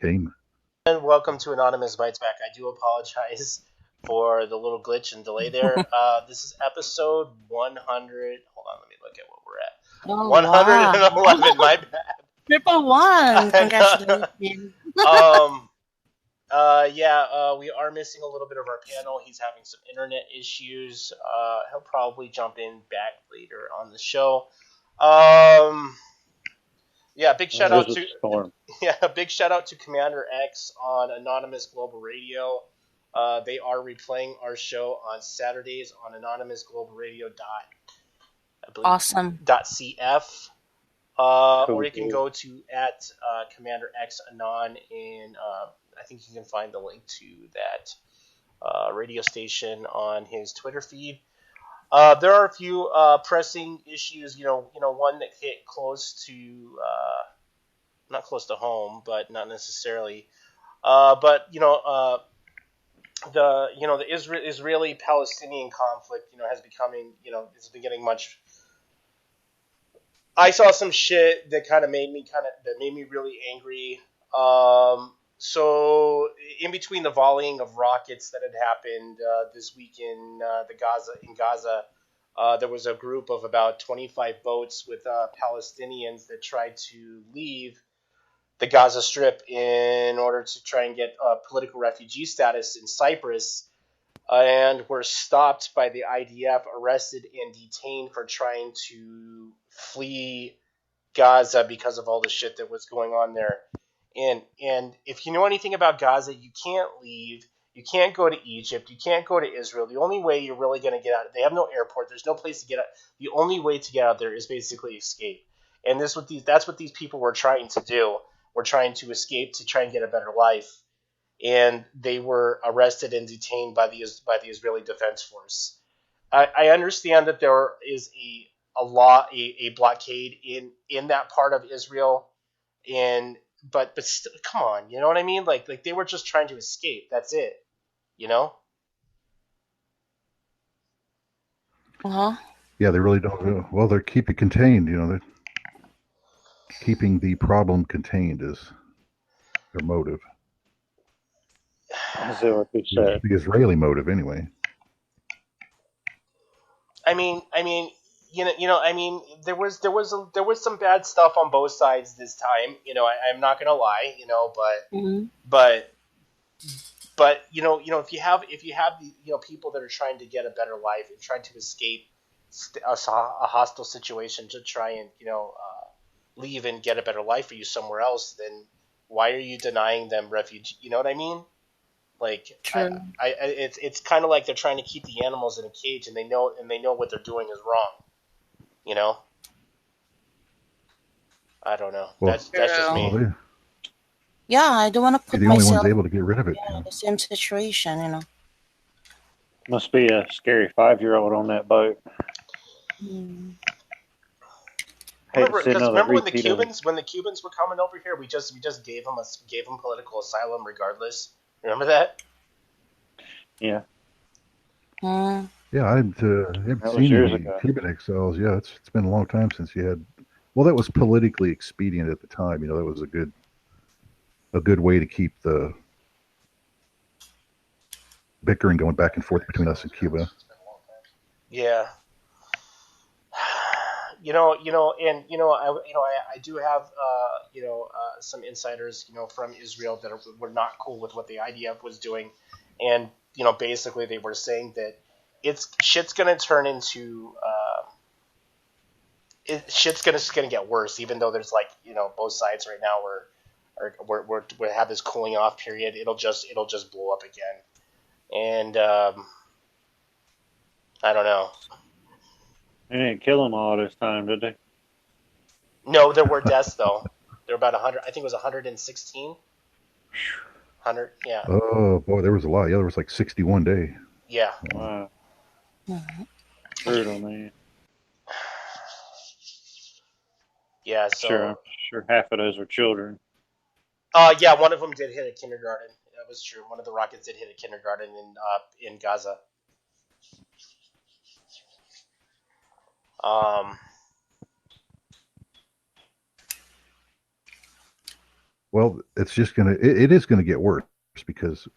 came. And welcome to Anonymous Bites Back. I do apologize for the little glitch and delay there. This is episode 100. Hold on, let me look at what we're at. Oh, wow. 111, my Triple one. bad. Congratulations. We are missing a little bit of our panel. He's having some internet issues. He'll probably jump in back later on the show. Big shout out to storm. big shout out to Commander X on Anonymous Global Radio. They are replaying our show on Saturdays on anonymousglobalradio. Awesome. .cf. Or you can go to at Commander X Anon, and I think you can find the link to that radio station on his Twitter feed. There are a few pressing issues. One that hit close to, not close to home, but not necessarily. The Israeli-Palestinian conflict, has becoming, it's been getting much. I saw some shit that made me really angry. So in between the volleying of rockets that had happened this week in Gaza, there was a group of about 25 boats with Palestinians that tried to leave the Gaza Strip in order to try and get political refugee status in Cyprus, and were stopped by the IDF, arrested and detained for trying to flee Gaza because of all the shit that was going on there. And if you know anything about Gaza, you can't leave. You can't go to Egypt. You can't go to Israel. The only way you're really going to get out, they have no airport. There's no place to get out. The only way to get out there is basically escape. And that's what these people were trying to do. Were trying to escape to try and get a better life. And they were arrested and detained by the Israeli Defense Force. I understand that there is a blockade in that part of Israel, but still, come on, you know what I mean? Like they were just trying to escape. That's it, you know? Uh-huh. Yeah, they really don't. Well, they're keeping contained. They're keeping the problem contained is their motive. So what said. The Israeli motive, anyway. I mean, there was some bad stuff on both sides this time. I'm not gonna lie, but if you have the people that are trying to get a better life and trying to escape a hostile situation to try and leave and get a better life for you somewhere else, then why are you denying them refuge? You know what I mean? Like, it's kind of like they're trying to keep the animals in a cage, and they know what they're doing is wrong. I don't know. Well, that's just me. Yeah, I don't want to put the only myself ones able to get rid of it. in the same situation. Must be a scary 5-year-old on that boat. Remember when the Cubans were coming over here, we just gave them political asylum regardless. Remember that? Yeah. Yeah, I haven't seen any Cuban exiles. Yeah, it's been a long time since you had. Well, that was politically expedient at the time. That was a good way to keep the bickering going back and forth between us and Cuba. Yeah. I do have some insiders from Israel that were not cool with what the IDF was doing, and basically they were saying that shit's gonna turn into shit's gonna get worse, even though there's both sides right now we have this cooling off period. It'll just blow up again, and I don't know. They didn't kill them all this time, did they? No, there were deaths, though. There were about 100. I think it was 116. 100, yeah. Oh, boy, there was a lot. Yeah, there was 61 day. Yeah. Wow. Brutal, man. Yeah, so... I'm sure half of those were children. Yeah, one of them did hit a kindergarten. That was true. One of the rockets did hit a kindergarten in Gaza. Well, it's just gonna it is gonna get worse because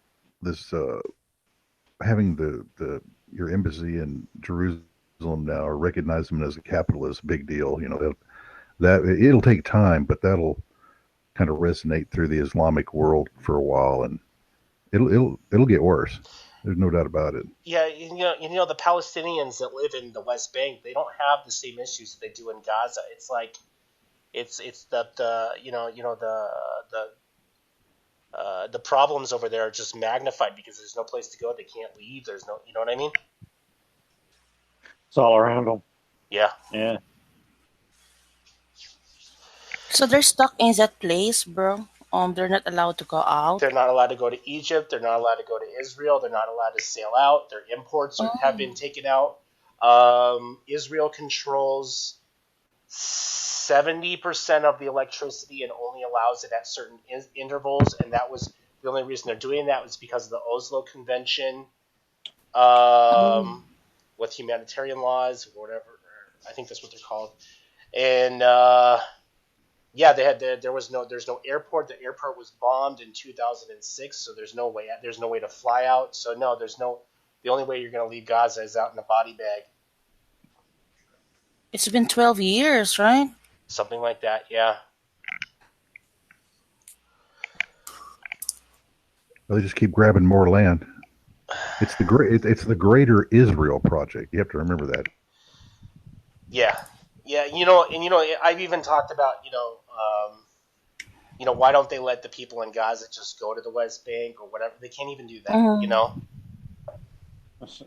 this having the your embassy in Jerusalem now or recognize them as a capital is a big deal. You know that it'll take time, but that'll kind of resonate through the Islamic world for a while, and it'll get worse. There's no doubt about it. Yeah, the Palestinians that live in the West Bank, they don't have the same issues that they do in Gaza. It's like it's the the problems over there are just magnified because there's no place to go. They can't leave. There's no, you know what I mean? It's all around them. Yeah. Yeah. So they're stuck in that place, bro. They're not allowed to go out. They're not allowed to go to Egypt. They're not allowed to go to Israel. They're not allowed to sail out. Their imports have been taken out. Israel controls 70% of the electricity and only allows it at certain intervals, and that was the only reason they're doing that was because of the Oslo Convention with humanitarian laws or whatever. I think that's what they're called. And yeah, there's no airport. The airport was bombed in 2006, so there's no way to fly out. So no, the only way you're going to leave Gaza is out in a body bag. It's been 12 years, right? Something like that, yeah. Well, they just keep grabbing more land. It's the Greater Israel Project. You have to remember that. Yeah. I've even talked about, why don't they let the people in Gaza just go to the West Bank or whatever? They can't even do that,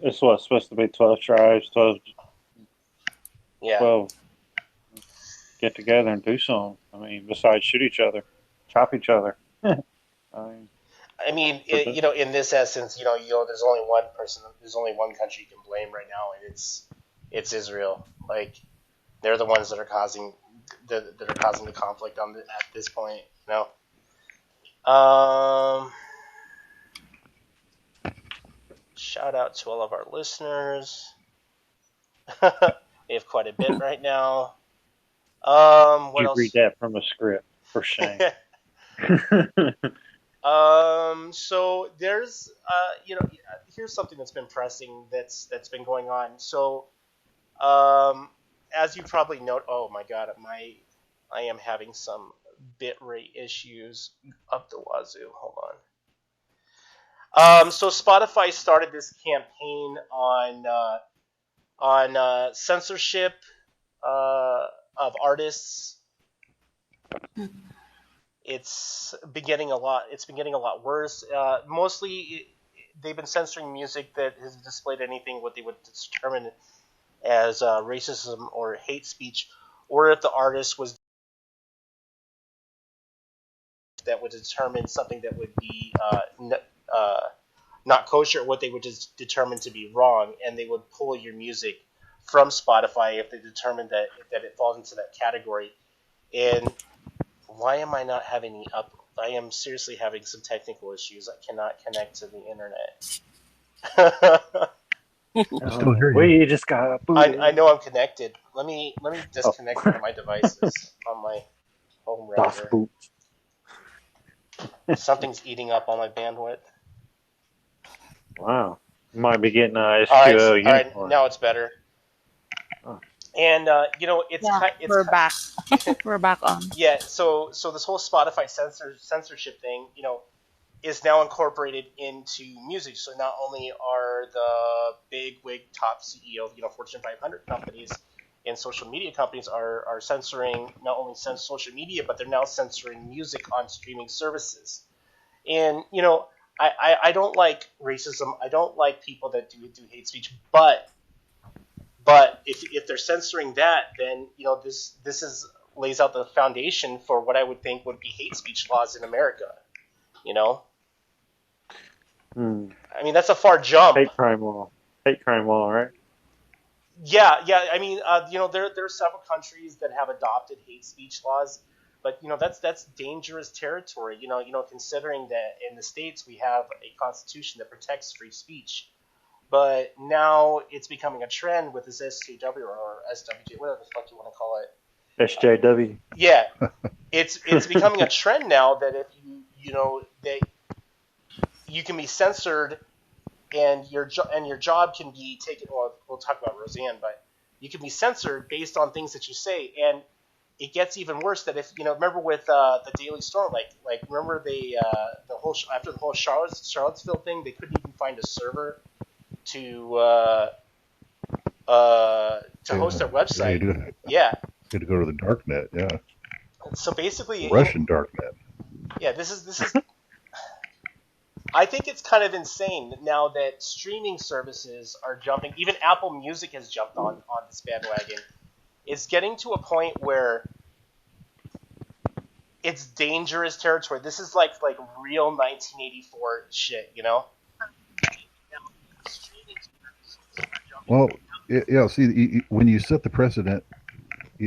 It's what's supposed to be 12 tribes, 12 get together and do something. I mean, besides shoot each other, chop each other. I mean, in this essence, there's only one person, there's only one country you can blame right now, and it's Israel. Like, they're the ones that are causing the conflict at this point. Shout out to all of our listeners. We have quite a bit right now. What else? Read that from a script, for shame. So there's, here's something that's been pressing that's been going on. So, as you probably note, oh my God, I am having some bitrate issues up the wazoo. Hold on. So Spotify started this campaign on censorship of artists. It's been getting a lot worse. Mostly, they've been censoring music that has displayed anything what they would determine as racism or hate speech, or if the artist was that would determine something that would be not kosher, what they would just determine to be wrong, and they would pull your music from Spotify if they determined that it falls into that category. And why am I not having the up? I am seriously having some technical issues. I cannot connect to the internet. I still hear you. Well, you just got booted. I know I'm connected. Let me disconnect one of my devices on my home router. Something's eating up all my bandwidth. Wow. You might be getting a SQL uniform. All right, now it's better. Oh. And we're back. We're back on. Yeah, so this whole Spotify censorship thing, is now incorporated into music. So not only are the big wig top CEO, Fortune 500 companies and social media companies are censoring not only social media, but they're now censoring music on streaming services. And I don't like racism. I don't like people that do hate speech. But if they're censoring that, then this lays out the foundation for what I would think would be hate speech laws in America. I mean, that's a far jump. Hate crime law, right? Yeah. I mean, there are several countries that have adopted hate speech laws, but that's dangerous territory. Considering that in the States we have a constitution that protects free speech, but now it's becoming a trend with this SJW or SWJ, whatever the fuck you want to call it. SJW. Yeah, it's becoming a trend now that if that you can be censored and your job can be taken. Well, we'll talk about Roseanne, but you can be censored based on things that you say, and it gets even worse. That if remember with the Daily Storm, like remember the whole after the whole Charlottesville thing, they couldn't even find a server to host their website. You had to go to the darknet. Yeah. So basically, Russian darknet. Yeah, this is. I think it's kind of insane now that streaming services are jumping. Even Apple Music has jumped on this bandwagon. It's getting to a point where it's dangerous territory. This is like real 1984 shit, Well, yeah. See, when you set the precedent,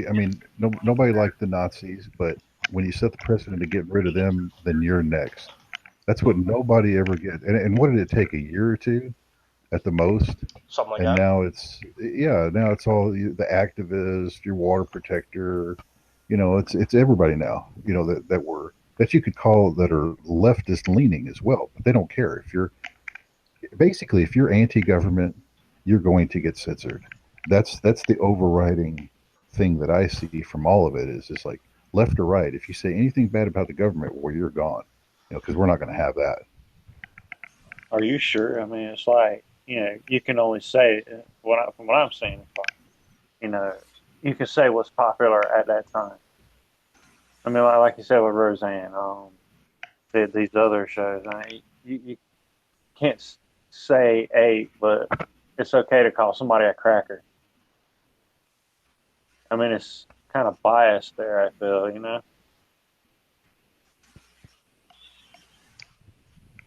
I mean, nobody liked the Nazis, but when you set the precedent to get rid of them, then you're next. That's what nobody ever gets. And what did it take? A year or two, at the most. Something like and that. Now it's all the activist, your water protector. It's everybody now. That you could call that are leftist leaning as well, but they don't care if you're anti-government, you're going to get censored. That's the overriding thing that I see from all of it is just like left or right. If you say anything bad about the government, well, you're gone. Because we're not going to have that. Are you sure? I mean, it's like you can only say from what I'm saying. You can say what's popular at that time. I mean, like you said with Roseanne, these other shows. I mean, you can't say but it's okay to call somebody a cracker. I mean, it's kind of biased there, I feel,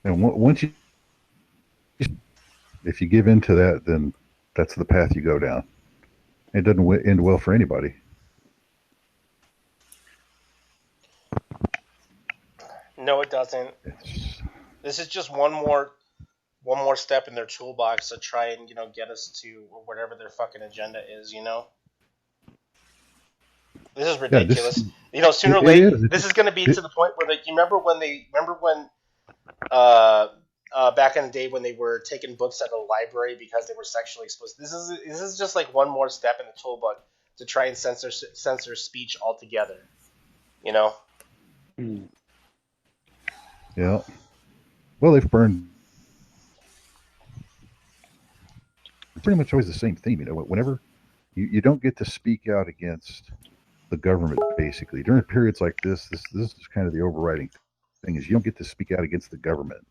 And once if you give in to that, then that's the path you go down. It doesn't end well for anybody. No, it doesn't. This is just one more step in their toolbox to try and get us to whatever their fucking agenda is. This is ridiculous. Sooner or later, this is going to be to the point where you remember when back in the day when they were taking books out of the library because they were sexually explicit. This is just like one more step in the toolbox to try and censor speech altogether. Yeah. Well, they've burned pretty much always the same theme. Whenever you don't get to speak out against the government, basically during periods like this is kind of the overriding thing is you don't get to speak out against the government.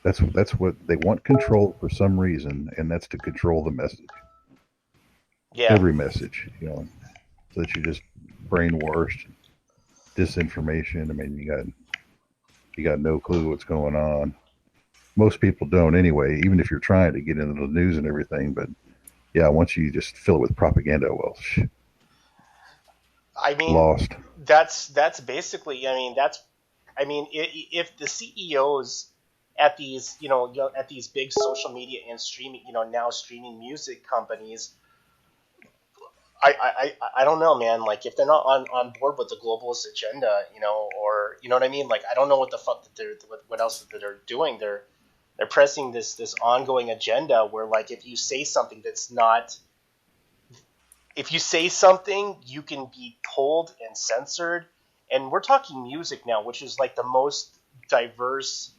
That's what they want, control for some reason, and that's to control the message. Yeah. Every message, so that you just brainwashed, disinformation. I mean, you got no clue what's going on. Most people don't anyway, even if you're trying to get into the news and everything. But yeah, once you just fill it with propaganda, well, I mean, lost. That's basically. If the CEOs at these, at these big social media and streaming, now streaming music companies, I don't know, man. Like, if they're not on board with the globalist agenda, or what I mean. Like, I don't know what the fuck what else that they're doing. They're pressing this ongoing agenda where, like, if you say something that's not. If you say something, you can be pulled and censored. And we're talking music now, which is like the most diverse.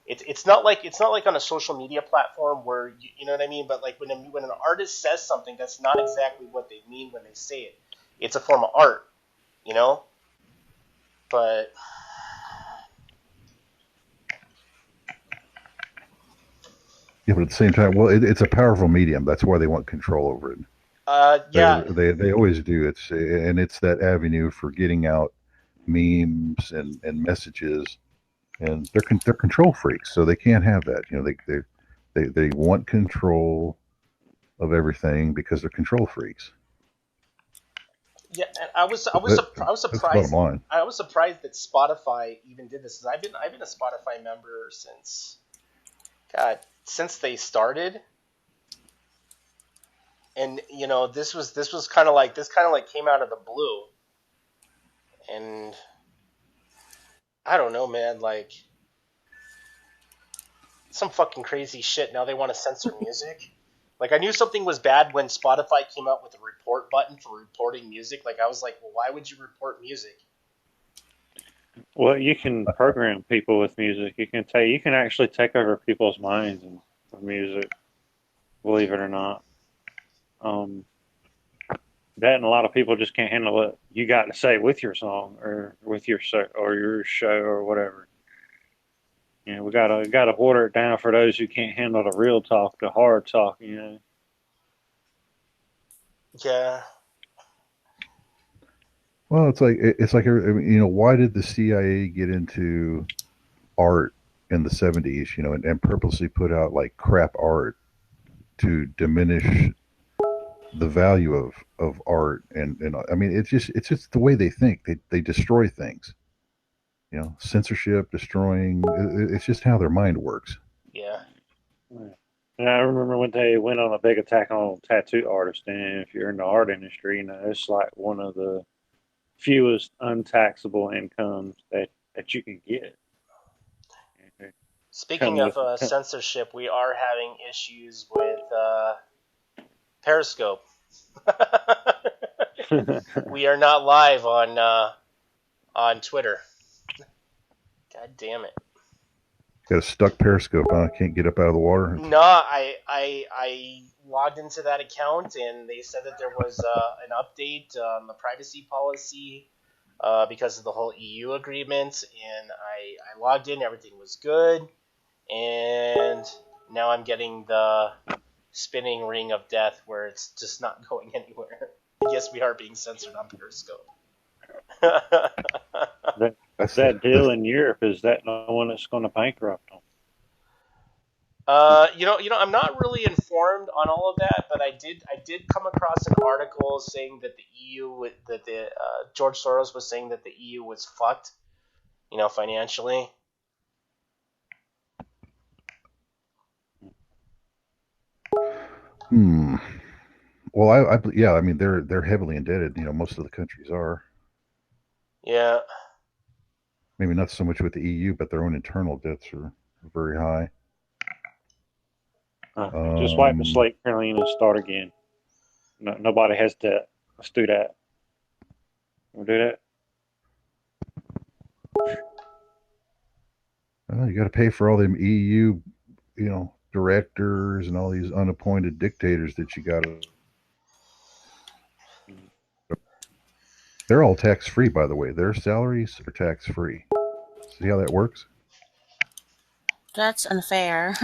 It's not like on a social media platform where you know what I mean. But like when an artist says something, that's not exactly what they mean when they say it. It's a form of art, But yeah, but at the same time, well, it's a powerful medium. That's why they want control over it. Yeah, they always do. It's that avenue for getting out memes and messages, and they're control freaks, so they can't have that. They want control of everything because they're control freaks. Yeah, and I was surprised. I was surprised that Spotify even did this. I've been a Spotify member since they started. And this kind of like came out of the blue, and I don't know, man, like some fucking crazy shit. Now they want to censor music. Like I knew something was bad when Spotify came out with a report button for reporting music. Like I was like, well, why would you report music? Well, you can program people with music. You can actually take over people's minds with music. Believe it or not, um, that and a lot of people just can't handle what you got to say with your song or with your show or whatever. We gotta water it down for those who can't handle the real talk, the hard talk. Yeah. Well, it's like why did the CIA get into art in the 70s? And purposely put out like crap art to diminish the value of art, and I mean it's just the way they think. They destroy things. Censorship, destroying. It's just how their mind works. Yeah. And I remember when they went on a big attack on tattoo artists, and if you're in the art industry, it's like one of the fewest untaxable incomes that you can get. Speaking of censorship, we are having issues with Periscope. We are not live on Twitter. God damn it! Got a stuck Periscope. I can't get up out of the water. No, I logged into that account and they said that there was an update on the privacy policy because of the whole EU agreement. And I logged in, everything was good, and now I'm getting the spinning ring of death where it's just not going anywhere. Yes, we are being censored on Periscope. that deal in Europe, is that the one that's going to bankrupt them? I'm not really informed on all of that, but I did come across an article saying that George Soros was saying that the EU was fucked, financially. Well, yeah, I mean they're heavily indebted. Most of the countries are. Yeah. Maybe not so much with the EU, but their own internal debts are very high. Just wipe the slate clean and start again. No, nobody has debt. Let's do that. We'll do that. You got to pay for all them EU, directors and all these unappointed dictators that you got to. They're all tax free, by the way. Their salaries are tax free. See how that works? That's unfair.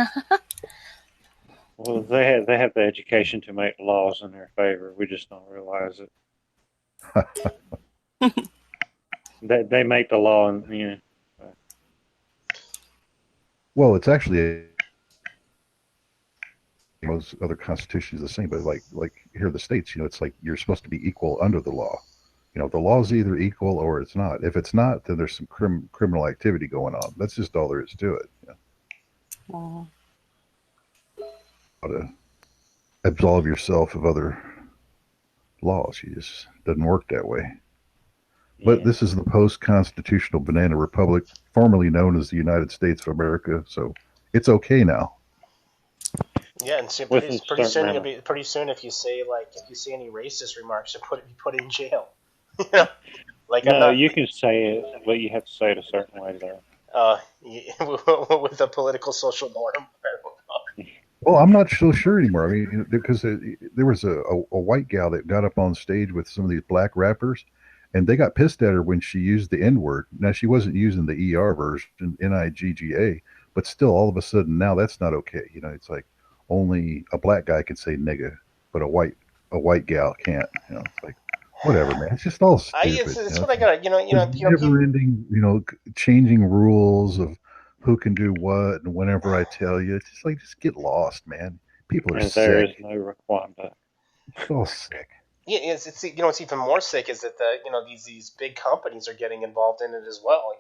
Well, they have the education to make laws in their favor. We just don't realize it. They make the law, and Well, it's actually most other constitutions the same, but like here in the States, it's like you're supposed to be equal under the law. The law is either equal or it's not. If it's not, then there's some criminal activity going on. That's just all there is to it. How to absolve yourself of other laws. You just doesn't work that way. But this is the post-constitutional banana republic, formerly known as the United States of America. So it's okay now. Yeah, and pretty soon if you say any racist remarks, you'll be put in jail. You can say it, but you have to say it a certain way though. With a political social norm. I don't know. Well, I'm not so sure anymore. I mean, because there was a white gal that got up on stage with some of these black rappers, and they got pissed at her when she used the N-word. Now, she wasn't using the ER version, Nigga, but still, all of a sudden, now that's not okay. It's like only a black guy can say nigga, but a white gal can't. It's like, whatever, man. It's just all stupid. It's what I got. Never ending. Changing rules of who can do what and whenever I tell you. It's just like, just get lost, man. People are sick. There is no requirement. It's all sick. Yeah, it's what's even more sick is that these big companies are getting involved in it as well.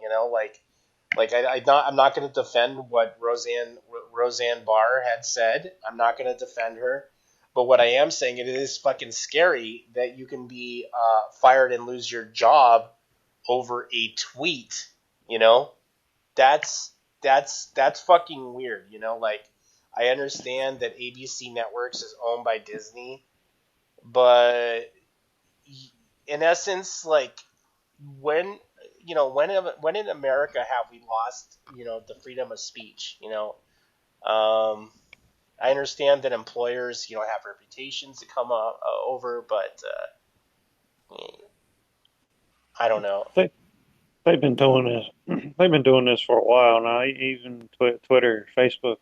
I'm not going to defend what Roseanne Barr had said. I'm not going to defend her. But what I am saying, it is fucking scary that you can be fired and lose your job over a tweet. You know, that's fucking weird. You know, like I understand that ABC Networks is owned by Disney, but in essence, like when when in America have we lost the freedom of speech? I understand that employers have reputations to come over, but I don't know. They've been doing this. They've been doing this for a while now. Even Twitter, Facebook,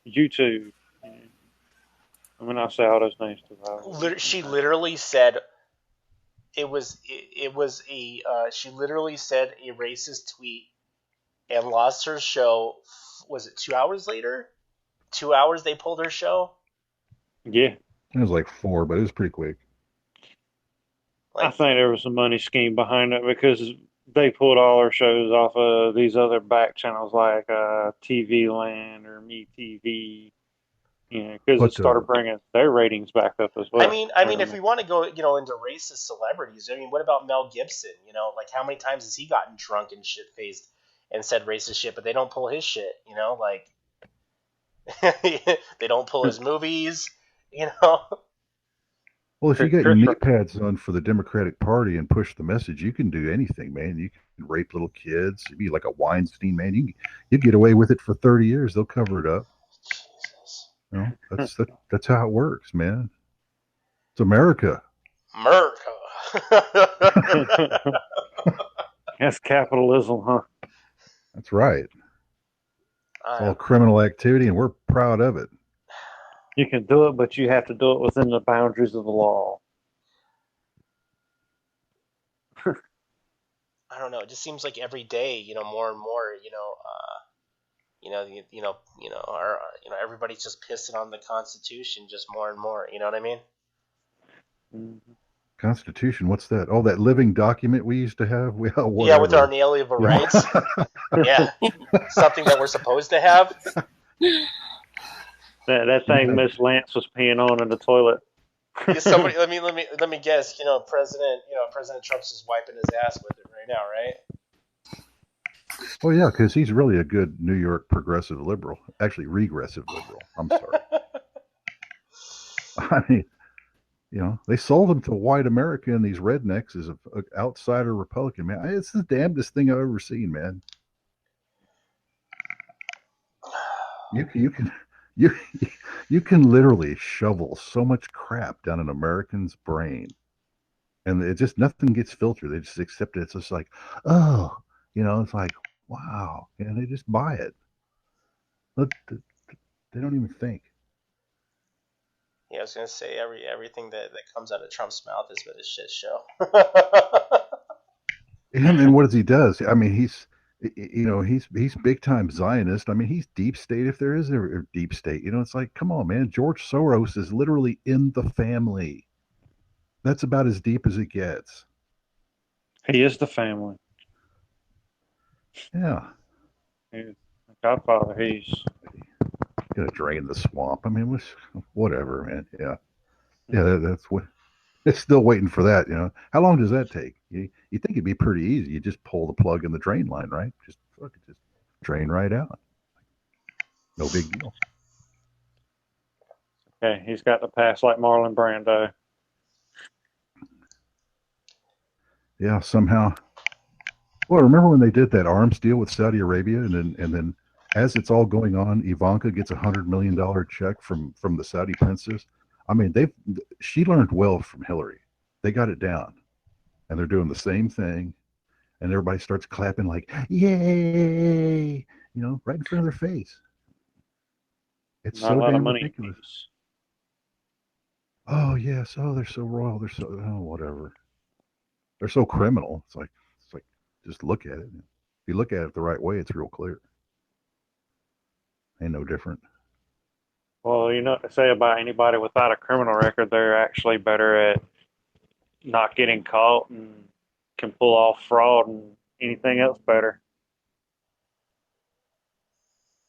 YouTube. I mean, I say all those names too. She literally said she literally said a racist tweet and lost her show. Was it 2 hours later? 2 hours they pulled her show. Yeah, it was like 4, but it was pretty quick. I think there was a money scheme behind it because they pulled all our shows off of these other back channels like TV Land or MeTV. Because it started bringing their ratings back up as well. I mean, if we want to go, into racist celebrities, I mean, what about Mel Gibson? Like how many times has he gotten drunk and shit faced and said racist shit, but they don't pull his shit, like they don't pull his movies, Well, if you get your knee pads on for the Democratic Party and push the message, you can do anything, man. You can rape little kids. You'd be like a Weinstein, man. You get away with it for 30 years. They'll cover it up. Jesus. That's how it works, man. It's America. That's capitalism, huh? That's right. It's all criminal activity, and we're proud of it. You can do it, but you have to do it within the boundaries of the law. I don't know. It just seems like every day, more and more, everybody's just pissing on the Constitution just more and more. You know what I mean? Constitution, what's that? Oh, that living document we used to have? Yeah, with our inalienable rights. Yeah. Something that we're supposed to have. That thing Miss Lance was peeing on in the toilet. Somebody, let me guess. President Trump's just wiping his ass with it right now, right? Oh yeah, because he's really a good New York progressive liberal. Actually, regressive liberal. I'm sorry. I mean, they sold him to white America and these rednecks as an outsider Republican. Man, it's the damnedest thing I've ever seen, man. You can literally shovel so much crap down an American's brain, and it just nothing gets filtered. They just accept it. It's just like, oh, it's like, wow, and they just buy it. Look, they don't even think. Yeah, I was gonna say everything that comes out of Trump's mouth has been a shit show. And what does he does? I mean, he's big time Zionist. I mean, he's deep state if there is a deep state. It's like, come on, man. George Soros is literally in the family. That's about as deep as it gets. He is the family. Yeah. He's the Godfather. He's gonna drain the swamp. I mean, whatever, man. Yeah. Yeah, that's what. It's still waiting for that, How long does that take? You think it'd be pretty easy. You just pull the plug in the drain line, right? Just drain right out. No big deal. Okay, he's got the pass like Marlon Brando. Yeah, somehow. Well, remember when they did that arms deal with Saudi Arabia, and then as it's all going on, Ivanka gets $100 million check from the Saudi princess. I mean, she learned well from Hillary. They got it down, and they're doing the same thing, and everybody starts clapping like, yay, right in front of their face. It's not so a lot damn of money. ridiculous. Oh yes, they're so royal. They're so whatever. They're so criminal. It's like just look at it. If you look at it the right way, it's real clear. Ain't no different. Well, what they say about anybody without a criminal record, they're actually better at not getting caught and can pull off fraud and anything else better.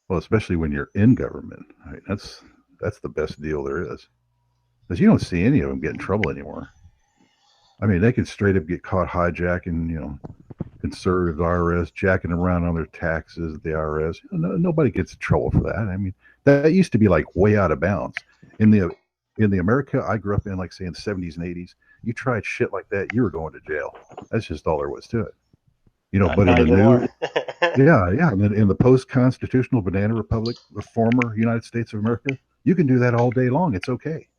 Well, especially when you're in government. Right? That's That's the best deal there is. Because you don't see any of them get in trouble anymore. I mean, they could straight up get caught hijacking, conservative IRS, jacking around on their taxes at the IRS. Nobody gets in trouble for that. I mean, that used to be like way out of bounds. In the America I grew up in, like say in the 70s and 80s, you tried shit like that, you were going to jail. That's just all there was to it. But in the new, yeah, and then in the post-constitutional banana republic, the former United States of America, you can do that all day long. It's okay.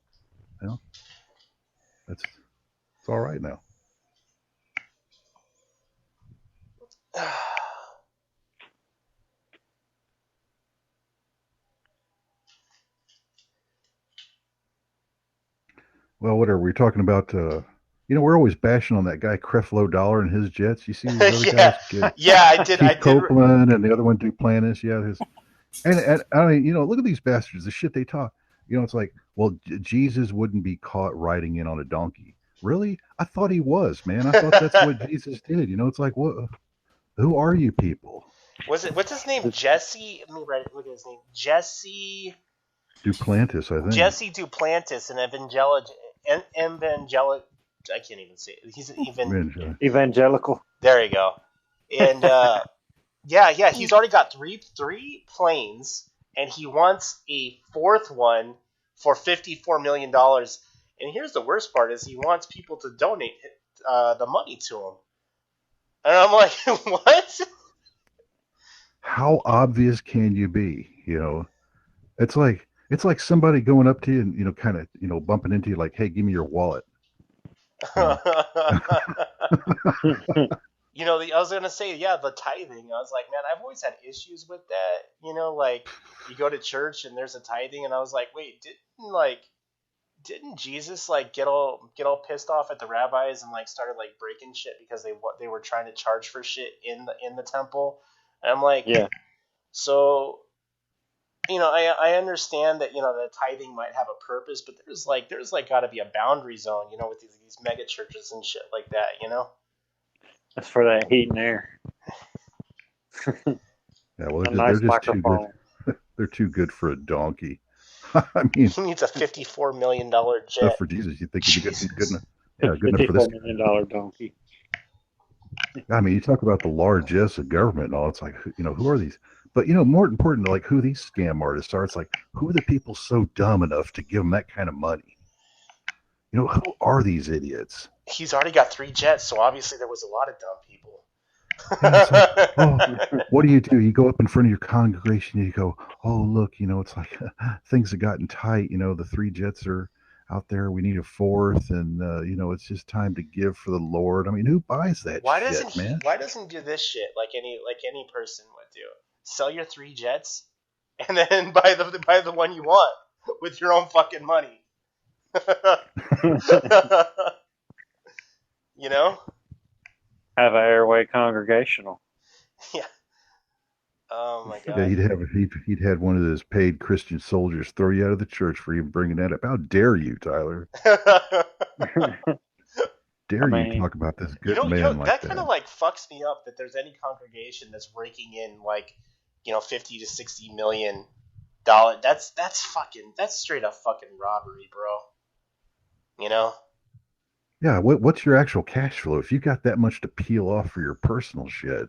It's all right now. Well, whatever. We're talking about, we're always bashing on that guy Creflo Dollar and his jets. You see these other guys? I did. Keith Copeland and the other one Duplantis. Yeah, and I mean, look at these bastards. The shit they talk. It's like, well, Jesus wouldn't be caught riding in on a donkey. Really? I thought he was, man. I thought that's what Jesus did. It's like, what? Who are you people? What's his name? Jesse. Let me look at his name. Jesse Duplantis, I think. Jesse Duplantis, an evangelical. I can't even say it. He's an evangelical. There you go. And yeah, he's already got three planes, and he wants a fourth one for $54 million. And here's the worst part: is he wants people to donate the money to him. And I'm like, what? How obvious can you be? It's like somebody going up to you and kind of bumping into you like, hey, give me your wallet. I was gonna say, the tithing. I was like, man, I've always had issues with that. Like you go to church and there's a tithing, and I was like, wait, didn't Jesus like get all pissed off at the rabbis and like started like breaking shit because they were trying to charge for shit in the temple? And I'm like, yeah. So, I understand that the tithing might have a purpose, but there's got to be a boundary zone, with these mega churches and shit like that, That's for that heat and air. Yeah, well, they're just too good. They're too good for a donkey. I mean, he needs a $54 million jet. For Jesus, you think he'd be good enough? Yeah, good enough for this $54 million donkey. I mean, you talk about the largesse of government and all. It's like, who are these? But, more important, like who these scam artists are. It's like, who are the people so dumb enough to give them that kind of money? Who are these idiots? He's already got 3 jets, so obviously there was a lot of dumb people. Like, what do? You go up in front of your congregation and you go, oh, look, it's like things have gotten tight. The 3 jets are out there. We need a 4th, and it's just time to give for the Lord. I mean, who buys that? Why doesn't he do this shit like any person would do? Sell your 3 jets, and then buy the one you want with your own fucking money. Have an airway congregational. Yeah. Oh my god. Yeah, he'd had one of those paid Christian soldiers throw you out of the church for even bringing that up. How dare you, Tyler? You talk about this good man like that? That kind of like fucks me up that there's any congregation that's raking in like 50 to 60 million dollars. That's straight up fucking robbery, bro. Yeah, what's your actual cash flow? If you got that much to peel off for your personal shit,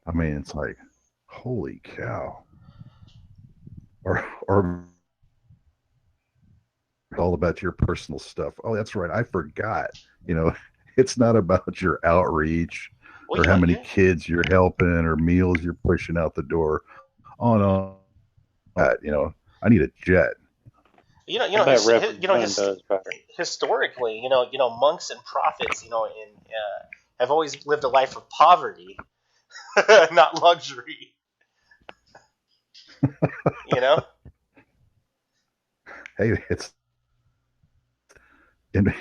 I mean, it's like, holy cow. Or all about your personal stuff. Oh, that's right. I forgot. It's not about your outreach or how many kids you're helping or meals you're pushing out the door. Oh, no. I need a jet. Historically, monks and prophets, have always lived a life of poverty, not luxury. Hey, it's the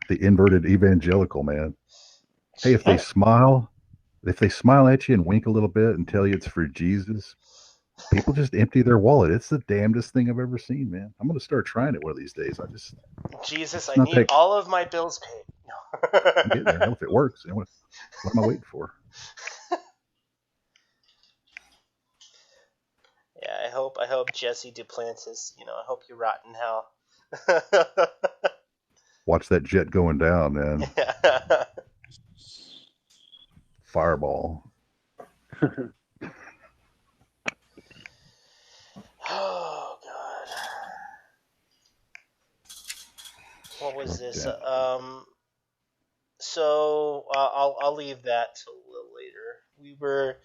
inverted evangelical, man. Hey, if they smile at you and wink a little bit and tell you it's for Jesus, people just empty their wallet. It's the damnedest thing I've ever seen, man. I'm going to start trying it one of these days. Jesus, I need all of my bills paid. I'm getting there. If it works, what am I waiting for? Yeah, hope Jesse Duplantis, I hope you rot in hell. Watch that jet going down, man. Fireball. Oh God. What was this? So I'll leave that till a little later. We were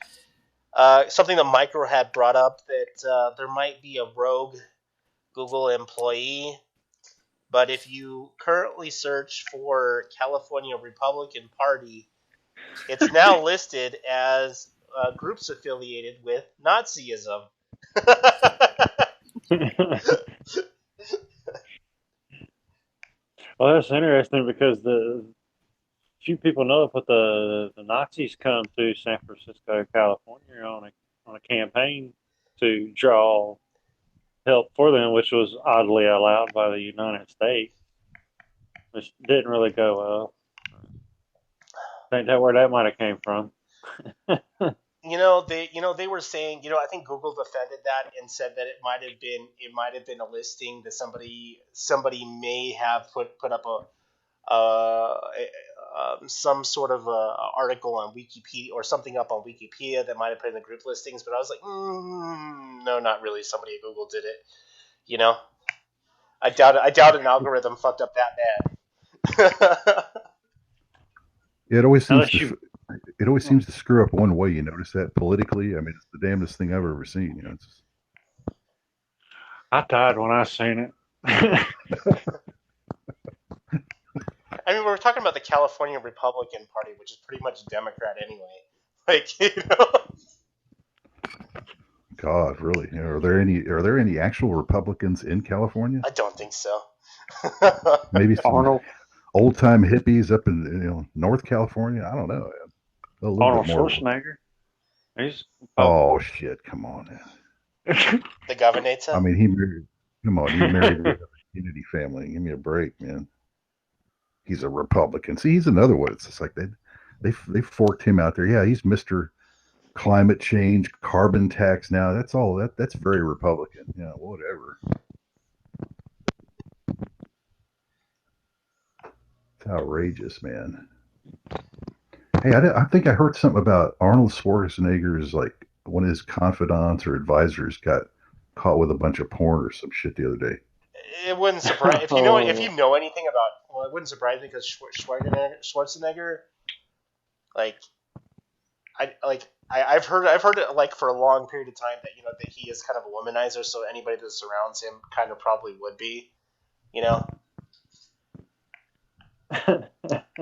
something that Micro had brought up that there might be a rogue Google employee, but if you currently search for California Republican Party, it's now listed as groups affiliated with Nazism. Well, that's interesting because the few people know it, but the Nazis come to San Francisco, California on a campaign to draw help for them, which was oddly allowed by the United States, which didn't really go well. I think that where that might have came from. They were saying, I think Google defended that and said that it might have been a listing that somebody may have put up some sort of article on Wikipedia or something up on Wikipedia that might have put in the group listings, but I was like, no, not really. Somebody at Google did it. I doubt an algorithm fucked up that bad. It always seems to screw up one way. You notice that politically? I mean, it's the damnedest thing I've ever seen. I died when I seen it. I mean, we're talking about the California Republican Party, which is pretty much Democrat anyway. God, really? Are there any actual Republicans in California? I don't think so. Maybe some old time hippies up in North California. I don't know. Arnold Schwarzenegger. Oh shit! Come on, man. The governor. I mean, he married the Kennedy family. Give me a break, man. He's a Republican. See, he's another one. It's just like they forked him out there. Yeah, he's Mr. Climate Change, carbon tax. Now that's very Republican. Yeah, whatever. It's outrageous, man. Hey, I think I heard something about Arnold Schwarzenegger's, like, one of his confidants or advisors got caught with a bunch of porn or some shit the other day. It wouldn't surprise if you know anything about. Well, it wouldn't surprise me because Schwarzenegger, I've heard it like for a long period of time that he is kind of a womanizer. So anybody that surrounds him kind of probably would be.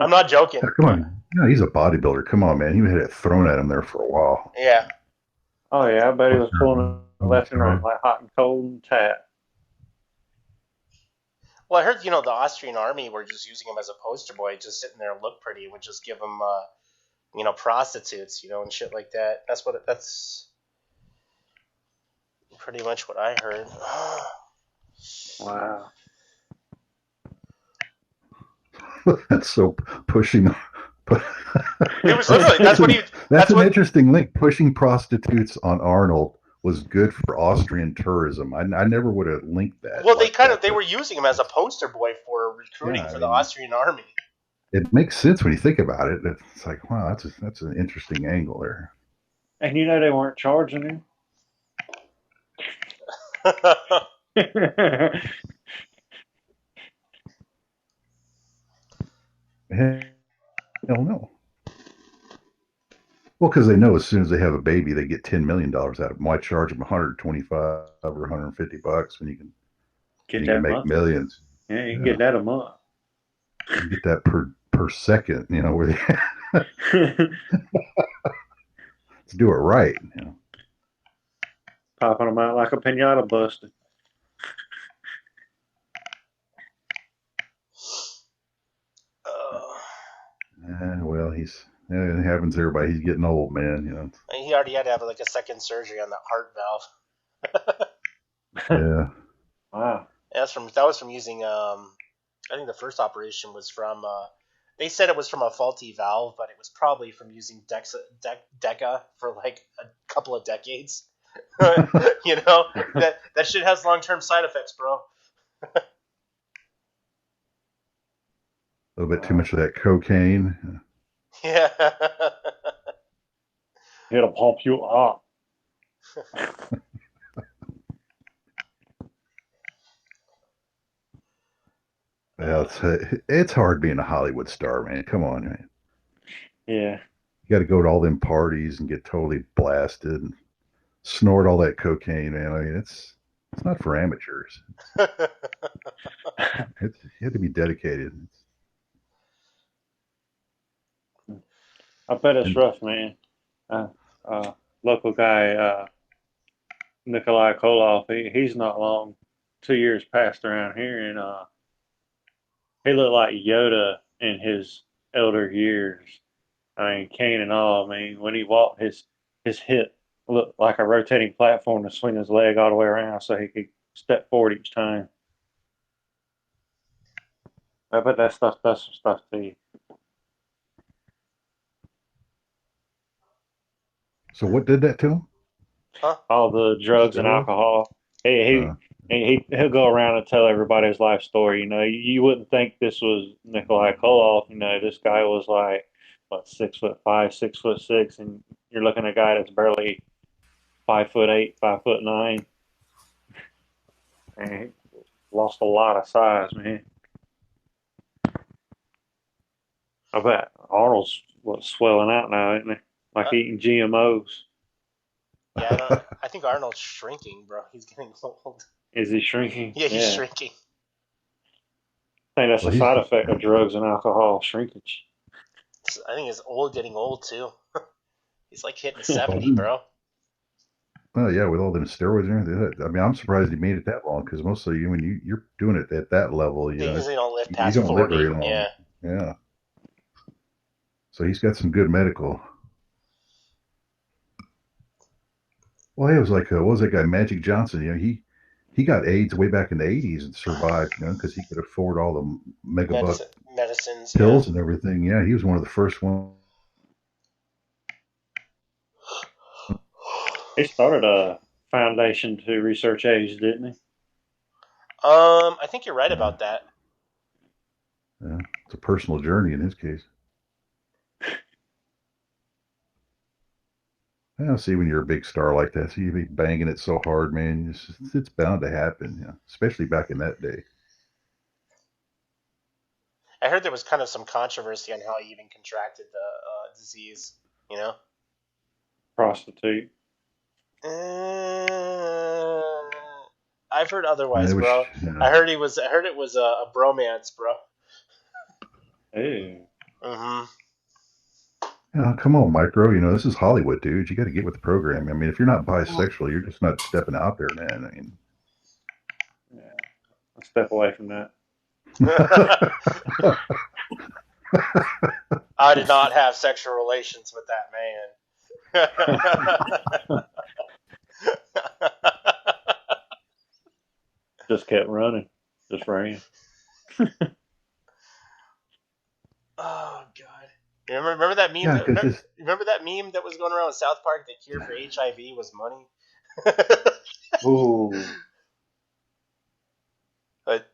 I'm not joking. Yeah, come on. No, he's a bodybuilder. Come on, man. He had it thrown at him there for a while. Yeah. Oh, yeah. I bet he was pulling left and right like hot and cold and tap. Well, I heard, the Austrian army were just using him as a poster boy, just sitting there and look pretty, would just give him, prostitutes, and shit like that. That's pretty much what I heard. Wow. That's so pushing. That's an interesting link. Pushing prostitutes on Arnold was good for Austrian tourism. I never would have linked that. Well, they were using him as a poster boy for recruiting for the Austrian army. It makes sense when you think about it. It's like, wow, that's an interesting angle there. And they weren't charging him. Hell no. Well, because they know as soon as they have a baby, they get $10 million out of them. Why charge them $125 or $150 when you can make millions? Yeah, you can get that a month. You get that per second, where they let's do it right. Popping them out like a pinata busted. Well, it happens to everybody. He's getting old, man. He already had to have like a second surgery on that heart valve. Yeah. Wow. That was from using. I think the first operation was from. They said it was from a faulty valve, but it was probably from using Deca for like a couple of decades. You know, that shit has long-term side effects, bro. A little bit too much of that cocaine. Yeah. It'll pump you up. Yeah, it's hard being a Hollywood star, man. Come on, man. Yeah. You got to go to all them parties and get totally blasted and snort all that cocaine, man. I mean, it's not for amateurs. You have to be dedicated. I bet it's And rough, man. Local guy, Nikolai Koloff, he's not long, 2 years passed around here, and he looked like Yoda in his elder years. I mean, cane and all. I mean, when he walked, his hip looked like a rotating platform to swing his leg all the way around so he could step forward each time. I bet that stuff does some stuff to you. so, what did that to him? Huh? All the drugs and Steroids? alcohol. Uh, He'll go around and tell everybody his life story. You know, you wouldn't think this was Nikolai Koloff. You know, this guy was like what 6'5", 6'6", and you're looking at a guy that's barely 5'8", 5'9", and he lost a lot of size, man. I bet Arnold's swelling out now, isn't he? Like eating GMOs. Yeah, I think Arnold's shrinking, bro. He's getting old. Is he shrinking? Yeah, he's shrinking. I think that's well, a side effect of drugs and alcohol, shrinkage. I think he's getting old too. He's like hitting 70, bro. well, yeah, with all them steroids and everything. I mean, I'm surprised he made it that long because mostly when you're doing it at that level, They usually don't live you past don't live 40. very long. Yeah. Yeah. So he's got some good medical. Well, it was like what was that guy Magic Johnson? He got AIDS way back in the '80s and survived, because he could afford all the megabuck Medicines, pills and everything. Yeah, he was one of the first ones. He started a foundation to research AIDS, didn't he? I think you're right Yeah, about that. yeah, it's a personal journey in his case. Yeah, see, when you're a big star like that, so you be banging it so hard, man, it's bound to happen. Yeah, especially back in that day. I heard there was kind of some controversy on how he even contracted the disease. You know. Prostitute. I've heard otherwise, Yeah, bro. yeah. I heard it was a bromance, bro. Ew. Mm-hmm. Yeah, come on, Micro. This is Hollywood, dude. You got to get with the program. I mean, if you're not bisexual, you're just not stepping out there, man. I mean, Yeah. I'll step away from that. I did not have sexual relations with that man. Just kept running. Just ran. Oh God! Remember that meme? yeah, Remember that meme that was going around in South Park? The cure for HIV was money. Ooh. But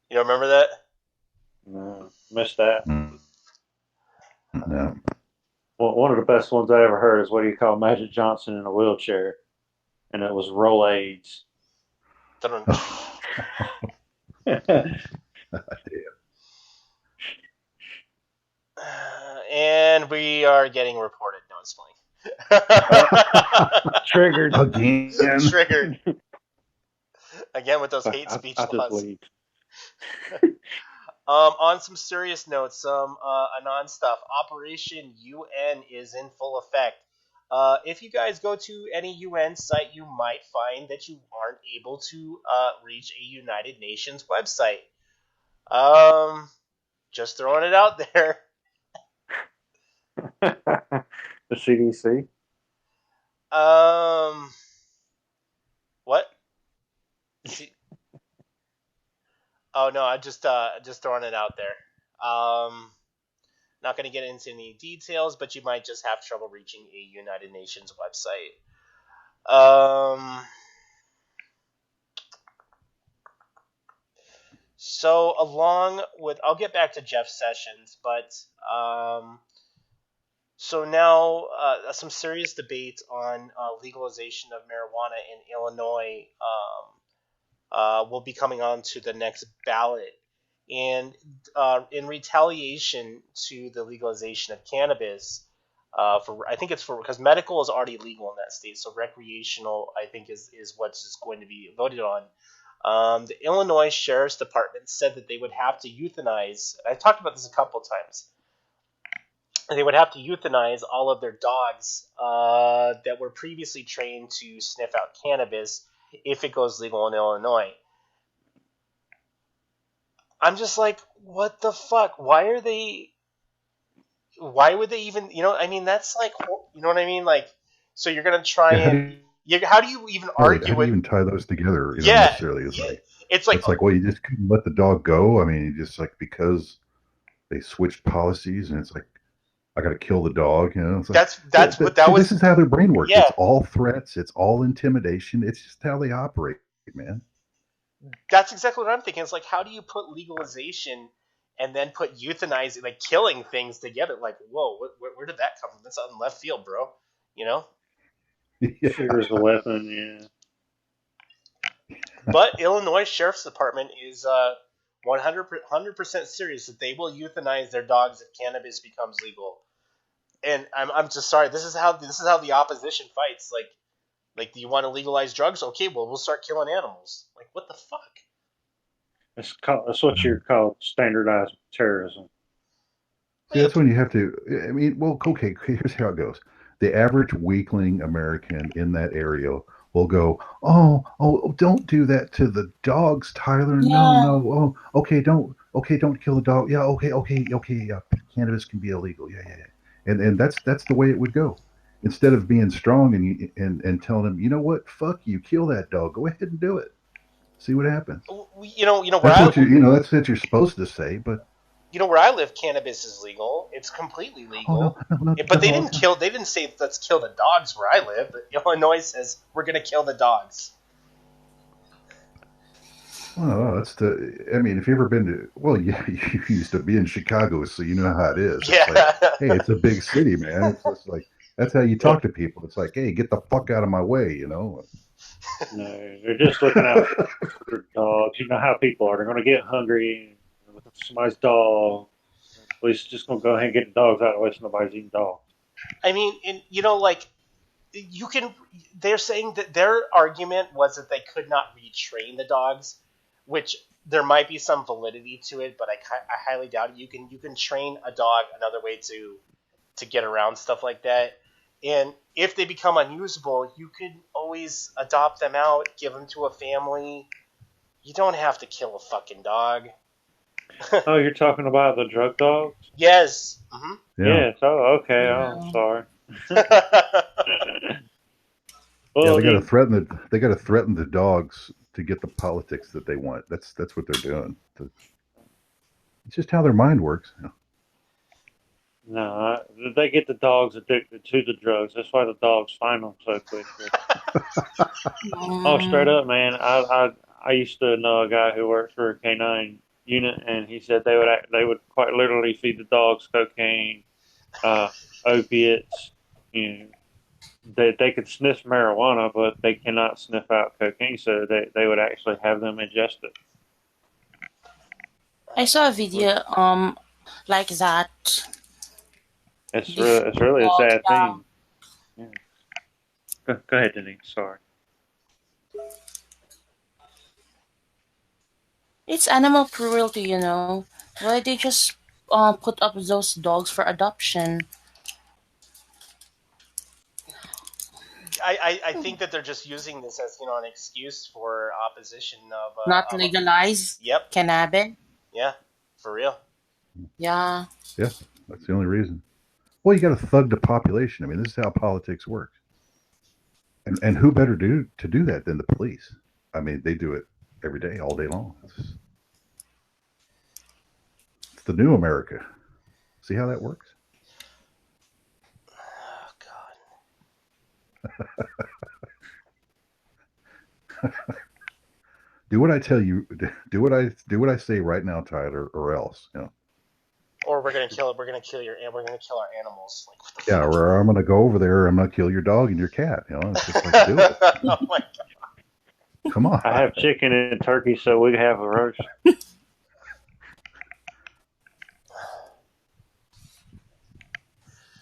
you don't remember that? No, missed that. no. Well, one of the best ones I ever heard is what do you call Magic Johnson in a wheelchair? And it was Rolaids. And we are getting reported. No, it's fine. Triggered. Again. Triggered. Again with those hate speech laws. On some serious notes, some Anon stuff. Operation UN is in full effect. If you guys go to any UN site, you might find that you aren't able to reach a United Nations website. Just throwing it out there. The CDC. What? Oh no, I'm just throwing it out there. Not going to get into any details, but you might just have trouble reaching a United Nations website. Um, so along with, I'll get back to Jeff Sessions, but so now some serious debate on legalization of marijuana in Illinois will be coming on to the next ballot. And in retaliation to the legalization of cannabis, for I think it's for because medical is already legal in that state, so recreational I think is what's going to be voted on. The Illinois Sheriff's Department said that they would have to euthanize. I talked about this a couple times. They would have to euthanize all of their dogs that were previously trained to sniff out cannabis if it goes legal in Illinois. I'm just like, what the fuck? Why would they even, I mean, that's like, you know what I mean? Like, so you're going to try and, how do you even argue how do you even tie those together? Yeah. Necessarily. It's like, well, you just couldn't let the dog go. I mean, just like, because they switched policies and it's like, I got to kill the dog. It's like, this is how their brain works. Yeah. It's all threats. It's all intimidation. It's just how they operate, man. That's exactly what I'm thinking. It's like, how do you put legalization and then put euthanizing, like killing things together? Like, whoa, where did that come from? That's out in left field, bro. You know? Yeah. Sugar's a weapon, yeah. But Illinois Sheriff's Department is 100% serious that they will euthanize their dogs if cannabis becomes legal. And I'm just sorry. This is how the opposition fights. Like, do you want to legalize drugs? Okay, well, we'll start killing animals. Like, what the fuck? That's what you call standardized terrorism. See, that's when you have to. I mean, well, okay. Here's how it goes. The average weakling American in that area will go, oh, don't do that to the dogs, Tyler. Yeah. No. Oh, okay, don't kill the dog. Yeah, okay. Yeah, cannabis can be illegal. Yeah. And that's the way it would go. Instead of being strong and telling them, you know what, fuck you, kill that dog. Go ahead and do it. See what happens. That's what you're supposed to say, but. Where I live, cannabis is legal. It's completely legal. But they didn't say let's kill the dogs where I live. But Illinois says we're going to kill the dogs. Well, I mean, if you've ever been to, well, yeah, you used to be in Chicago, so you know how it is. Yeah. It's like, hey, it's a big city, man. It's just like, that's how you talk to people. It's like, hey, get the fuck out of my way, No, they're just looking out for dogs. You know how people are. They're going to get hungry with somebody's dog. At least just going to go ahead and get the dogs out of the way so nobody's eating dogs. I mean, they're saying that their argument was that they could not retrain the dogs, which there might be some validity to it, but I highly doubt it. You can train a dog another way to get around stuff like that. And if they become unusable, you could always adopt them out, give them to a family. You don't have to kill a fucking dog. Oh, you're talking about the drug dogs? Yes. Mm-hmm. Yes. Oh, okay. Yeah. Oh, I'm sorry. Well, they got to threaten the dogs to get the politics that they want. That's what they're doing. It's just how their mind works. No, they get the dogs addicted to the drugs. That's why the dogs find them so quickly. Oh, straight up, man. I used to know a guy who worked for a canine unit, and he said they would quite literally feed the dogs cocaine, opiates. They could sniff marijuana, but they cannot sniff out cocaine, so they would actually have them ingest it. I saw a video like that. It's really a sad thing. Yeah. Go ahead, Denise. Sorry. It's animal cruelty, Why they just put up those dogs for adoption? I think that they're just using this as an excuse for opposition of not legalize. Yep. Cannabis. Yeah, for real. Yeah. Yeah, that's the only reason. Well, you got to thug the population. I mean, this is how politics works. And who better to do that than the police? I mean, they do it every day, all day long. It's the new America. See how that works? Oh, God. Do what I tell you. Do what I say right now, Tyler, or else. Or we're gonna kill it. We're gonna kill our animals. Like what the Yeah, fuck? or I'm gonna go over there. I'm gonna kill your dog and your cat. It's just like do it. Oh my god! Come on. I have chicken and turkey, so we have a roast.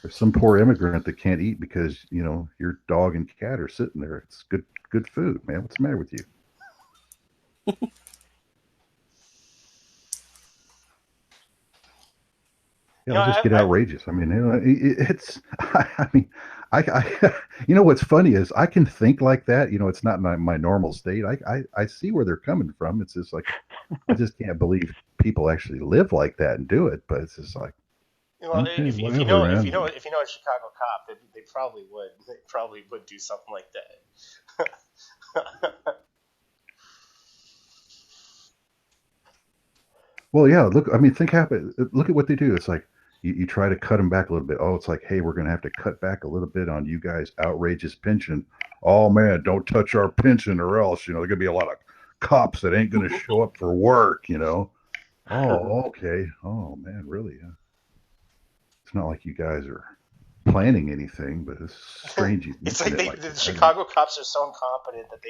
There's some poor immigrant that can't eat because your dog and cat are sitting there. It's good food, man. What's the matter with you? It'll just get outrageous. I mean, it's. I mean, I. What's funny is I can think like that. It's not my normal state. I see where they're coming from. It's just like I just can't believe people actually live like that and do it. But it's just like. Well, okay, if you know a Chicago cop, they probably would. They probably would do something like that. Well, yeah. Look, I mean, look at what they do. It's like you try to cut them back a little bit. Oh, it's like, hey, we're going to have to cut back a little bit on you guys' outrageous pension. Oh man, don't touch our pension or else there's going to be a lot of cops that ain't going to show up for work. Oh, okay. Oh man, really? Yeah. It's not like you guys are planning anything, but it's strange. It's like the Chicago cops are so incompetent that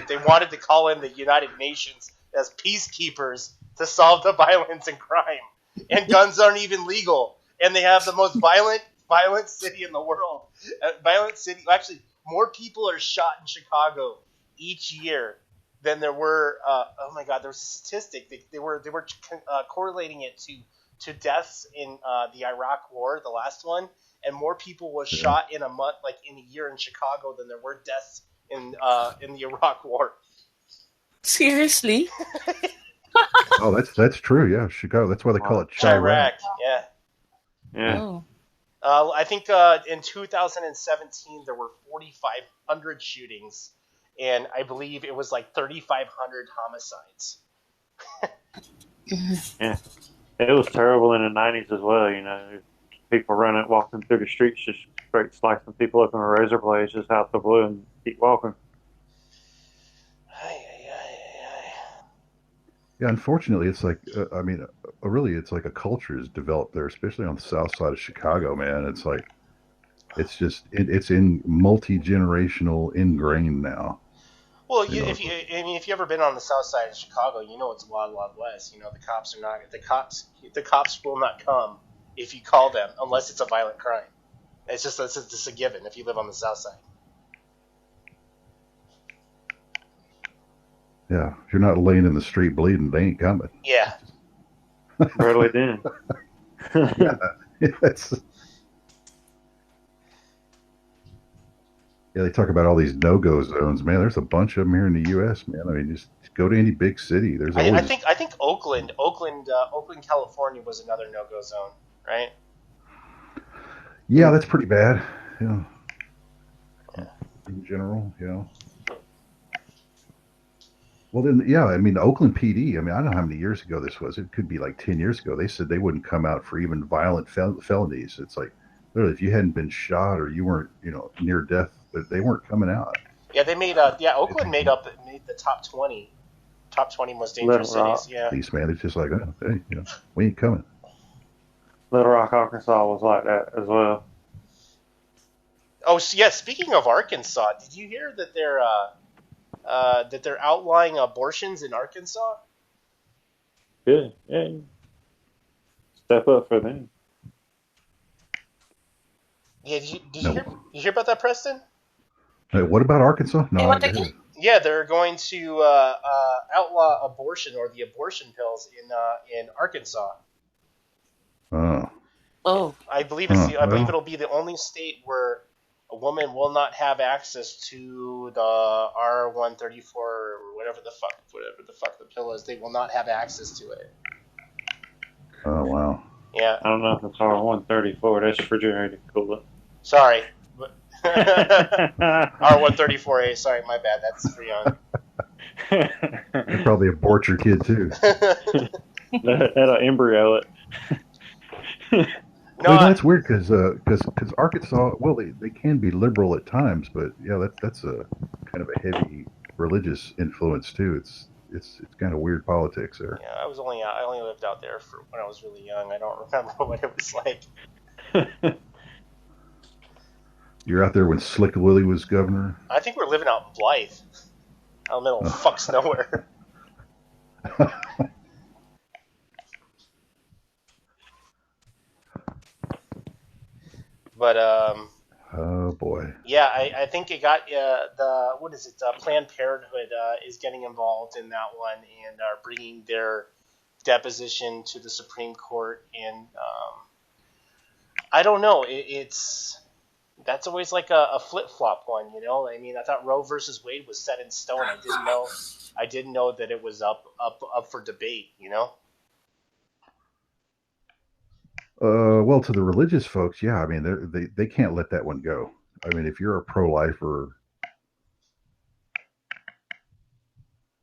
they wanted to call in the United Nations as peacekeepers to solve the violence and crime. And guns aren't even legal. And they have the most violent city in the world. Actually, more people are shot in Chicago each year than there were. Oh my God, there was a statistic. They were correlating it to deaths in the Iraq War, the last one, and more people was shot in a month, like in a year in Chicago, than there were deaths in the Iraq War. Seriously? Oh, that's true. Yeah, Chicago. That's why they call it Chirac. Yeah. Oh. I think in 2017 there were 4,500 shootings, and I believe it was like 3,500 homicides. Yeah. It was terrible in the 90s as well, People walking through the streets, just straight slicing people up in razor blades just out the blue and keep walking. Yeah, unfortunately, it's like, really, it's like a culture is developed there, especially on the south side of Chicago, man. It's like, it's just, it's in multi-generational ingrained now. Well, if you ever been on the south side of Chicago, it's Wild Wild West. The cops will not come if you call them unless it's a violent crime. It's just a given if you live on the south side. Yeah, if you're not laying in the street bleeding, they ain't coming. Yeah. Barely then. Yeah, they talk about all these no-go zones, man. There's a bunch of them here in the U.S., man. I mean, just go to any big city. There's always. I think Oakland, California was another no-go zone, right? Yeah, that's pretty bad. Yeah. In general, Well, then, yeah, I mean, the Oakland PD, I mean, I don't know how many years ago this was. It could be like 10 years ago. They said they wouldn't come out for even violent felonies. It's like, literally, if you hadn't been shot or you weren't, near death, they weren't coming out. Yeah, they made Oakland made the top 20 most dangerous cities. Yeah. These man, it's just like, oh, hey, we ain't coming. Little Rock, Arkansas was like that as well. Oh, yeah. Speaking of Arkansas, did you hear that they're outlawing abortions in Arkansas? Good. Yeah. Step up for them. Yeah. Did you hear about that, Preston? Hey, what about Arkansas? No, I didn't. Yeah, they're going to outlaw abortion or the abortion pills in Arkansas. Oh. I believe it'll be the only state where a woman will not have access to the R134 or whatever the fuck the pill is. They will not have access to it. Oh wow. Yeah. I don't know if it's R134. That's refrigerated cooler. Sorry. R134A. Sorry, my bad. That's for young. They probably abort your kid too. That'll embryo it. No, that's weird because Arkansas, well, they can be liberal at times, but yeah, that's a kind of a heavy religious influence too. It's kind of weird politics there. Yeah, I only lived out there for when I was really young. I don't remember what it was like. You're out there when Slick Willie was governor? I think we're living out in Blythe. Out in the middle of fucks nowhere. But oh boy. Yeah, I think it got what is it? Planned Parenthood is getting involved in that one and are bringing their deposition to the Supreme Court. And I don't know. That's always like a flip flop one, you know. I mean, I thought Roe versus Wade was set in stone. I didn't know that it was up for debate, you know. Well, to the religious folks, yeah. I mean, they can't let that one go. I mean, if you're a pro-lifer,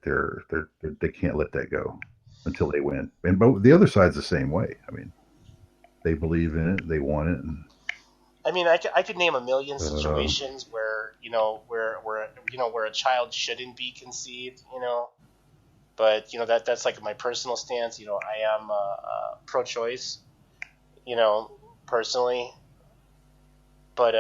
they can't let that go until they win. And the other side's the same way. I mean, they believe in it, they want it. And, I mean, I could name a million situations where where a child shouldn't be conceived, you know. But you know that's like my personal stance. You know, I am pro-choice, you know, personally. But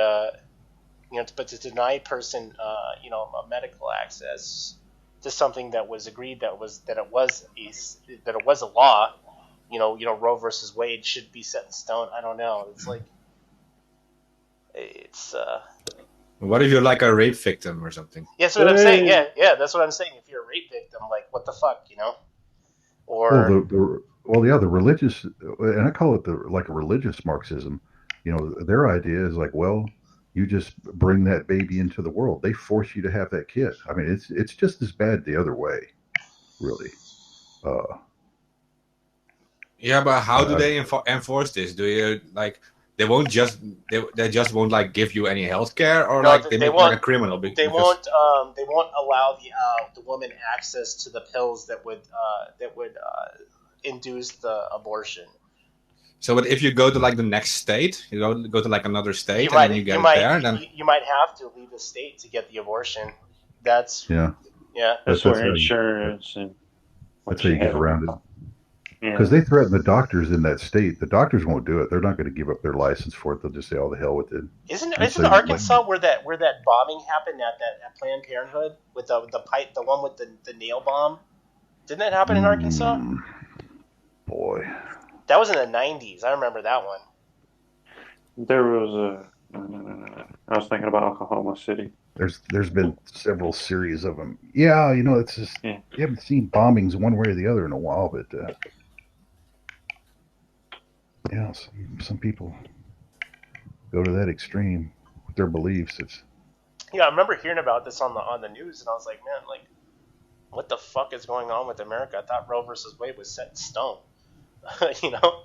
but to deny a person, a medical access to something that was agreed that it was a law, you know, Roe versus Wade should be set in stone. I don't know. It's like What if you're like a rape victim or something? Yeah, that's what I'm saying. Yeah, that's what I'm saying. If you're a rape victim, like what the fuck, you know? Or the religious, and I call it like a religious Marxism. You know, their idea is like, well, you just bring that baby into the world. They force you to have that kid. I mean, it's just as bad the other way, really. Yeah, but how do they enforce this? Do you like they just won't like give you any health care, or like they make like a criminal? They won't allow the woman access to the pills that would induce the abortion. So, but if you go to like the next state, you go to like another state, then you get there, then you might have to leave the state to get the abortion. That's yeah. That's where insurance and that's how you get around it. Because they threaten the doctors in that state. The doctors won't do it. They're not going to give up their license for it. They'll just say, "Oh, the hell with it." Isn't Arkansas where that bombing happened at Planned Parenthood with the one with the nail bomb? Didn't that happen in Arkansas? Boy, that was in the 90s. I remember that one. There was I was thinking about Oklahoma City. There's been several series of them. Yeah, you know, it's just you haven't seen bombings one way or the other in a while, but. Yeah, some people go to that extreme with their beliefs. I remember hearing about this on the news, and I was like, man, like, what the fuck is going on with America? I thought Roe versus Wade was set in stone, you know.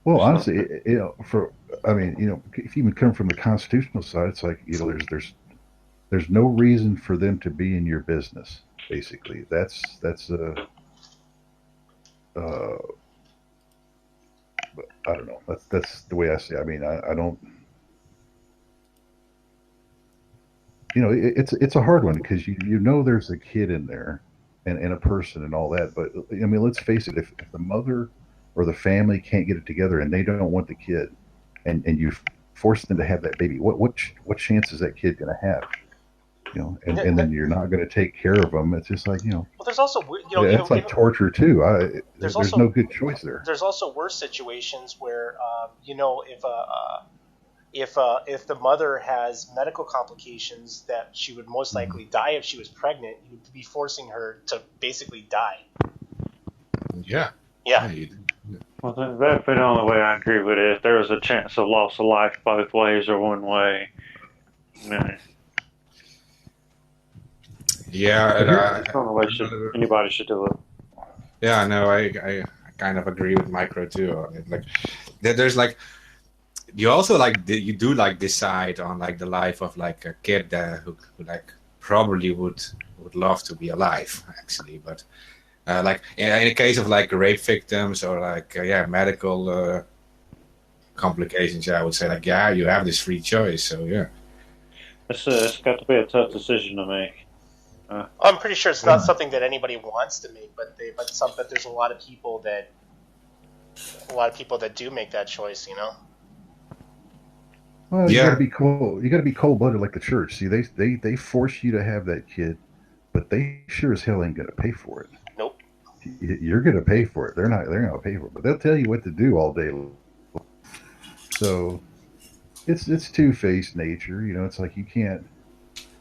Well, honestly, if you even come from the constitutional side, it's like, you know, there's no reason for them to be in your business. Basically, that's I don't know. That's the way I see it. I mean, I don't. You know, it's a hard one because you know there's a kid in there, and a person and all that. But I mean, let's face it. If the mother or the family can't get it together and they don't want the kid, and you force them to have that baby, what chance is that kid going to have? You know, and then you're not going to take care of them. It's just like, you know. Well, there's also, it's like torture too. There's no good choice there. There's also worse situations where, if the mother has medical complications that she would most likely die if she was pregnant, you'd be forcing her to basically die. Yeah. Well, that'd be the only way I agree with it. If there was a chance of loss of life both ways or one way, yeah, I don't know why anybody should do it. Yeah, no, I kind of agree with Micro too. Like, there's like, you also like you do like decide on like the life of like a kid who like probably would love to be alive actually, but like in the case of like rape victims or like medical complications, I would say like you have this free choice. So yeah. It's got to be a tough decision to make. I'm pretty sure it's not something that anybody wants to make, but there's a lot of people that do make that choice, you know. Well, you got to be cold. You got to be cold blooded like the church. See, they force you to have that kid, but they sure as hell ain't gonna pay for it. Nope. You're gonna pay for it. They're not. They're gonna pay for it, but they'll tell you what to do all day. So it's two-faced nature. You know, it's like you can't.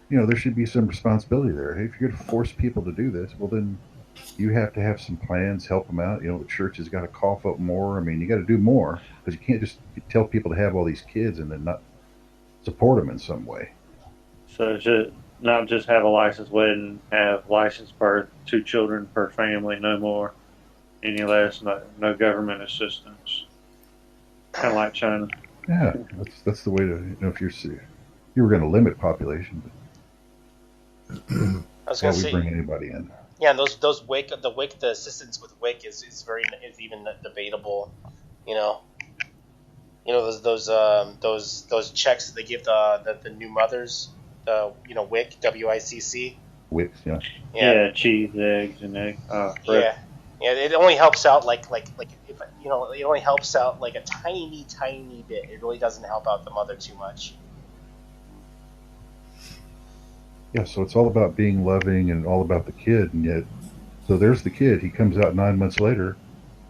You know, there should be some responsibility there. Hey, if you're gonna force people to do this, well then you have to have some plans, help them out. You know, the church has got to cough up more. I mean, you got to do more because you can't just tell people to have all these kids and then not support them in some way. So just not just have a licensed wedding, have licensed birth, 2 children per family, no more, any less, no government assistance. Kind of like China. Yeah, that's the way to. You know, if you were going to limit population, I was going to say, bring anybody in. Yeah, and the assistance with WIC is even debatable. You know, those checks that they give the new mothers, WIC, WICC. WIC, yeah. Yeah, cheese, eggs, and egg. Yeah, it only helps out like if it only helps out like a tiny bit. It really doesn't help out the mother too much. Yeah, so it's all about being loving and all about the kid, and yet, so there's the kid. He comes out 9 months later,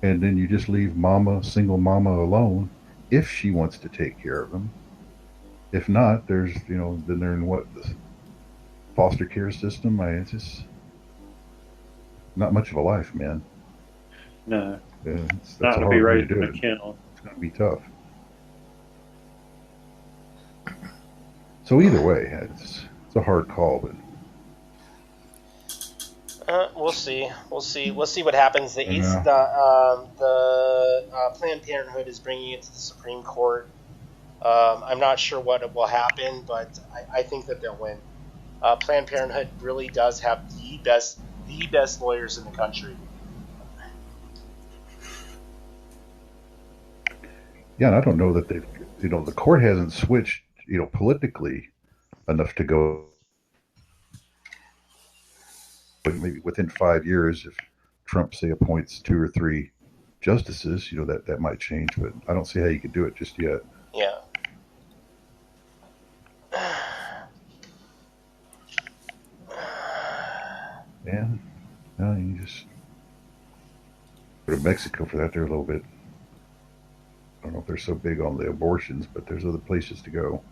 and then you just leave single mama alone if she wants to take care of him. If not, then they're in the foster care system. It's just not much of a life, man. No. Yeah, that's not to be raised in a kennel. It's going to be tough. So either way, it's a hard call, but we'll see what happens. The Planned Parenthood is bringing it to the Supreme Court. I'm not sure what will happen, but I think that they'll win. Planned Parenthood really does have the best lawyers in the country. Yeah, and I don't know that the court hasn't switched, politically enough to go. But maybe within 5 years, if Trump, say, appoints 2 or 3 justices, that might change. But I don't see how you could do it just yet. Yeah. Yeah. No, you just go to Mexico for that. They're a little bit. I don't know if they're so big on the abortions, but there's other places to go.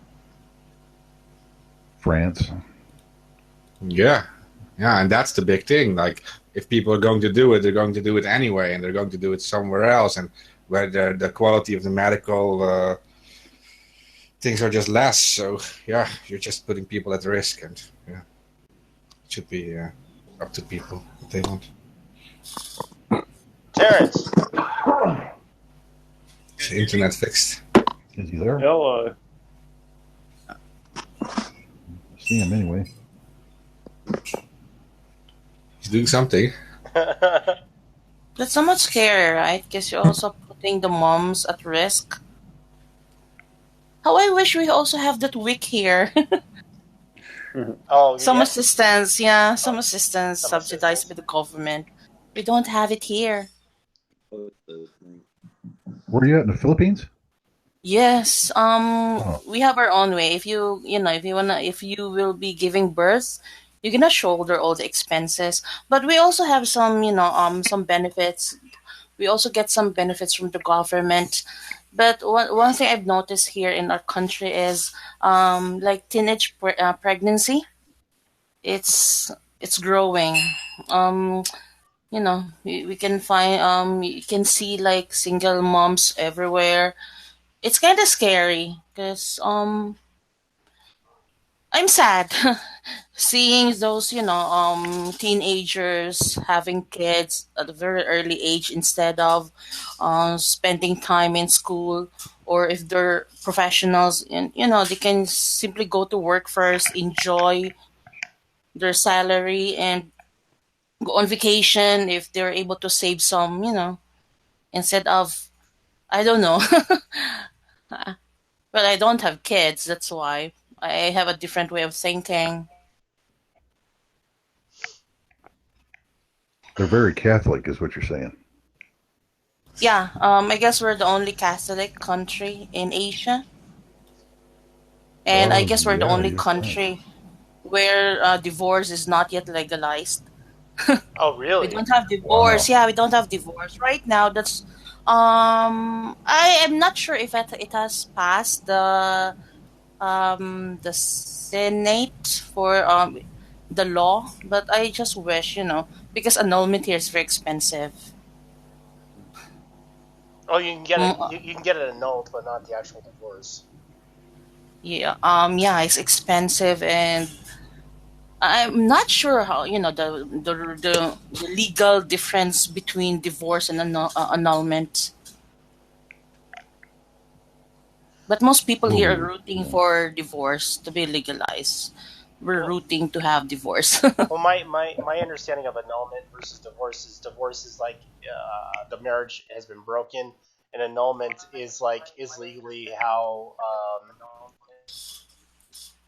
France. Yeah, and that's the big thing. Like, if people are going to do it, they're going to do it anyway, and they're going to do it somewhere else, and where the quality of the medical things are just less. So, yeah, you're just putting people at risk, and yeah, it should be up to people what they want. Terrence. Is the internet fixed? Is he there? Hello. See him anyway. He's doing something. That's somewhat scary, right? Because you're also putting the moms at risk. How I wish we also have that WIC here. Some assistance, some assistance subsidized by the government. We don't have it here. Where are you at, in the Philippines? Yes. We have our own way. If you will be giving birth, you're gonna shoulder all the expenses. But we also have some benefits. We also get some benefits from the government. But one thing I've noticed here in our country is like teenage pregnancy. It's growing. We can find you can see like single moms everywhere. It's kind of scary because I'm sad seeing those teenagers having kids at a very early age instead of spending time in school, or if they're professionals and they can simply go to work first, enjoy their salary, and go on vacation if they're able to save some, instead of, I don't know. Well, I don't have kids, that's why. I have a different way of thinking. They're very Catholic, is what you're saying. Yeah, I guess we're the only Catholic country in Asia. And I guess we're the Yeah, only you're right. country where divorce is not yet legalized. Oh, We really? don't have divorce. Wow. Yeah, we don't have divorce right now. That's I am not sure if it has passed the Senate for the law, but I just wish, because annulment here is very expensive. Oh, you can get it. Mm, You can get it annulled, but not the actual divorce. yeah, it's expensive, and I'm not sure how the legal difference between divorce and annulment. But most people here are Ooh, rooting for divorce to be legalized. We're Well, rooting to have divorce. well, my understanding of annulment versus divorce is like the marriage has been broken, and annulment is legally how.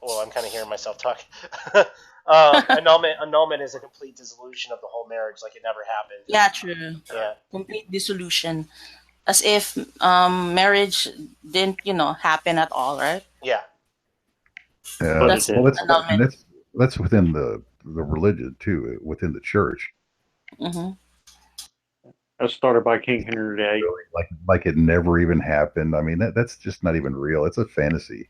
Well, I'm kind of hearing myself talk. Annulment is a complete dissolution of the whole marriage, like it never happened. Yeah, true. Yeah. Complete dissolution, as if marriage didn't, happen at all, right? Yeah. yeah. But That's it Well, did. and annulment. that's within the religion too, within the church. Hmm. That was started by King Henry VIII. Really, like it never even happened. I mean, that's just not even real. It's a fantasy.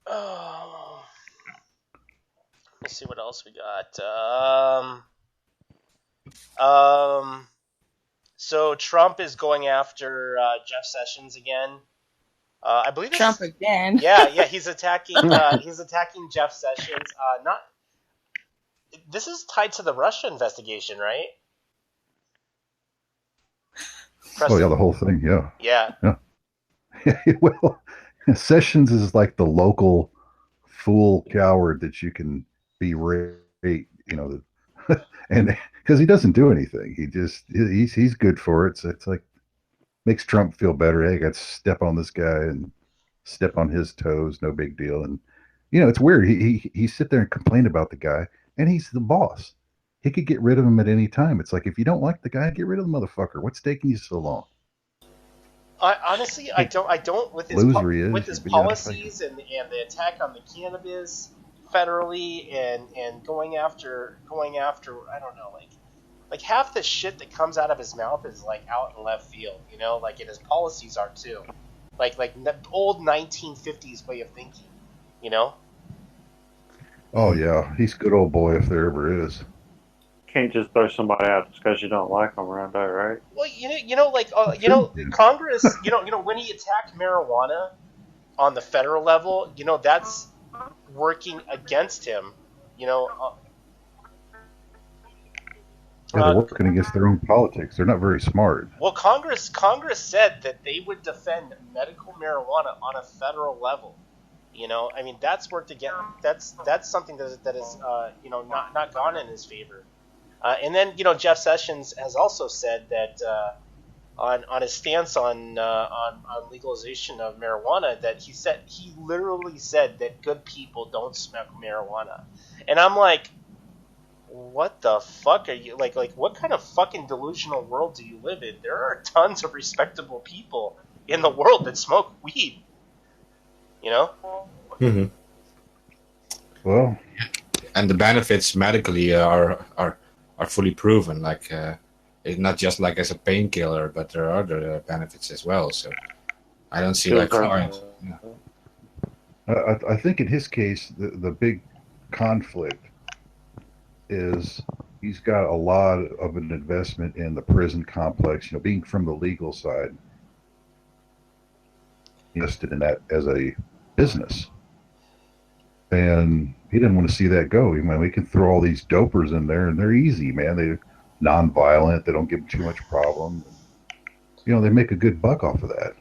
Oh, let's see what else we got. So Trump is going after Jeff Sessions again. I believe this Trump is, again. yeah, he's attacking Jeff Sessions. Not This is tied to the Russia investigation, right? Oh yeah, the whole thing. Yeah, Yeah. yeah. Well, Sessions is like the local fool coward that you can berate. And because he doesn't do anything, he's good for it. So it's like makes Trump feel better. Hey, I got to step on this guy and step on his toes. No big deal. And it's weird. He sit there and complain about the guy, and he's the boss. He could get rid of him at any time. It's like if you don't like the guy, get rid of the motherfucker. What's taking you so long? Honestly, I don't with his Loser he is. with his policies and the attack on the cannabis federally and going after I don't know, like half the shit that comes out of his mouth is like out in left field, like, and his policies are too, like the old 1950s way of thinking, Oh yeah, he's good old boy if there ever is. Can't just throw somebody out just because you don't like them around there, right? Well, Congress, when he attacked marijuana on the federal level, that's working against him, they're working against their own politics. They're not very smart. Well, Congress said that they would defend medical marijuana on a federal level. I mean, that's worked again. That's something that is not gone in his favor. And then Jeff Sessions has also said that on his stance on legalization of marijuana, that he literally said that good people don't smoke marijuana, and I'm like, what the fuck are you like? What kind of fucking delusional world do you live in? There are tons of respectable people in the world that smoke weed. Mm-hmm. Well, and the benefits medically are fully proven. Like it's not just like as a painkiller, but there are other benefits as well. So I don't see like harm. I think in his case, the big conflict is he's got a lot of an investment in the prison complex. Being from the legal side, invested in that as a business. And he didn't want to see that go. We can throw all these dopers in there, and they're easy, man. They're non-violent. They don't give them too much problem. They make a good buck off of that.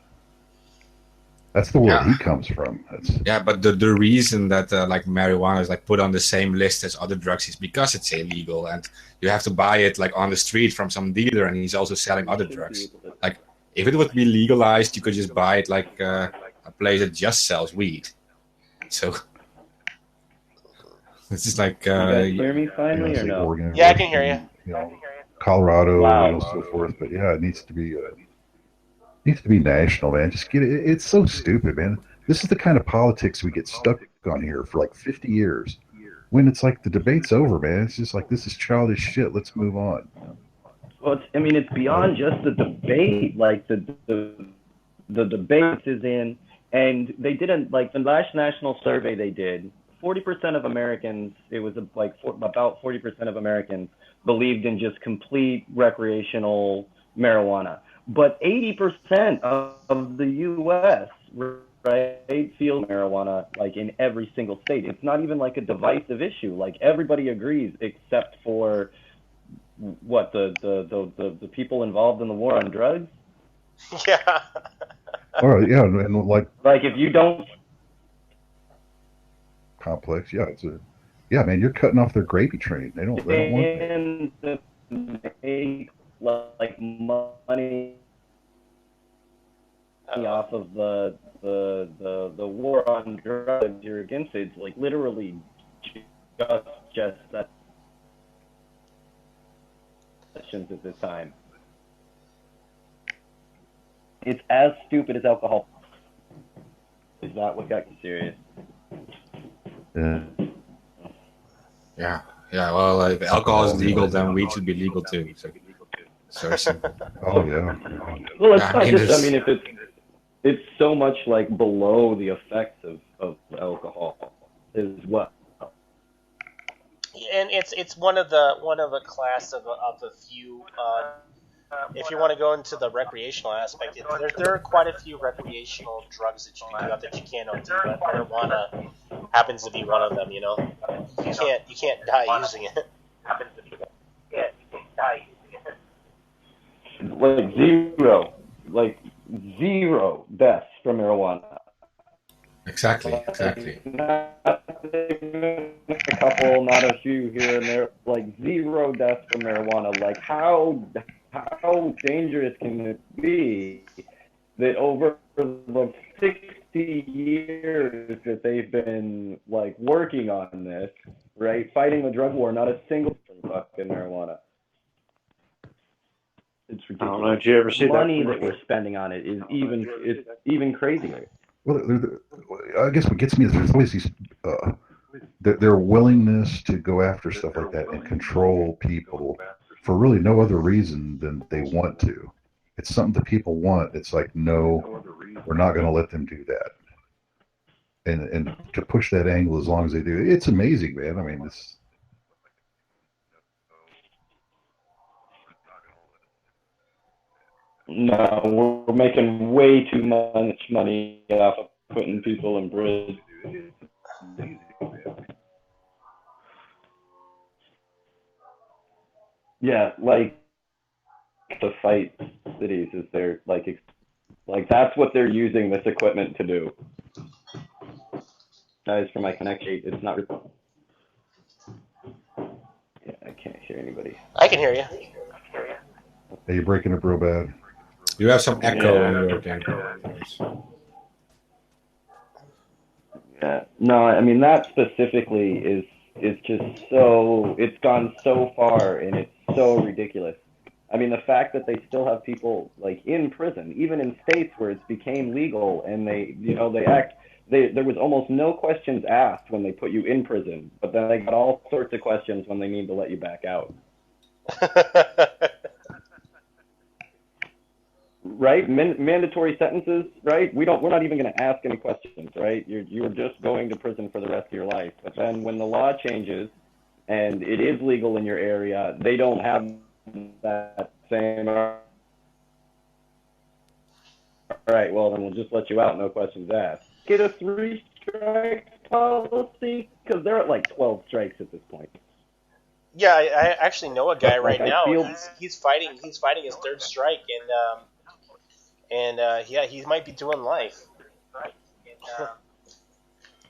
That's the world he comes from. But the reason that like marijuana is like put on the same list as other drugs is because it's illegal, and you have to buy it like on the street from some dealer, and he's also selling other drugs. Like if it would be legalized, you could just buy it like a place that just sells weed. So it's just like. You guys hear me finally or no? Oregon, yeah, I can hear you. Colorado, and so forth. But yeah, it needs to be national, man. Just get it. It's so stupid, man. This is the kind of politics we get stuck on here for like 50 years. When it's like the debate's over, man. It's just like, this is childish shit. Let's move on. Well, it's beyond just the debate. Like the debate is in, and they didn't, like the last national survey they did. 40% of Americans, it was like about 40% of Americans believed in just complete recreational marijuana. But 80% of the U.S., right, feels marijuana like in every single state. It's not even like a divisive issue. Like everybody agrees except for what the people involved in the war on drugs. Yeah. All right, yeah, and like if you don't complex, yeah, man, you're cutting off their gravy train. They don't want to make like money off of the war on drugs. You're against it. It's like literally just that at this time. It's as stupid as alcohol. Is that what got you serious? Yeah. Well, if alcohol is legal, then weed should be legal too. So oh yeah. Well, it's not just. I mean, if it's so much like below the effects of alcohol as well. And it's one of a class of a few. If you want to go into the recreational aspect, there are quite a few recreational drugs that you can do that you can't undo. But marijuana happens to be one of them. You know, you can't die using it. Like zero deaths from marijuana. Exactly. Not a couple, not a few here and there. Like zero deaths from marijuana. Like how dangerous can it be that over the 60 years that they've been like working on this, right, fighting the drug war, not a single fucking marijuana. It's ridiculous. I don't know. Did you ever see the money that we're spending on it is even crazier. Well, I guess what gets me is there's always these their willingness to go after stuff like that and control people for really no other reason than they want to. It's something that people want. It's like, no, we're not going to let them do that. And to push that angle as long as they do, it's amazing, man. I mean, it's. No, we're making way too much money off of putting people in prison. Yeah, like to fight cities is their like that's what they're using this equipment to do. Guys, for my connection, it's not. Yeah, I can't hear anybody. I can hear you. Hey, you're breaking up real bad. You have some echo in your game. Yeah. No, I mean that specifically is just so, it's gone so far and it's so ridiculous. I mean, the fact that they still have people like in prison, even in states where it became legal, and there was almost no questions asked when they put you in prison, but then they got all sorts of questions when they need to let you back out. Right? Mandatory sentences, right? We're not even going to ask any questions, right? You're just going to prison for the rest of your life. But then when the law changes and it is legal in your area, they don't have that same. All right, well then we'll just let you out, no questions asked. Get a 3 strikes policy, because they're at like 12 strikes at this point. Yeah, I actually know a guy right now. He's fighting his 3rd strike, and he might be doing life.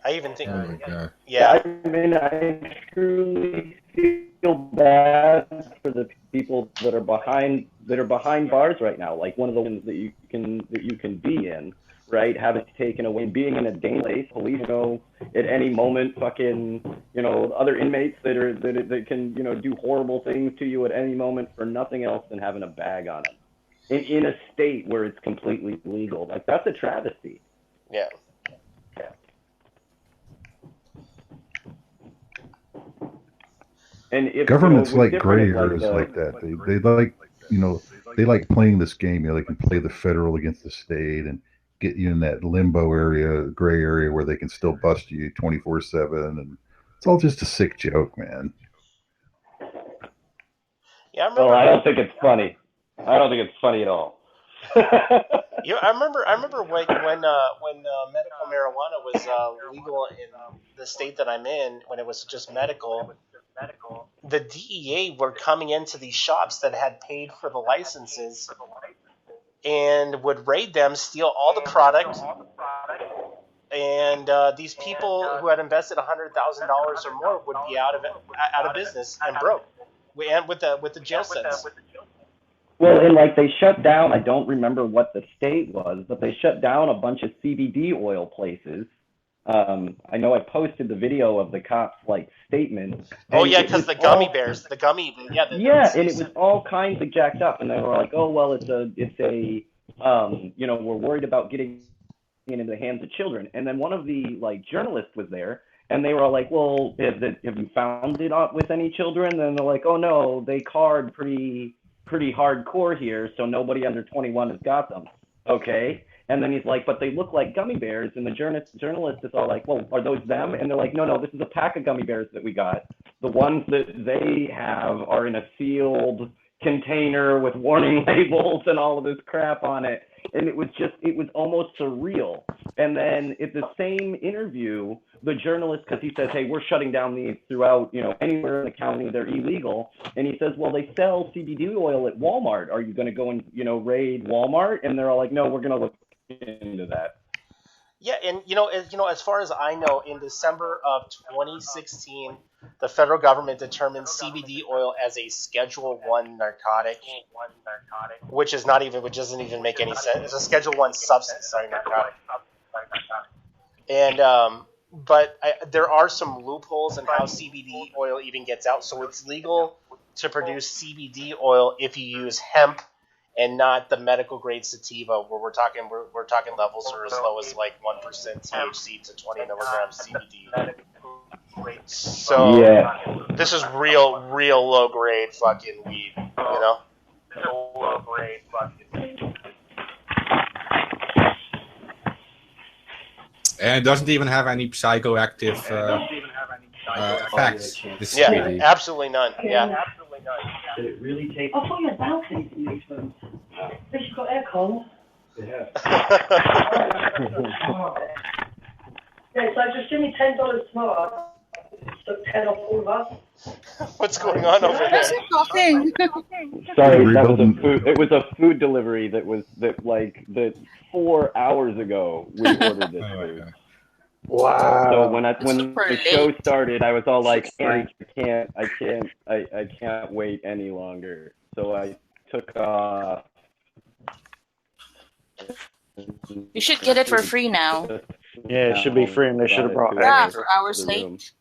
I even think. Oh my god. Yeah. I mean, I truly feel bad for the people that are behind bars right now. Like one of the ones that you can be in, right? Have it taken away, being in a dangerous place. Police at any moment, fucking other inmates that can do horrible things to you at any moment for nothing else than having a bag on them in a state where it's completely legal. Like that's a travesty. Yeah. And if governments like gray areas like that. They like they like playing this game. They can play the federal against the state and get you in that limbo area, gray area where they can still bust you 24/7, and it's all just a sick joke, man. Yeah, I remember. Well, I don't think it's funny. I don't think it's funny at all. Yeah, I remember when medical marijuana was legal in the state that I'm in, when it was just medical. The DEA were coming into these shops that had paid for the licenses and would raid them, steal all the product, and these people who had invested $100,000 or more would be out of business and broke, and with the jail sentence. Well, and like they shut down, I don't remember what the state was, but they shut down a bunch of CBD oil places. I know I posted the video of the cops' statement. Oh yeah, because the gummy bears, and it was all kinds of jacked up, and they were like, "Oh well, it's a we're worried about getting it into the hands of children." And then one of the journalists was there, and they were all like, "Well, have you found it with any children?" And they're like, "Oh no, they card pretty hardcore here, so nobody under 21 has got them." Okay. And then he's like, "But they look like gummy bears." And the journalist is all like, "Well, are those them?" And they're like, no, this is a pack of gummy bears that we got. The ones that they have are in a sealed container with warning labels and all of this crap on it. And it was almost surreal. And then at the same interview, the journalist, because he says, "Hey, we're shutting down these throughout, anywhere in the county, they're illegal." And he says, "Well, they sell CBD oil at Walmart. Are you going to go and, raid Walmart?" And they're all like, "No, we're going to look into that." Yeah, and as far as I know, in December of 2016, the federal government determined CBD oil as a Schedule 1 narcotic, which doesn't even make any sense. It's a Schedule 1 substance, not a narcotic. And but there are some loopholes in how CBD oil even gets out. So it's legal to produce CBD oil if you use hemp and not the medical grade sativa, where we're talking levels are as low as 1% THC to 20 milligrams CBD. So this is real low grade fucking weed, And it doesn't even have any psychoactive effects. Yeah, absolutely none. Yeah. Did it really take? I thought you had balconies in these rooms. At least you've got aircon. Yeah. Yeah, so just give me $10 tomorrow. So 10 off all of us. What's going on over there? Sorry, that was a food. It was a food delivery that 4 hours ago we ordered this food. Wow. So when the show started, I was all like, I can't wait any longer. So I took off. You should get it for free now. Yeah, it should be free, and they should have brought it for our sake.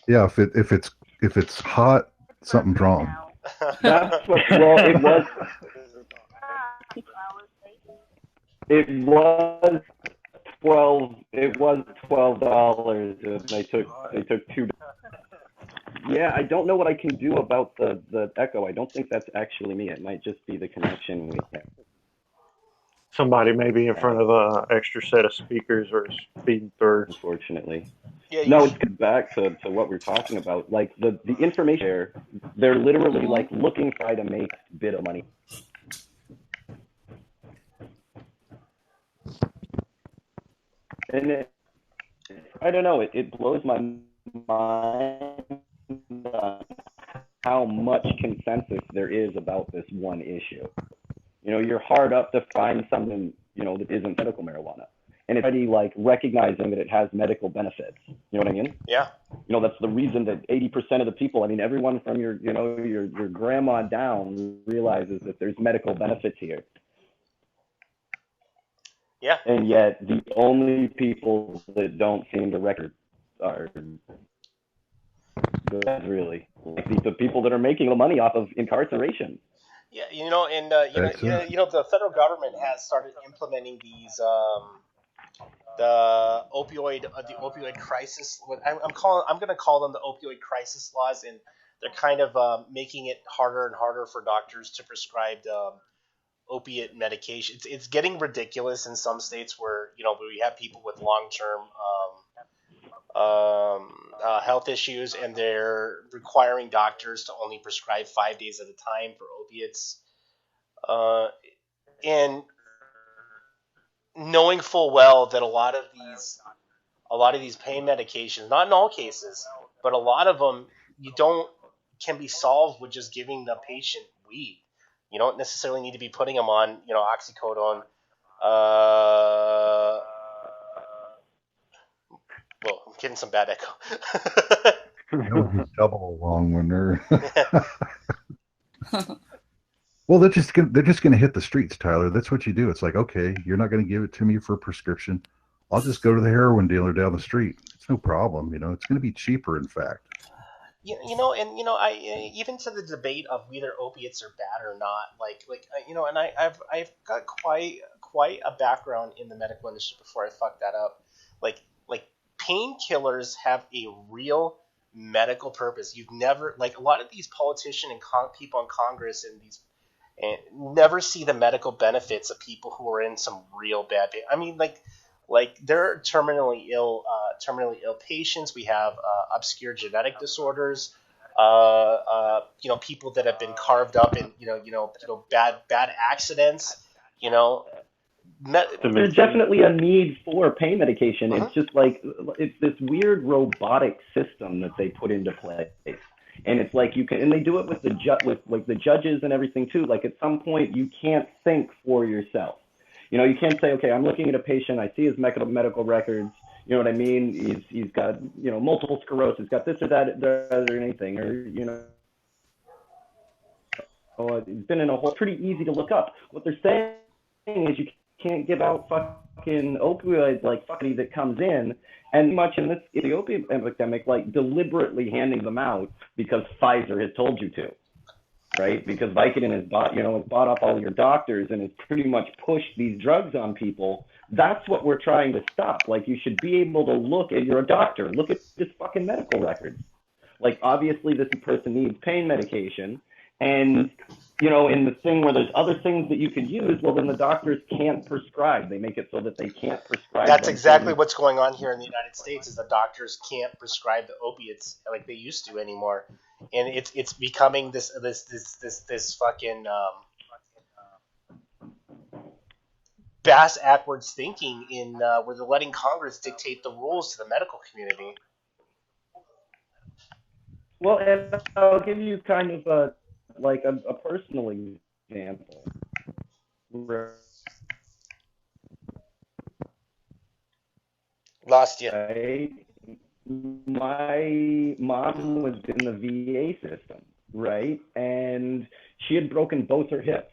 Yeah, if it's hot, something's wrong. That's what. Well, it was. It was $12, and they took $2. Yeah, I don't know what I can do about the echo. I don't think that's actually me. It might just be the connection we have. Somebody may be in front of an extra set of speakers or speeding through. Unfortunately. Yeah, no, it's back to what we're talking about. The information they're literally looking to try to make a bit of money. And I don't know, it blows my mind how much consensus there is about this one issue. You're hard up to find something, that isn't medical marijuana. and it's already like recognizing that it has medical benefits. You know what I mean? Yeah. That's the reason that 80% of the people, everyone from your grandma down realizes that there's medical benefits here. Yeah. And yet the only people that don't seem to record are really like the people that are making the money off of incarceration. Yeah, the federal government has started implementing these the opioid crisis. I'm going to call them the opioid crisis laws, and they're kind of making it harder and harder for doctors to prescribe opiate medication. It's getting ridiculous in some states where we have people with long-term health issues, and they're requiring doctors to only prescribe 5 days at a time for opiates. And knowing full well that a lot of these pain medications, not in all cases, but a lot of them can be solved with just giving the patient weed. You don't necessarily need to be putting them on, oxycodone. Well, I'm getting some bad echo. That would be double along when they're. Well, they're just going to hit the streets, Tyler. That's what you do. It's like, okay, you're not going to give it to me for a prescription. I'll just go to the heroin dealer down the street. It's no problem. It's going to be cheaper, in fact. I even to the debate of whether opiates are bad or not, and I've got quite a background in the medical industry before I fucked that up. Like painkillers have a real medical purpose. You've never a lot of these politicians and people in Congress and never see the medical benefits of people who are in some real bad pain. I mean, there are terminally ill patients. We have obscure genetic disorders. People that have been carved up in bad accidents. There's definitely a need for pain medication. It's just it's this weird robotic system that they put into place. And it's like and they do it with the judges and everything too. Like at some point you can't think for yourself. You can't say, okay, I'm looking at a patient, I see his medical records, you know what I mean? He's got, multiple sclerosis, got this or that or anything, or, he's been in a hole. Pretty easy to look up. What they're saying is you can't give out fucking opioids like fucking that comes in, and much in the opiate epidemic, deliberately handing them out because Pfizer has told you to. Right, because Vicodin has bought up all your doctors and has pretty much pushed these drugs on people. That's what we're trying to stop. You should be able to you're a doctor, look at this fucking medical records. Obviously this person needs pain medication, and in the thing where there's other things that you could use, well then the doctors can't prescribe. They make it so that they can't prescribe. That's exactly what's going on here in the United States. Is the doctors can't prescribe the opiates like they used to anymore. And it's becoming this fucking bass-ackwards thinking in where they're letting Congress dictate the rules to the medical community. Well, and I'll give you kind of a personal example. Lost you. Right? My mom was in the VA system, right? And she had broken both her hips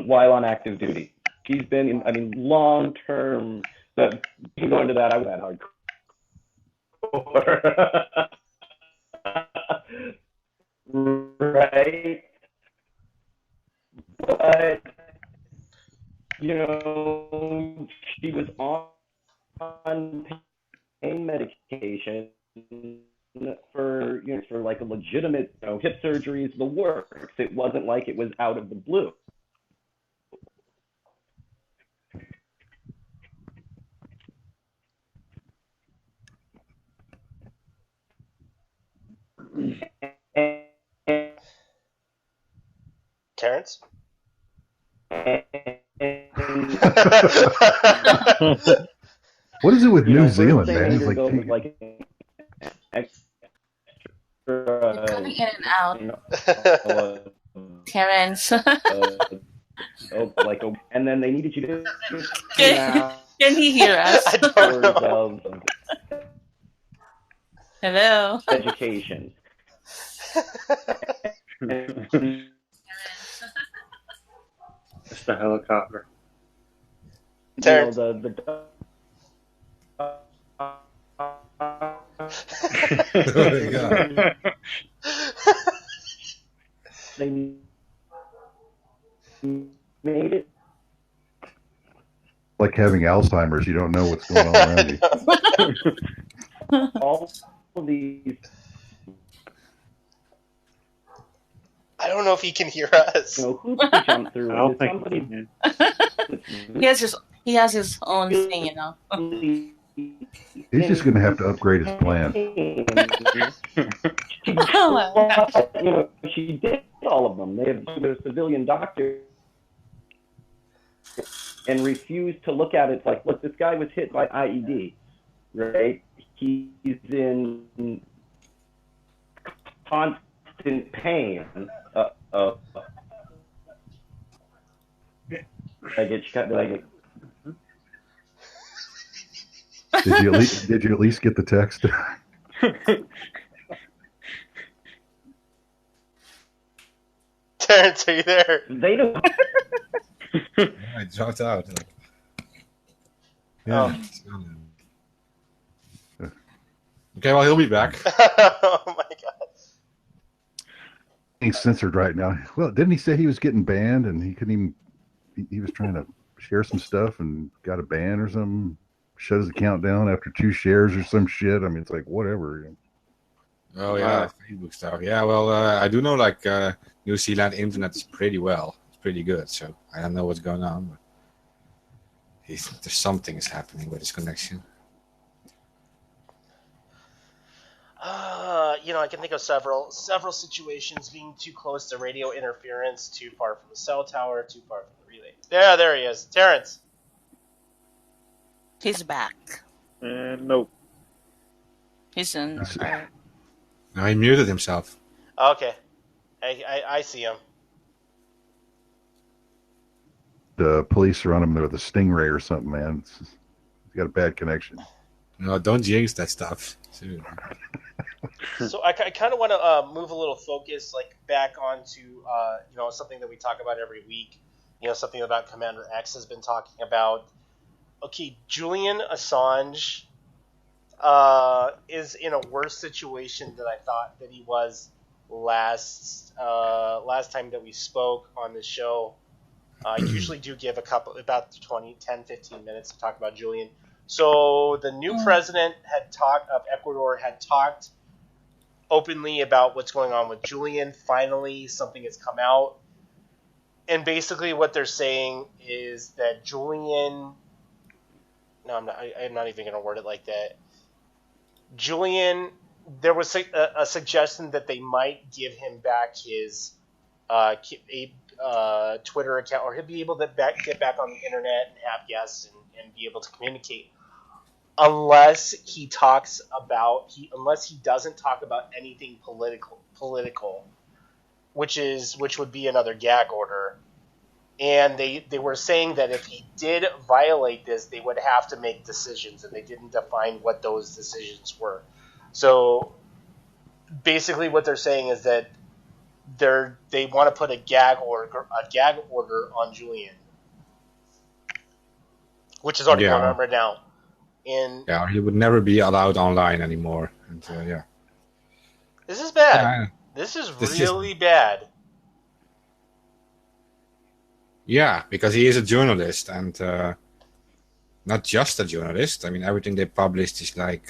while on active duty. She's been long term. But you go into that, I was that hardcore. Right? But, she was on pain medication for a legitimate hip surgeries, the works. It wasn't like it was out of the blue. Terrence? What is it with New Zealand, man? It's You're coming in and out. Terrence. And then they needed you to Can he hear us? I don't know. Hello. Education. It's the helicopter. Terrence. They made it like having Alzheimer's. You don't know what's going on around you. all of these. I don't know if he can hear us. Who to jump through? I don't think he can. He has his own thing, He's just going to have to upgrade his plan. She did all of them. They have a civilian doctor and refused to look at it. It's like, look, this guy was hit by IED, right? He's in constant pain. Did you at least get the text? Terrence, are you there? They don't. I dropped out. Yeah. Okay, well, he'll be back. Oh my god. He's censored right now. Well, didn't he say he was getting banned and he couldn't even? He was trying to share some stuff and got a ban or something. Shut his account down after 2 shares or some shit. I mean, it's like whatever. Oh yeah, Facebook stuff. Yeah, well, I do know like New Zealand internet is pretty well. It's pretty good. So I don't know what's going on, but there's something is happening with his connection. I can think of several situations: being too close to radio interference, too far from the cell tower, too far from the relay. There he is, Terrence. He's back. Nope. He's in. No, he muted himself. Okay, I see him. The police are on him with a Stingray or something, man. He's got a bad connection. No, don't jinx that stuff. So I kind of want to move a little focus, like back onto something that we talk about every week. Something about Commander X has been talking about. Okay, Julian Assange is in a worse situation than I thought that he was last time that we spoke on the show. I usually do give about 10, 15 minutes to talk about Julian. So the new president of Ecuador had talked openly about what's going on with Julian. Finally, something has come out. And basically what they're saying is that Julian... No, I'm not even going to word it like that. Julian, there was a suggestion that they might give him back his Twitter account, or he'll be able to get back on the internet and have guests and be able to communicate. Unless he doesn't talk about anything political, which would be another gag order. And they were saying that if he did violate this, they would have to make decisions, and they didn't define what those decisions were. So basically, what they're saying is that they want to put a gag order on Julian, which is already going on right now. And he would never be allowed online anymore. And this is bad. This is really bad. Yeah, because he is a journalist, and not just a journalist. I mean, everything they published is like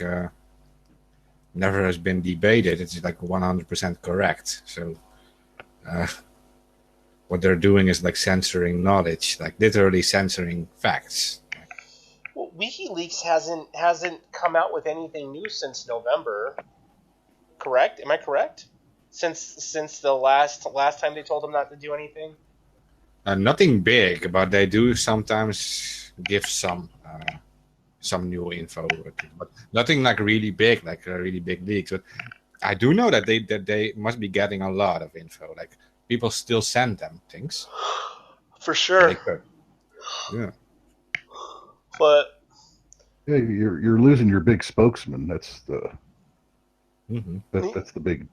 never has been debated. It's like 100% correct. So what they're doing is like censoring knowledge, like literally censoring facts. Well, WikiLeaks hasn't come out with anything new since November. Correct? Am I correct? Since the last time they told them not to do anything. Nothing big, but they do sometimes give some new info, but nothing like really big, like really big leaks. But I do know that they must be getting a lot of info. Like people still send them things. For sure. Yeah. But Yeah, you're losing your big spokesman. That's the that's the big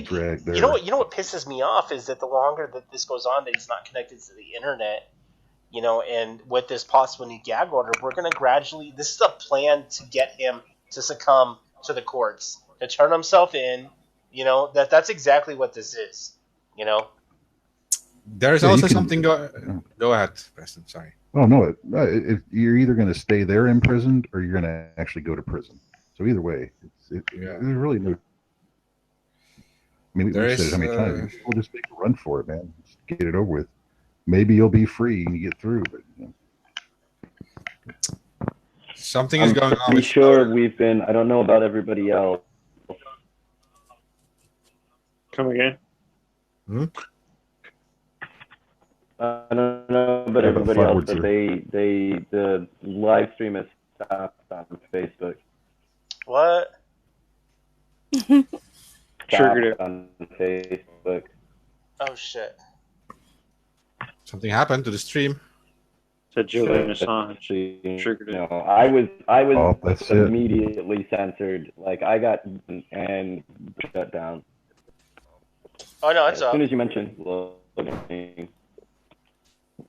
drag there. You know what pisses me off is that the longer that this goes on, that he's not connected to the internet, and with this possible new gag order, we're going to gradually. This is a plan to get him to succumb to the courts, to turn himself in. That's exactly what this is. There's also something. Go ahead, Preston. Sorry. Oh no! You're either going to stay there imprisoned, or you're going to actually go to prison. So either way, there's really no. I mean, we've said it how many times? We'll just make a run for it, man. Just get it over with. Maybe you'll be free and you get through, but. Something is going on. I'm pretty sure we've been. I don't know about everybody else. Come again? I don't know about everybody else, but the live stream is stopped on Facebook. What? Triggered it on Facebook. Oh shit! Something happened to the stream. Said Julian Assange triggered it. No, I was immediately censored. Like I got and shut down. Oh no, it's as soon as you mentioned.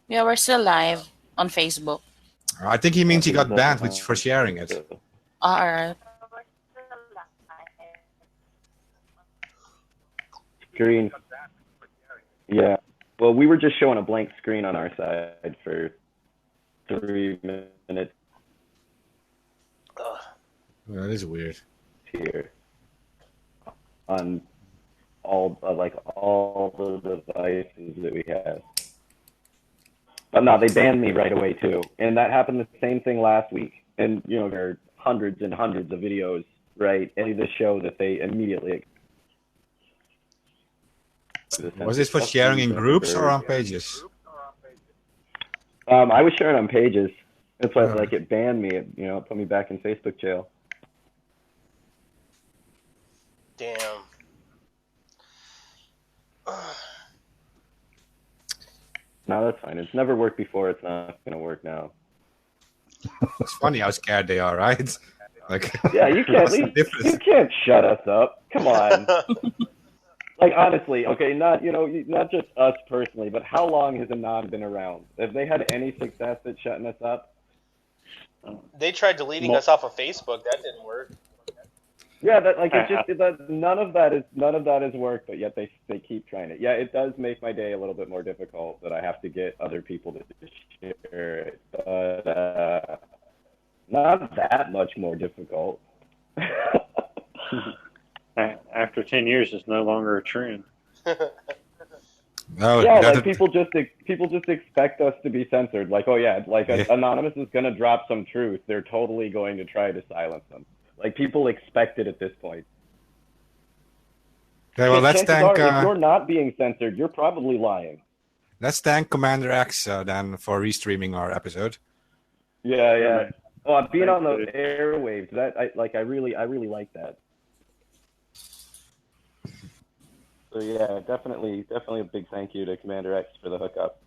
Yeah, we're still live on Facebook. I think he means he got banned for sharing it. All right. Screen. Yeah. Well, we were just showing a blank screen on our side for 3 minutes. That is weird. Here. On all the devices that we have. But no, they banned me right away too, and that happened the same thing last week. And there are hundreds and hundreds of videos, right? And the show that they immediately. Was this for sharing in groups or on pages? I was sharing on pages. That's why it banned me. It put me back in Facebook jail. Damn. No, that's fine. It's never worked before. It's not going to work now. It's funny how scared they are, right? Yeah, you can't shut us up. Come on. Honestly, okay, not just us personally, but how long has Anon been around? Have they had any success at shutting us up? They tried deleting us off of Facebook. That didn't work. Yeah, none of that has worked, but yet they keep trying it. Yeah, it does make my day a little bit more difficult that I have to get other people to share it, but not that much more difficult. After 10 years, it's no longer a trend. No, yeah, people just expect us to be censored. Anonymous is going to drop some truth. They're totally going to try to silence them. People expect it at this point. Okay, well, let's thank. If you're not being censored, you're probably lying. Let's thank Commander X then for restreaming our episode. Yeah. Well, being on the airwaves, I really like that. So yeah, definitely a big thank you to Commander X for the hookup.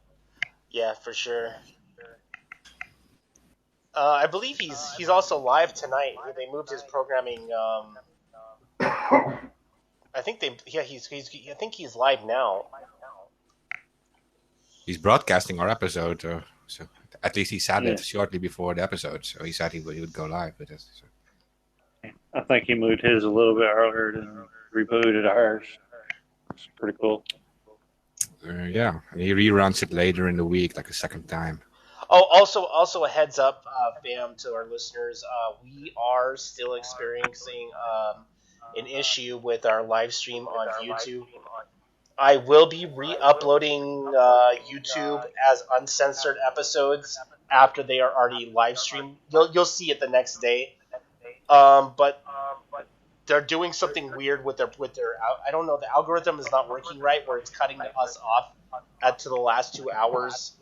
Yeah, for sure. I believe he's also live tonight. They moved his programming. I think he's live now. He's broadcasting our episode, so at least he said it shortly before the episode. So he said he would go live with us. So. I think he moved his a little bit earlier than rebooted ours. It's pretty cool. Yeah, and he reruns it later in the week, a second time. Oh, also a heads up, fam, to our listeners. We are still experiencing an issue with our live stream on YouTube. I will be re-uploading YouTube as uncensored episodes after they are already live streamed. You'll see it the next day. But they're doing something weird with their. I don't know. The algorithm is not working right, where it's cutting us off to the last 2 hours.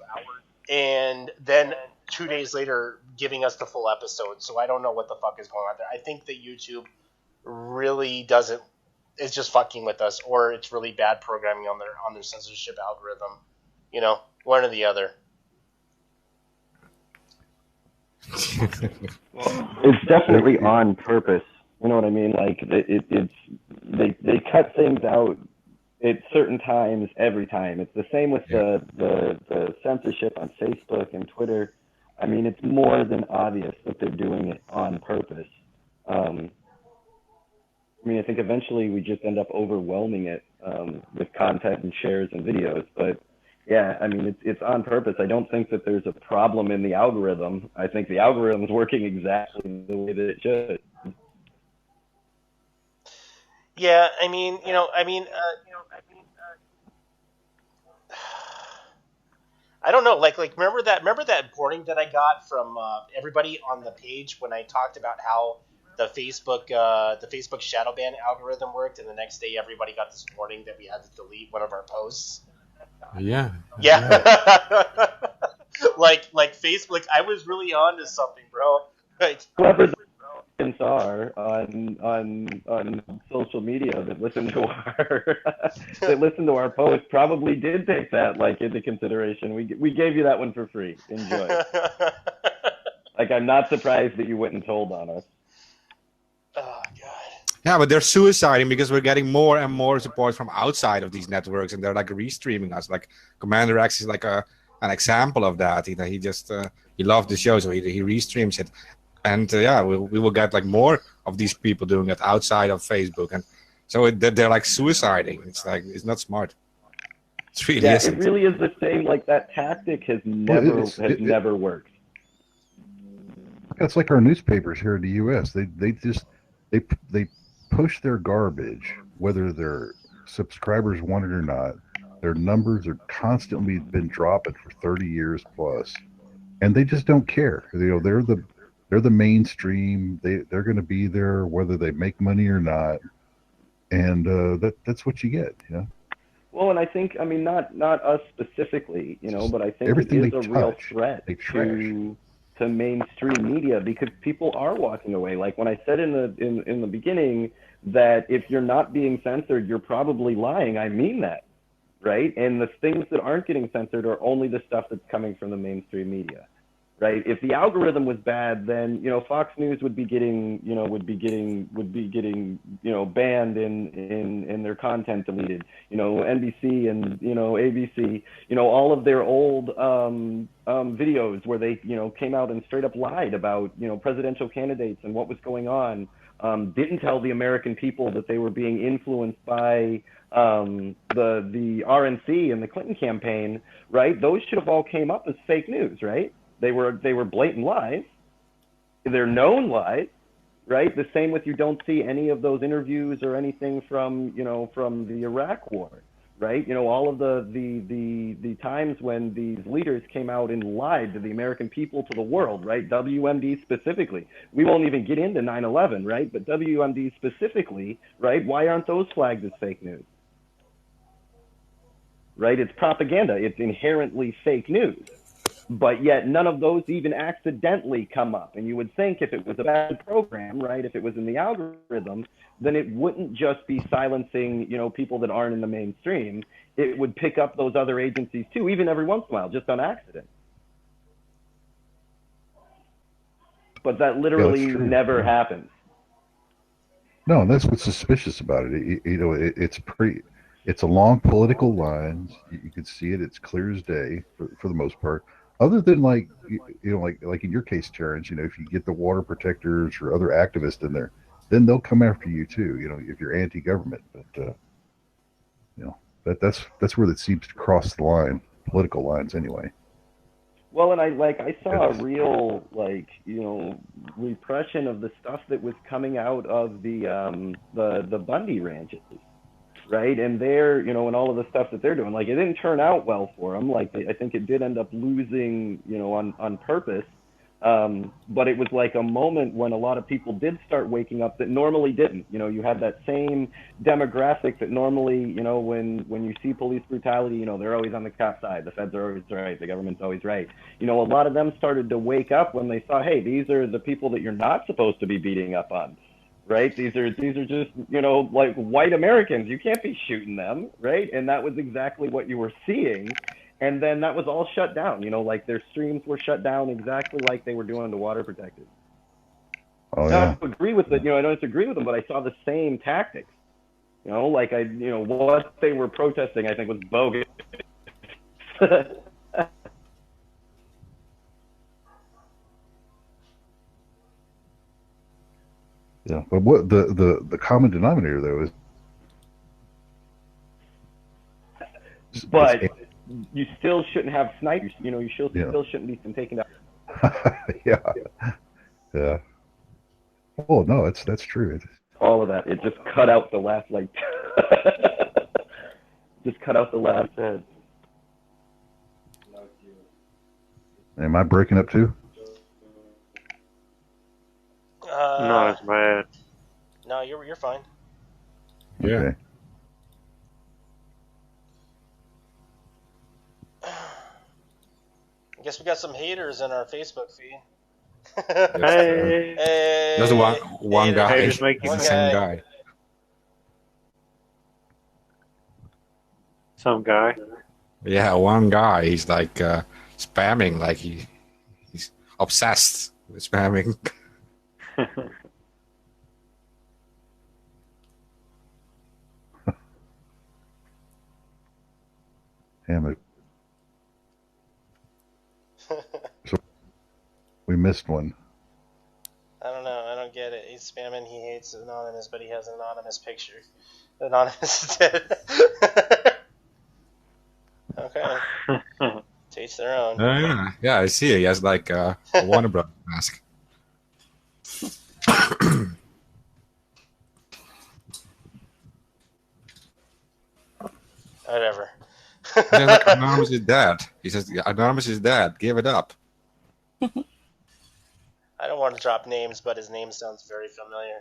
And then 2 days later, giving us the full episode. So I don't know what the fuck is going on there. I think that YouTube really is just fucking with us, or it's really bad programming on their censorship algorithm. One or the other. It's definitely on purpose. You know what I mean? Like they cut things out at certain times every time. It's the same with the censorship on Facebook and Twitter. I mean, it's more than obvious that they're doing it on purpose. I mean, I think eventually we just end up overwhelming it with content and shares and videos. But yeah, I mean, it's on purpose. I don't think that there's a problem in the algorithm. I think the algorithm is working exactly the way that it should. Yeah, I don't know. Like, remember that warning that I got from everybody on the page when I talked about how the Facebook shadow ban algorithm worked, and the next day everybody got this warning that we had to delete one of our posts. Yeah. like Facebook, I was really on to something, bro. Like, whoever the are on social media that listen to our post probably did take that into consideration. We gave you that one for free. Enjoy. Like, I'm not surprised that you went and told on us. Oh god. Yeah, but they're suiciding because we're getting more and more support from outside of these networks, and they're like restreaming us. Like Commander X is like an example of that. He just he loved the show, so he restreams it. And we will get like more of these people doing it outside of Facebook, and so they're like suiciding. It's not smart. It's really isn't. It really is the same. Like, that tactic has never worked. It's like our newspapers here in the U.S. They push their garbage, whether their subscribers want it or not. Their numbers are constantly been dropping for 30 years plus, and they just don't care. They're the mainstream. They're going to be there whether they make money or not, and that's what you get. Well, and I think, I mean, not us specifically, but I think it is a real threat to mainstream media, because people are walking away. Like when I said in the beginning that if you're not being censored, you're probably lying. I mean that, right? And the things that aren't getting censored are only the stuff that's coming from the mainstream media. Right. If the algorithm was bad, then Fox News would be getting banned and their content deleted. NBC and ABC, all of their old videos where they came out and straight up lied about presidential candidates and what was going on. Didn't tell the American people that they were being influenced by the RNC and the Clinton campaign. Right. Those should have all came up as fake news. Right. They were blatant lies. They're known lies, right? The same with, you don't see any of those interviews or anything from the Iraq War, right? All of the times when these leaders came out and lied to the American people, to the world, right? WMD specifically. We won't even get into 9/11, right? But WMD specifically, right? Why aren't those flagged as fake news? Right? It's propaganda. It's inherently fake news. But yet none of those even accidentally come up. And you would think if it was a bad program, right, if it was in the algorithm, then it wouldn't just be silencing, people that aren't in the mainstream. It would pick up those other agencies too, even every once in a while, just on accident. But that literally never happens. No, and that's what's suspicious about it. It's along political lines. You can see it. It's clear as day for the most part. Other than like in your case, Terrence, if you get the water protectors or other activists in there, then they'll come after you too. If you're anti-government, but that's where it seems to cross the line, political lines anyway. Well, and I saw a real repression of the stuff that was coming out of the Bundy ranches. Right, and they're and all of the stuff that they're doing, it didn't turn out well for them. I think it did end up losing, on purpose. But it was like a moment when a lot of people did start waking up that normally didn't. You have that same demographic that normally, when you see police brutality, they're always on the cop side. The feds are always right. The government's always right. A lot of them started to wake up when they saw, hey, these are the people that you're not supposed to be beating up on. Right? These are just, white Americans. You can't be shooting them, right? And that was exactly what you were seeing. And then that was all shut down. Like their streams were shut down exactly like they were doing the water protected. Oh yeah. I agree with it. I don't agree with them, but I saw the same tactics. Like what they were protesting, I think was bogus. Yeah, but what the common denominator though is. But you still shouldn't have snipers. You still shouldn't be taken down. Yeah. Oh no, that's true. All of that. It just cut out the last just cut out the last head. Am I breaking up too? No, it's bad. No, you're fine. Yeah. Okay. I guess we got some haters in our Facebook feed. Hey. There's one guy. Haters make you the same guy. Some guy. Yeah, one guy. He's like spamming, like he's obsessed with spamming. Damn it. So we missed one. I don't know. I don't get it. He's spamming. He hates anonymous, but he has an anonymous picture. Anonymous is dead. Okay. To each their own. Yeah, I see it. He has like a Warner Bros. Mask. Whatever. Like, Anonymous is dead. He says, Anonymous is dead. Give it up. I don't want to drop names, but his name sounds very familiar.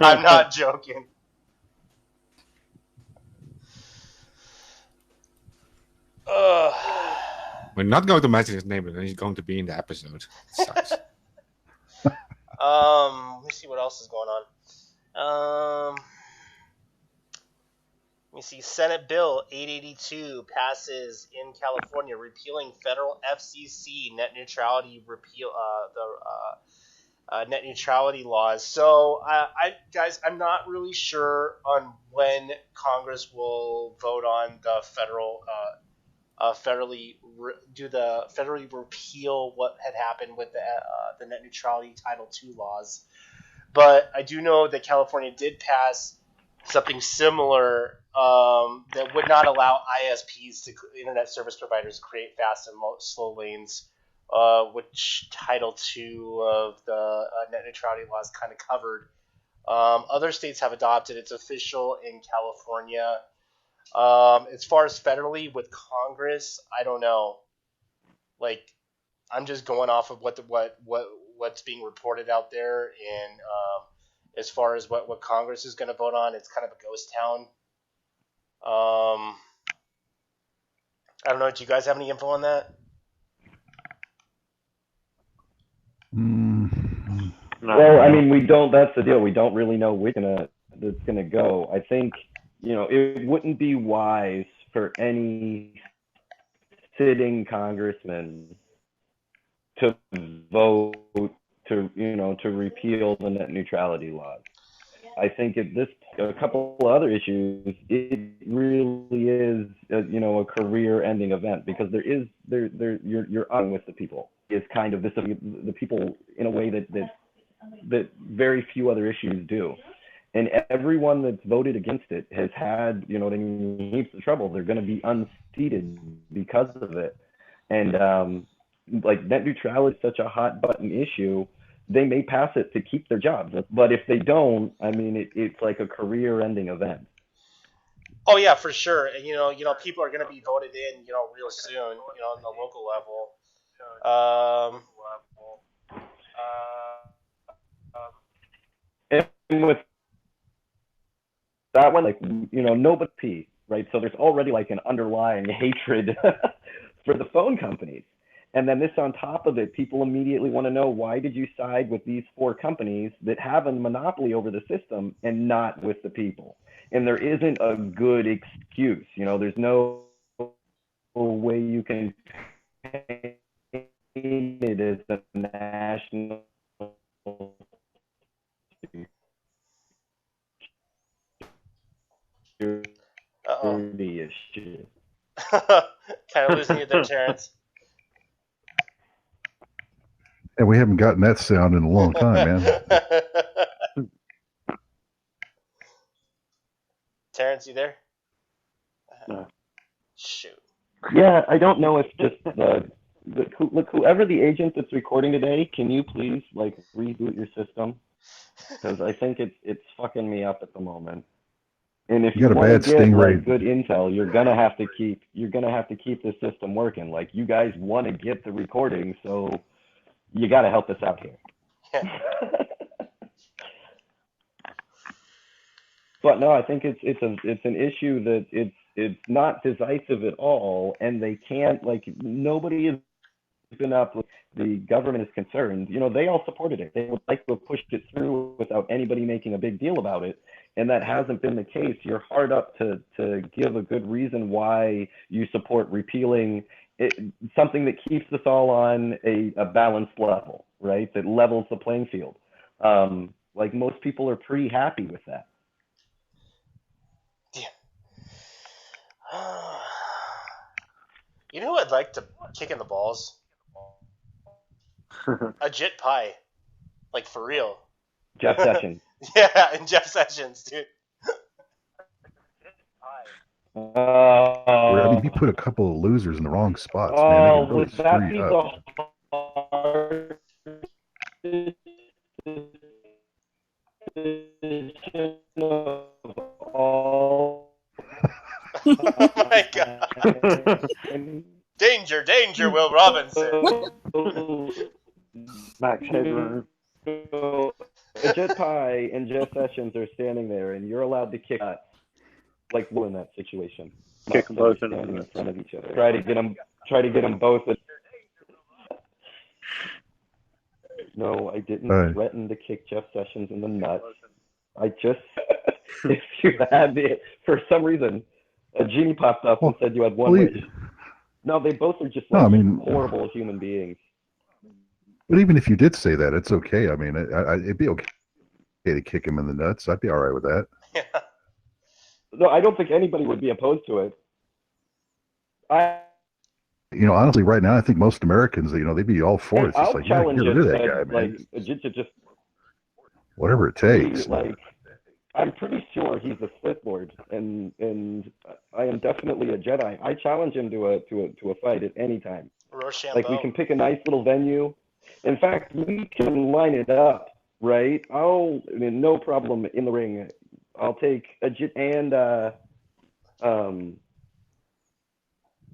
I'm not joking. We're not going to mention his name, but then he's going to be in the episode. It sucks. Let me see what else is going on. Let me see. Senate Bill 882 passes in California, repealing federal FCC net neutrality net neutrality laws. So, guys, I'm not really sure on when Congress will vote on the federally repeal what had happened with the net neutrality Title II laws. But I do know that California did pass something similar that would not allow ISPs, internet service providers, to create fast and slow lanes, which Title II of the net neutrality laws kind of covered. Other states have adopted. It's official in California. As far as federally with Congress, I don't know. Like, I'm just going off of what's being reported out there, and as far as what Congress is going to vote on, it's kind of a ghost town. I don't know. Do you guys have any info on that? Well, I mean, we don't. That's the deal. We don't really know which that's gonna go. I think it wouldn't be wise for any sitting congressman to vote to repeal the net neutrality laws. I think a couple of other issues, it really is a career-ending event, because you're on with the people. Is kind of the people in a way that very few other issues do. And everyone that's voted against it has had, heaps of trouble. They're going to be unseated because of it. And like net neutrality is such a hot button issue, they may pass it to keep their jobs. But if they don't, I mean, it's like a career-ending event. Oh yeah, for sure. And people are going to be voted in, real soon, on the local level. And with that one, like, nobody, right? So there's already like an underlying hatred for the phone companies. And then this on top of it, people immediately want to know, why did you side with these 4 companies that have a monopoly over the system and not with the people? And there isn't a good excuse. There's no way you can paint it as a national security issue. Kind of losing you there, Terrence. And we haven't gotten that sound in a long time, man. Terrence, you there? No. Shoot. Yeah, I don't know if just look, whoever the agent that's recording today, can you please like reboot your system? Because I think it's fucking me up at the moment. And if you want to get like good intel, you're gonna have to keep the system working. Like you guys want to get the recording, so you got to help us out here. Yeah. But no, I think it's an issue that it's not decisive at all, and they can't, like, nobody has been up. The government is concerned. You know, they all supported it. They would like to have pushed it through without anybody making a big deal about it, and that hasn't been the case. You're hard up to give a good reason why you support repealing something that keeps us all on a balanced level, right? That levels the playing field. Like most people are pretty happy with that. You know who I'd like to kick in the balls? A Jit Pie. Like, for real. Jeff Sessions. Yeah, and Jeff Sessions, dude. I mean, he put a couple of losers in the wrong spots, man. Would that be the hardest decision of all? Oh my god. Danger, danger, Will Robinson. Max Headroom. Jet Pie and Jeff Sessions are standing there, and you're allowed to kick nuts. Like, we're in that situation. Kick them both in front of each other. Try to get them both. No, I didn't threaten to kick Jeff Sessions in the nuts. I just, if you had it, for some reason, a genie popped up and said you had one wish. No, they both are just horrible human beings. But even if you did say that, it's okay. I mean, it'd be okay to kick him in the nuts. I'd be all right with that. Yeah. No, I don't think anybody would be opposed to it. Honestly, right now, I think most Americans, they'd be all for it. It's just like, yeah, get rid of that guy, man. Just whatever it takes. Like, I'm pretty sure he's a Sith Lord, and I am definitely a Jedi. I challenge him to a fight at any time. Rochambeau. Like, we can pick a nice little venue. In fact, we can line it up, right? No problem in the ring. I'll take a and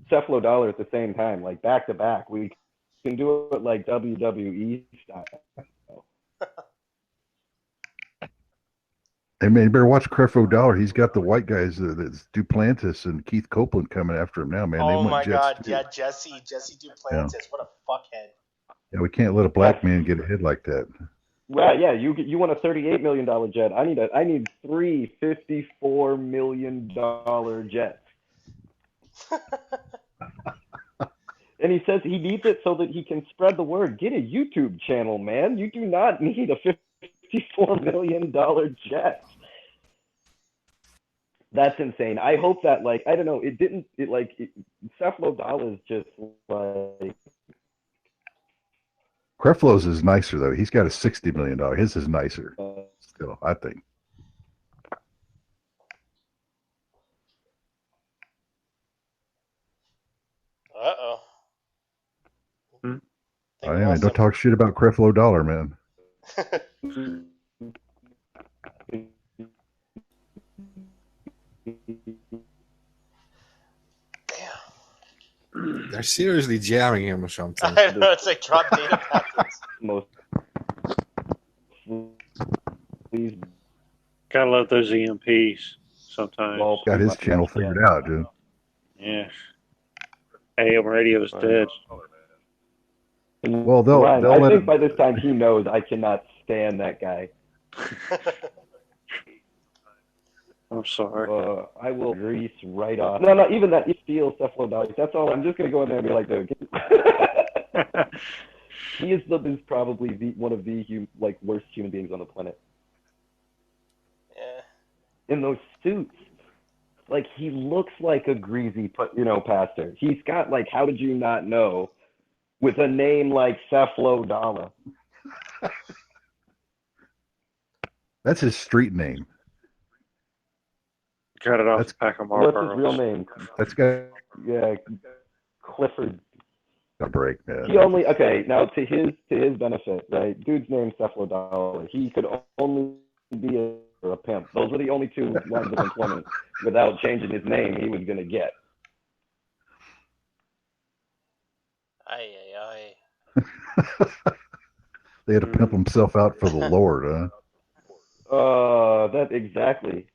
Cephalodollar at the same time, like back to back. We can do it like WWE style. Hey man, you better watch Creflo Dollar. He's got the white guys, Duplantis and Keith Copeland coming after him now, man. Oh my god, yeah, Jesse Duplantis, yeah. What a fuckhead. Yeah, we can't let a black man get ahead like that. Well, yeah, you want a $38 million jet. I need three $54 million jets. And he says he needs it so that he can spread the word. Get a YouTube channel, man. You do not need a $54 million jet. That's insane. I hope that, like, I don't know, Cephalodollar is just like. Creflo's is nicer though. He's got a $60 million. His is nicer still, I think. Uh-oh. Man, don't talk shit about Creflo Dollar, man. They're seriously jamming him or something. I know, it's like drop data packets. Gotta love those EMPs sometimes. Well, got his channel figured out, dude. Yeah. AM radio is dead. Well, they'll I think by this time he knows I cannot stand that guy. I'm sorry. I will grease right off. No, not even that. You steal cephalodollars. That's all. I'm just gonna go in there and be like, dude. He is probably one of the worst human beings on the planet. Yeah. In those suits, like he looks like a greasy, pastor. He's got how did you not know, with a name like Cephalodollar. That's his street name. Got it off the pack of Marlboros. What's his real name? That's got Clifford. a break, man. He now to his benefit, right? Dude's name Cephalodollar. He could only be a pimp. Those were the only two lines of employment without changing his name he was gonna get. Aye. They had to pimp himself out for the Lord, huh? That exactly.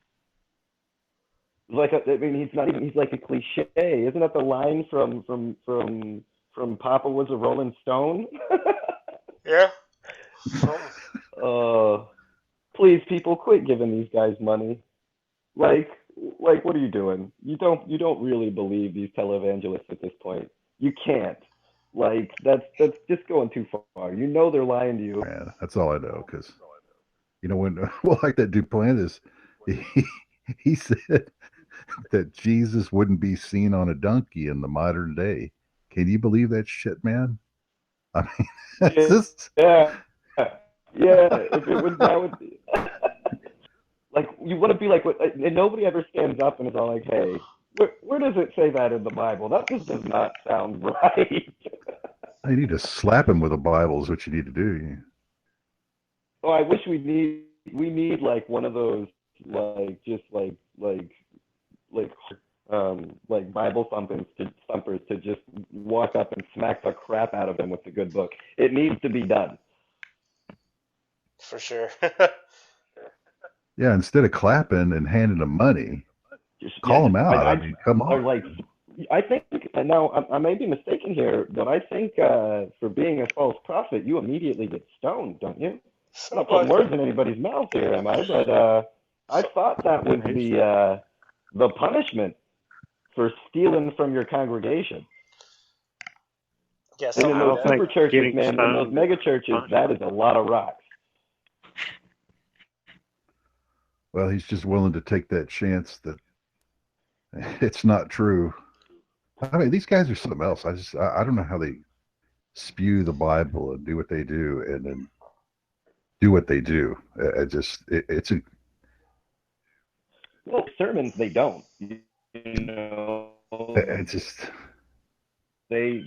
He's like a cliche. Isn't that the line from Papa Was a Rolling Stone? Yeah. Please, people, quit giving these guys money. Like, what are you doing? You don't really believe these televangelists at this point. You can't. That's just going too far. You know they're lying to you. Man, that's all I know. Because, when like that Duplantis, he said that Jesus wouldn't be seen on a donkey in the modern day. Can you believe that shit, man? I mean, yeah. If it was that would be you want to be like, and nobody ever stands up and is all like, hey, where does it say that in the Bible? That just does not sound right. You need to slap him with a Bible is what you need to do. Oh, I wish we need one of those Bible thumpers to just walk up and smack the crap out of them with the good book. It needs to be done. For sure. Yeah, instead of clapping and handing them money, call them out. I mean, come on. I think, now I may be mistaken here, but I think for being a false prophet, you immediately get stoned, don't you? I'm not putting words in anybody's mouth here, am I? But I thought that was the punishment for stealing from your congregation. Yes, and in those super churches, man, in those mega churches, that is a lot of rocks. Well, he's just willing to take that chance that it's not true. I mean, these guys are something else. I don't know how they spew the Bible and do what they do and then do what they do. It's a... Well, sermons, they don't. It's just... They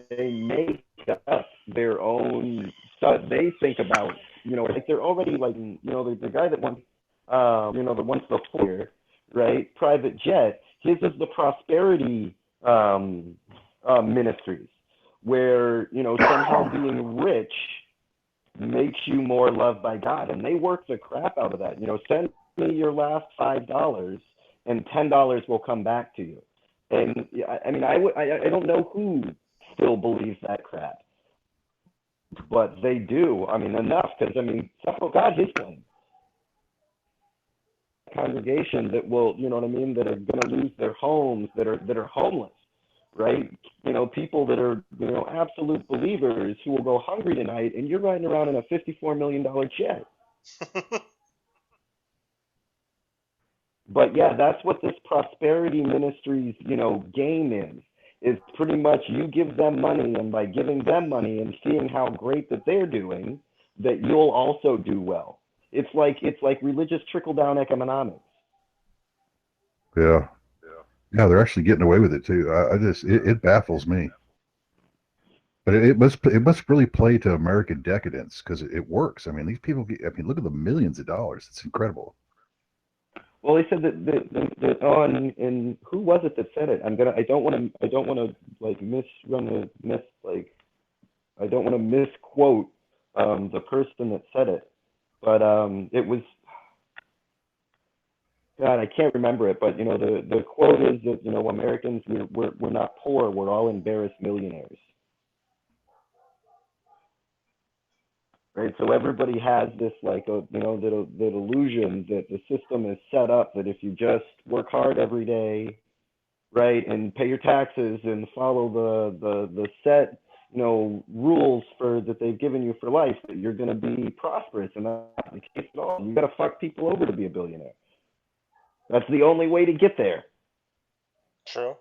make up their own stuff. They think about, they're already the guy that wants, that wants the four, right? Private jet. His is the prosperity ministries, where somehow being rich makes you more loved by God, and they work the crap out of that. Send me your last $5, and $10 will come back to you. And I mean, I don't know who still believes that crap, but they do. I mean, enough, because God got his plan. Congregation that will, that are going to lose their homes, that are homeless, right? People that are, absolute believers who will go hungry tonight, and you're riding around in a $54 million jet. But yeah, that's what this prosperity ministries, game is pretty much you give them money, and by giving them money and seeing how great that they're doing, that you'll also do well. It's like religious trickle-down economics. Yeah, they're actually getting away with it too. It baffles me. But it must really play to American decadence, because it works. I mean, these people look at the millions of dollars. It's incredible. Well, they said that and who was it that said it? I don't want to misquote the person that said it, but it was, God, I can't remember it, but the quote is that Americans, we're not poor, we're all embarrassed millionaires. right? So everybody has this like that illusion that the system is set up that if you just work hard every day, right, and pay your taxes and follow the set rules for that they've given you for life, that you're going to be prosperous, and that's not the case at all. You got to fuck people over to be a billionaire. That's the only way to get there. True.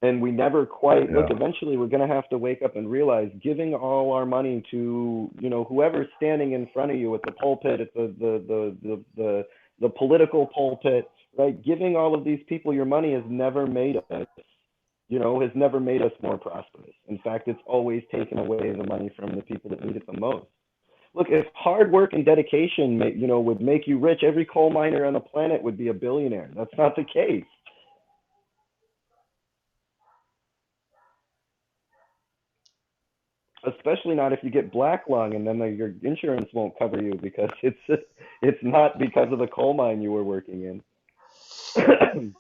And we never quite look. Eventually, we're going to have to wake up and realize giving all our money to whoever's standing in front of you at the pulpit, at the political pulpit, right? Giving all of these people your money has never made us, has never made us more prosperous. In fact, it's always taken away the money from the people that need it the most. Look, if hard work and dedication, would make you rich, every coal miner on the planet would be a billionaire. That's not the case. Especially not if you get black lung and then your insurance won't cover you because it's not because of the coal mine you were working in.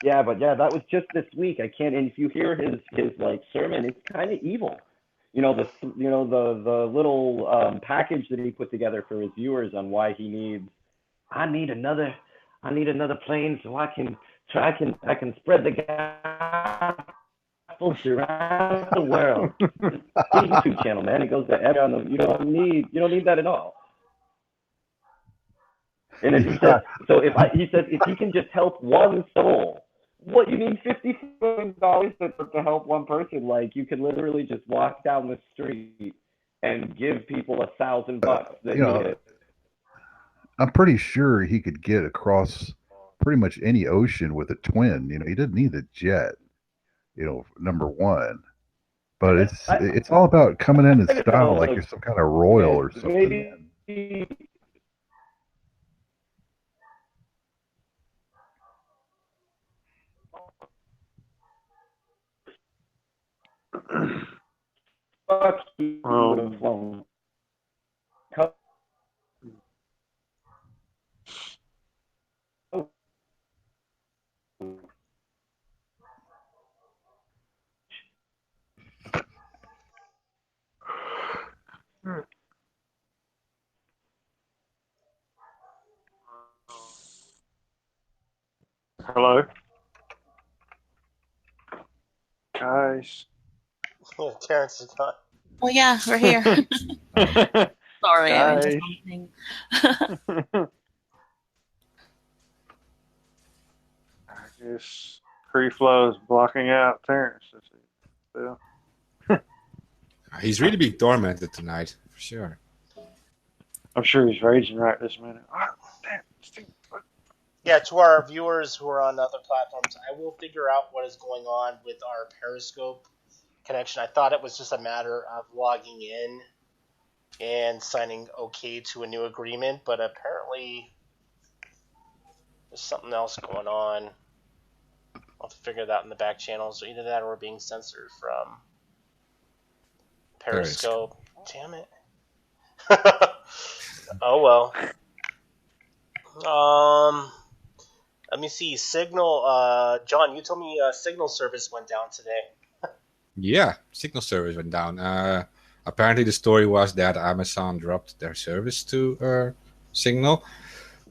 Yeah, that was just this week. I can't. And if you hear his like sermon, it's kind of evil. The little package that he put together for his viewers on why he needs. I need another plane so I can spread the gospel throughout the world. YouTube channel, man. It goes to everyone. You don't need that at all. And he said, so he said if he can just help one soul, what you need $50 million to help one person? Like you can literally just walk down the street and give people $1,000. I'm pretty sure he could get across pretty much any ocean with a twin. He didn't need a jet. Number one, but it's all about coming in style, like you're some kind of royal or something. Maybe. Fuck, he would have flown. Hello, guys. Terrence is gone. Oh yeah, we're here. Sorry, I went to something. I guess Free Flow is blocking out Terrence. He's really being tormented tonight, for sure. I'm sure he's raging right this minute. Oh, damn, yeah, to our viewers who are on other platforms, I will figure out what is going on with our Periscope connection. I thought it was just a matter of logging in and signing OK to a new agreement, but apparently there's something else going on. I'll have to figure that in the back channels. So either that or we're being censored from Periscope. Damn it. Oh well. Let me see. Signal. John, you told me Signal service went down today. Yeah, Signal service went down. Apparently, the story was that Amazon dropped their service to Signal.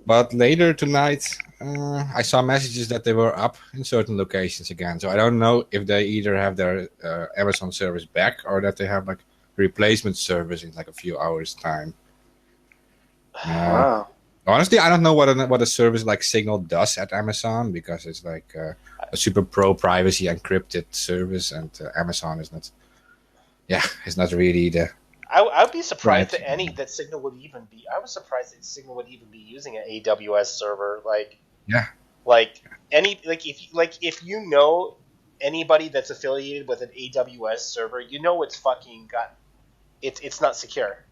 But later tonight, I saw messages that they were up in certain locations again. So I don't know if they either have their Amazon service back or that they have like replacement service in like a few hours' time. Wow. Honestly, I don't know what a service like Signal does at Amazon because it's like a super pro privacy encrypted service, and Amazon is not. Yeah, it's not really the. I would be surprised that Signal would even be. I was surprised that Signal would even be using an AWS server. If you know anybody that's affiliated with an AWS server, it's fucking got. It's not secure.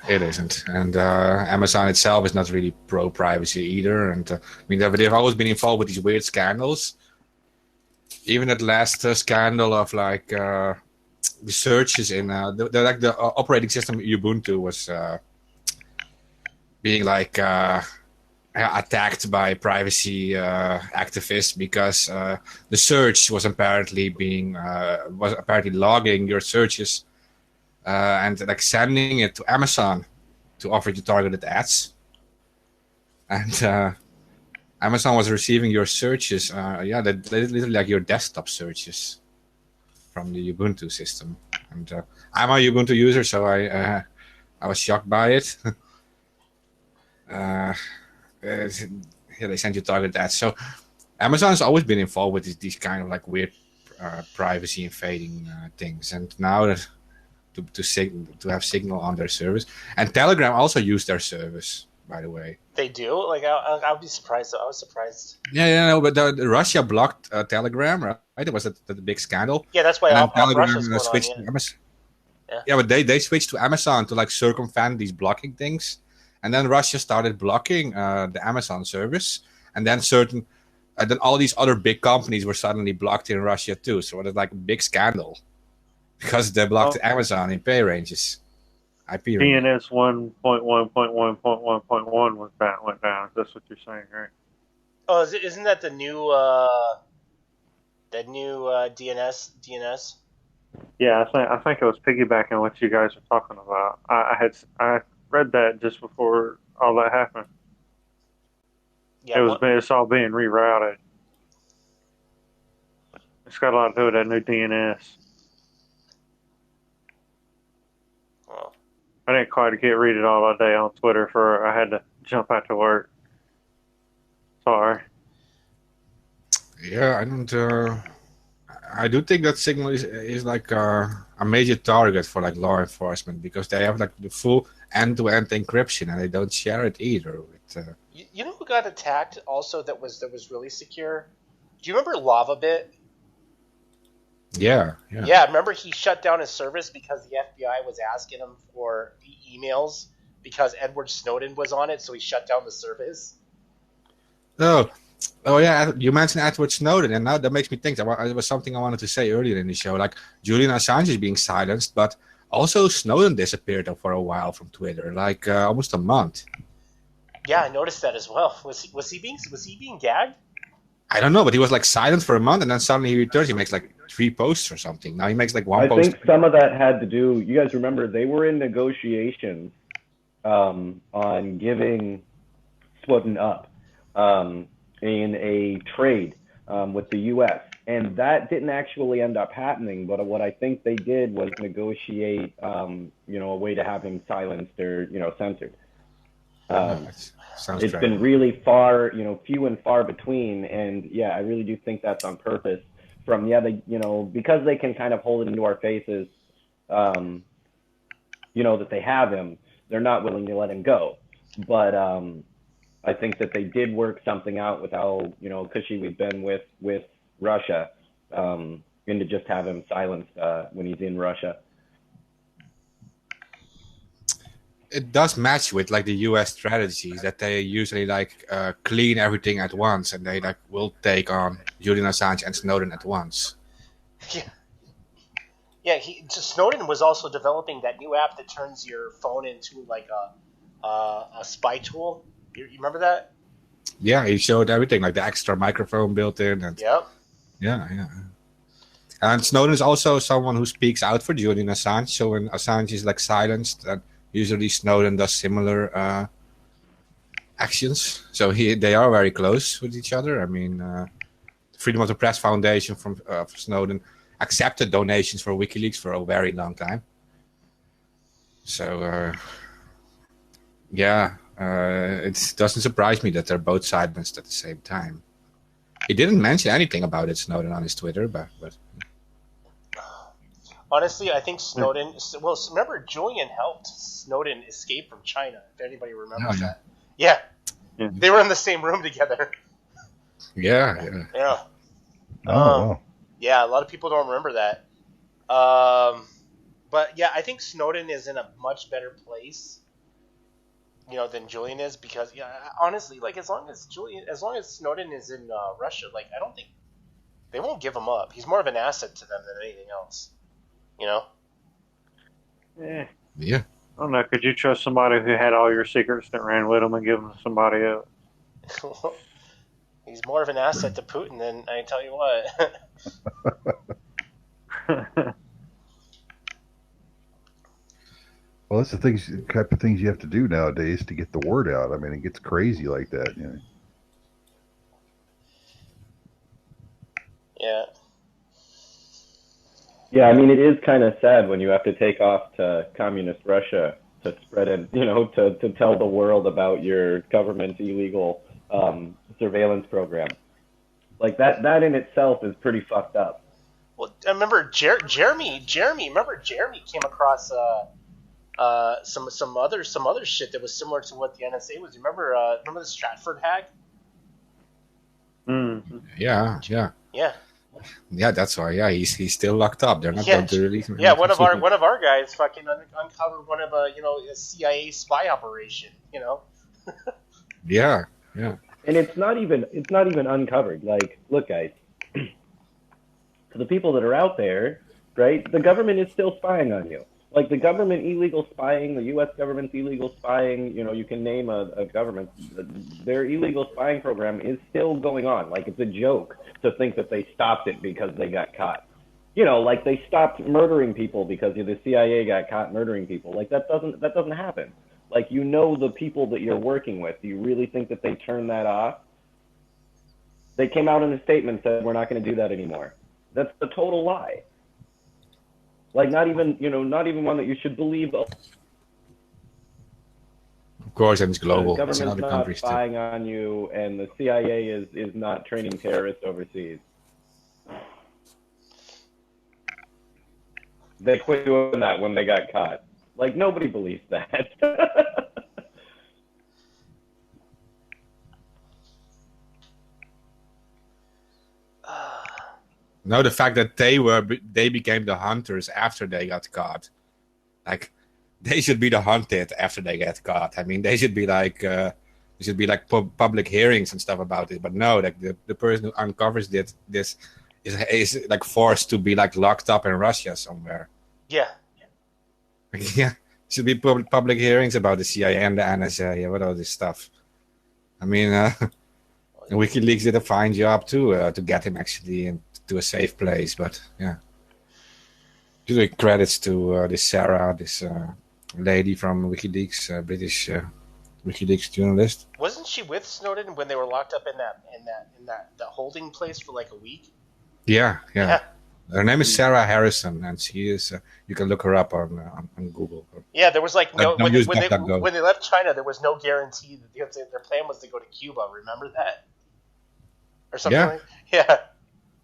It isn't, and Amazon itself is not really pro privacy either. And they've always been involved with these weird scandals. Even that last scandal of the searches in the operating system Ubuntu was being attacked by privacy activists because the search was apparently logging your searches and like sending it to Amazon to offer you targeted ads. And Amazon was receiving your searches, literally like your desktop searches from the Ubuntu system. And I'm a Ubuntu user, so I was shocked by it. They send you targeted ads. So Amazon has always been involved with these kind of like weird privacy invading things. And now that to have Signal on their service, and Telegram also use their service, by the way. They do? Like, I'll be surprised. I was surprised. Yeah, no, but Russia blocked Telegram, right? It was the big scandal. Yeah, that's why Telegram switched to Amazon. Yeah, but they switched to Amazon to like circumvent these blocking things. And then Russia started blocking the Amazon service. And then then all these other big companies were suddenly blocked in Russia too. So it was like a big scandal because they blocked Amazon in pay ranges. IP DNS 1.1.1.1.1 went down. That's what you're saying, right? Oh, isn't that the new DNS? Yeah, I think it was piggybacking what you guys were talking about. I read that just before all that happened. Yeah, it's all being rerouted. It's got a lot to do with that new DNS. Well, I didn't quite read it all day on Twitter I had to jump out to work. Sorry. Yeah, I do think that Signal is like a major target for like law enforcement because they have like the full end-to-end encryption and they don't share it either. You know who got attacked also that was really secure? Do you remember LavaBit? Yeah. Yeah, remember he shut down his service because the FBI was asking him for emails because Edward Snowden was on it, so he shut down the service. Oh yeah, you mentioned Edward Snowden, and now that makes me think. It was something I wanted to say earlier in the show. Like Julian Assange is being silenced, but also Snowden disappeared for a while from Twitter, like almost a month. Yeah, I noticed that as well. Was he being gagged? I don't know, but he was like silent for a month, and then suddenly he returns. He makes like 3 posts or something. Now he makes like one post. I think some of that had to do. You guys remember they were in negotiations on giving Snowden up in a trade with the U.S. And that didn't actually end up happening. But what I think they did was negotiate, a way to have him silenced or censored. It's been really far, few and far between. And yeah, I really do think that's on purpose. Because they can kind of hold it into our faces, that they have him, they're not willing to let him go. But I think that they did work something out with how, cushy we've been with Russia, and to just have him silenced when he's in Russia. It does match with like the U.S. strategies that they usually like clean everything at once, and they like will take on Julian Assange and Snowden at once. Yeah. Snowden was also developing that new app that turns your phone into like a spy tool. You remember that? Yeah, he showed everything, like the extra microphone built in. And yep. Yeah. And Snowden is also someone who speaks out for Julian Assange. So when Assange is like silenced, usually Snowden does similar actions. So they are very close with each other. I mean, Freedom of the Press Foundation from Snowden accepted donations for WikiLeaks for a very long time. So, it doesn't surprise me that they're both silenced at the same time. He didn't mention anything about it, Snowden, on his Twitter, but honestly, I think Snowden. Well, remember Julian helped Snowden escape from China. If anybody remembers that, yeah, they were in the same room together. Yeah. Yeah, a lot of people don't remember that. But yeah, I think Snowden is in a much better place, than Julian is, because honestly, like as long as Snowden is in Russia, like I don't think they won't give him up. He's more of an asset to them than anything else. Yeah. I don't know. Could you trust somebody who had all your secrets that ran with them and give them to somebody else? He's more of an asset to Putin than I tell you what. Well, that's the type of things you have to do nowadays to get the word out. I mean, it gets crazy like that. Yeah. Yeah, I mean, it is kind of sad when you have to take off to communist Russia to spread it, to tell the world about your government's illegal surveillance program. Like that in itself is pretty fucked up. Well, I remember Jeremy. Remember Jeremy came across some other shit that was similar to what the NSA was. Remember the Stratford hack? Yeah. Yeah, that's why. Yeah, he's still locked up. They're not going to release him. Yeah, one of our guys fucking uncovered one of a CIA spy operation. Yeah. And it's not even uncovered. Like, look, guys, to the people that are out there, right? The government is still spying on you. Like the government illegal spying, the U.S. government's illegal spying. You can name a government. Their illegal spying program is still going on. Like it's a joke to think that they stopped it because they got caught. Like they stopped murdering people because the CIA got caught murdering people. Like that doesn't happen. Like the people that you're working with. Do you really think that they turned that off? They came out in a statement and said we're not going to do that anymore. That's a total lie. Like not even one that you should believe. Of course, and it's global. The government's not spying on you, and the CIA is not training terrorists overseas. They quit doing that when they got caught. Like nobody believes that. No, the fact that they became the hunters after they got caught, like they should be the hunted after they get caught. I mean, they should be like public hearings and stuff about it. But no, like the person who uncovers this is like forced to be like locked up in Russia somewhere. Yeah. Yeah, should be public hearings about the CIA and the NSA, what all this stuff. I mean, WikiLeaks did a fine job too to get him actually to a safe place, but yeah. Doing credits to this Sarah, this lady from WikiLeaks, British WikiLeaks journalist. Wasn't she with Snowden when they were locked up in that holding place for like a week? Yeah. Her name is Sarah Harrison, and she is. You can look her up on Google. Yeah, there was like when they left China, there was no guarantee that their plan was to go to Cuba. Remember that? Or something. Yeah. Like, yeah.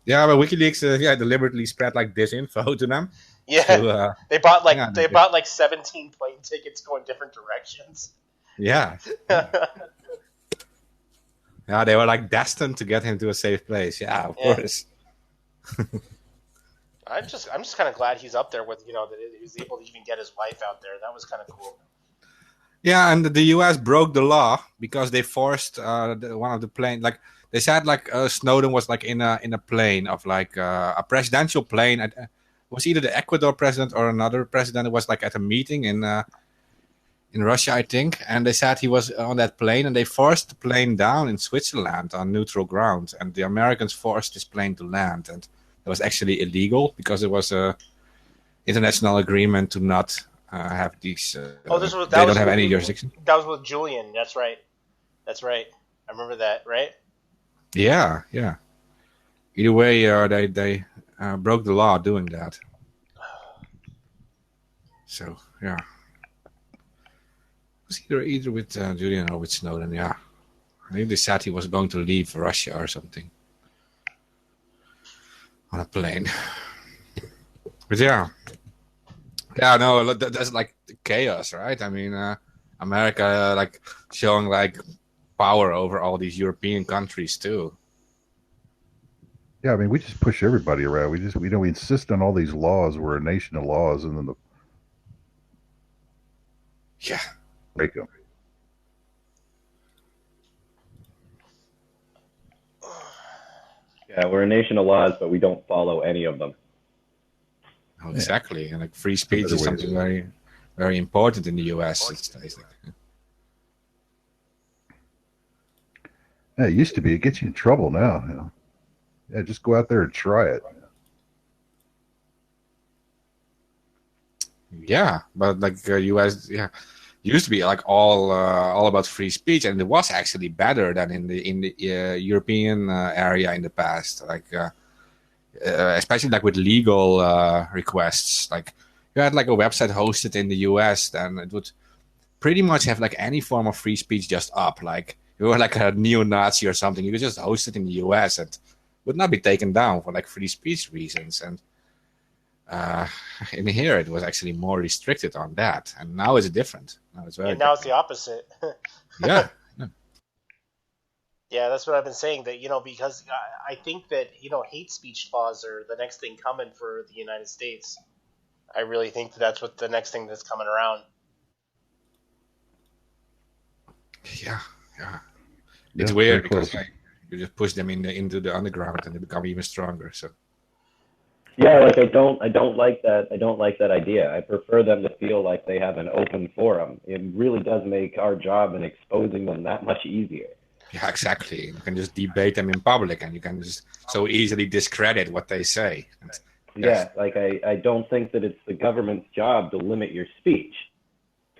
Yeah, but WikiLeaks, deliberately spread like disinfo to them. Yeah, so, they bought like 17 plane tickets going different directions. Yeah. Yeah, they were like destined to get him to a safe place. Yeah, of course. I'm just kind of glad he's up there with that he was able to even get his wife out there. That was kind of cool. Yeah, and the U.S. broke the law because they forced one of the planes. Like they said, Snowden was like in a plane of like a presidential plane. It was either the Ecuador president or another president. It was like at a meeting in Russia, I think. And they said he was on that plane, and they forced the plane down in Switzerland on neutral ground. And the Americans forced this plane to land, and it was actually illegal because it was a international agreement to not have these. They don't have any jurisdiction. That was with Julian. That's right. I remember that. Right. Yeah. Either way, they broke the law doing that. So yeah, it was either with Julian or with Snowden. Yeah, I think they said he was going to leave Russia or something on a plane. But yeah, no, that's like chaos, right? I mean, America like showing like power over all these European countries too. Yeah, I mean, we just push everybody around. We insist on all these laws. We're a nation of laws, and then break them. Yeah, we're a nation of laws, but we don't follow any of them. Oh, exactly, and like free speech is something very, very important in the U.S. Yeah, it used to be. It gets you in trouble now. You know? Yeah, just go out there and try it. Yeah, but like U.S. Used to be like all about free speech, and it was actually better than in the European area in the past. Like especially like with legal requests, like you had like a website hosted in the U.S., then it would pretty much have like any form of free speech just up. Like you were like a neo-Nazi or something, you could just host it in the U.S. and would not be taken down for like free speech reasons. And in here, it was actually more restricted on that, and now it's different. Now it's very. And now it's the opposite. Yeah. Yeah, that's what I've been saying. That because I think that hate speech laws are the next thing coming for the United States. I really think that's what the next thing that's coming around. Yeah. It's weird because you just push them into the underground and they become even stronger. So. Yeah, like I don't like that. I don't like that idea. I prefer them to feel like they have an open forum. It really does make our job in exposing them that much easier. Yeah, exactly. You can just debate them in public, and you can just so easily discredit what they say. Yeah, like I don't think that it's the government's job to limit your speech.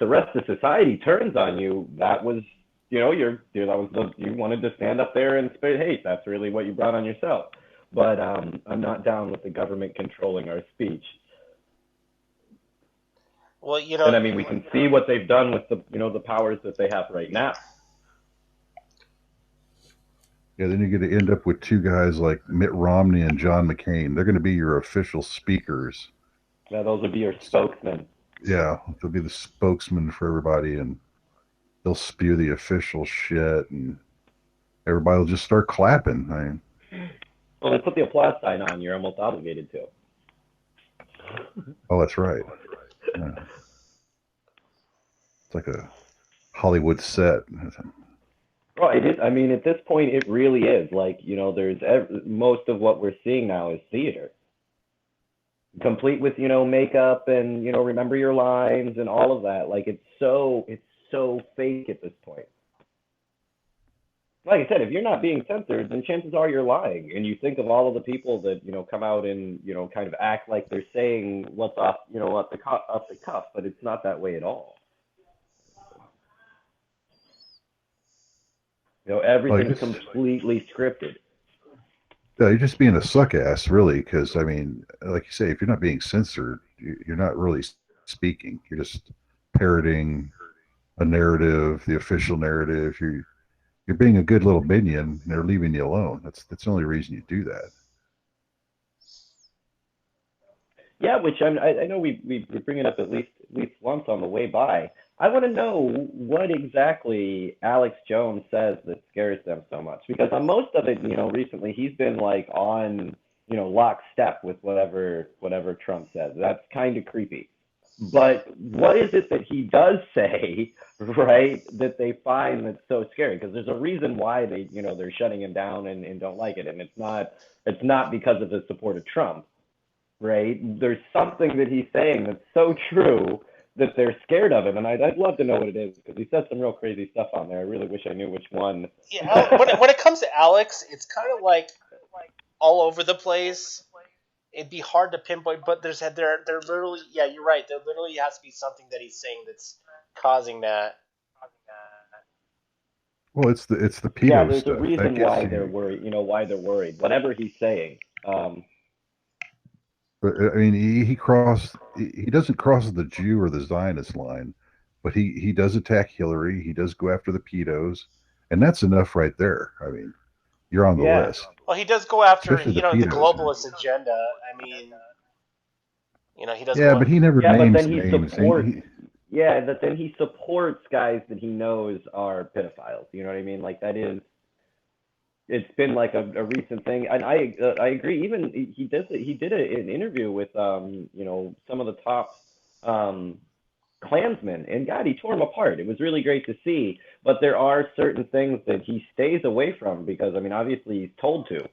The rest of society turns on you. That was, you wanted to stand up there and spit hate. That's really what you brought on yourself. But I'm not down with the government controlling our speech. Well, and I mean, we can see what they've done with the powers that they have right now. Yeah, then you're going to end up with two guys like Mitt Romney and John McCain. They're going to be your official speakers. Yeah, those will be your spokesmen. Yeah, they'll be the spokesman for everybody, and they'll spew the official shit, and everybody will just start clapping. Well, they put the applause sign on. You're almost obligated to. Oh, that's right. Yeah. It's like a Hollywood set. Well, it is. I mean, at this point, it really is. Like, there's most of what we're seeing now is theater, complete with makeup and remember your lines and all of that. Like, it's so fake at this point. Like I said, if you're not being censored, then chances are you're lying. And you think of all of the people that come out and kind of act like they're saying what's off the cuff, but it's not that way at all. Everything's completely scripted. Yeah, you're just being a suck ass, really, because I mean, like you say, if you're not being censored, you're not really speaking. You're just parroting a narrative, the official narrative. You're being a good little minion, and they're leaving you alone. That's the only reason you do that. Yeah, which I know we bring it up at least once on the way by. I want to know what exactly Alex Jones says that scares them so much, because on most of it, recently he's been like on lockstep with whatever Trump says. That's kind of creepy. But what is it that he does say, right, that they find that's so scary? Because there's a reason why they're shutting him down and don't like it, and it's not because of his support of Trump, right? There's something that he's saying that's so true that they're scared of him, and I'd love to know what it is, because he says some real crazy stuff on there. I really wish I knew which one. Yeah, when it comes to Alex, it's kind of like all over the place. It'd be hard to pinpoint, but there literally, yeah, you're right. There literally has to be something that he's saying that's causing that. Well, it's the pedo yeah. There's stuff. A reason why they're worried. Why they're worried. Whatever he's saying. But I mean, he doesn't cross the Jew or the Zionist line, but he does attack Hillary. He does go after the pedos, and that's enough right there. I mean, you're on the list. Well, he does go after the globalist agenda. I mean, he does. Yeah, but he never names but then names. But then he supports guys that he knows are pedophiles. You know what I mean? Like that is. It's been like a recent thing, and I agree. Even he did an interview with some of the top Klansmen, and God, he tore them apart. It was really great to see. But there are certain things that he stays away from because, I mean, obviously he's told to.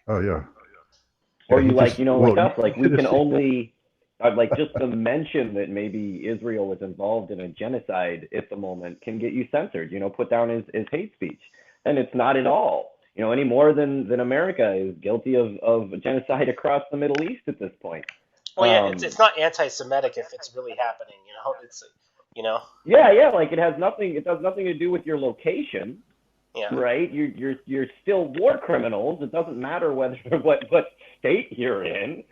Oh yeah. Or you like us, like we can only Like just the mention that maybe Israel was involved in a genocide at the moment can get you censored, put down as hate speech. And it's not at all, any more than America is guilty of genocide across the Middle East at this point. Well, yeah, it's not anti-Semitic if it's really happening, it's, Yeah, like it has nothing to do with your location. Yeah. Right? You're still war criminals. It doesn't matter what state you're in.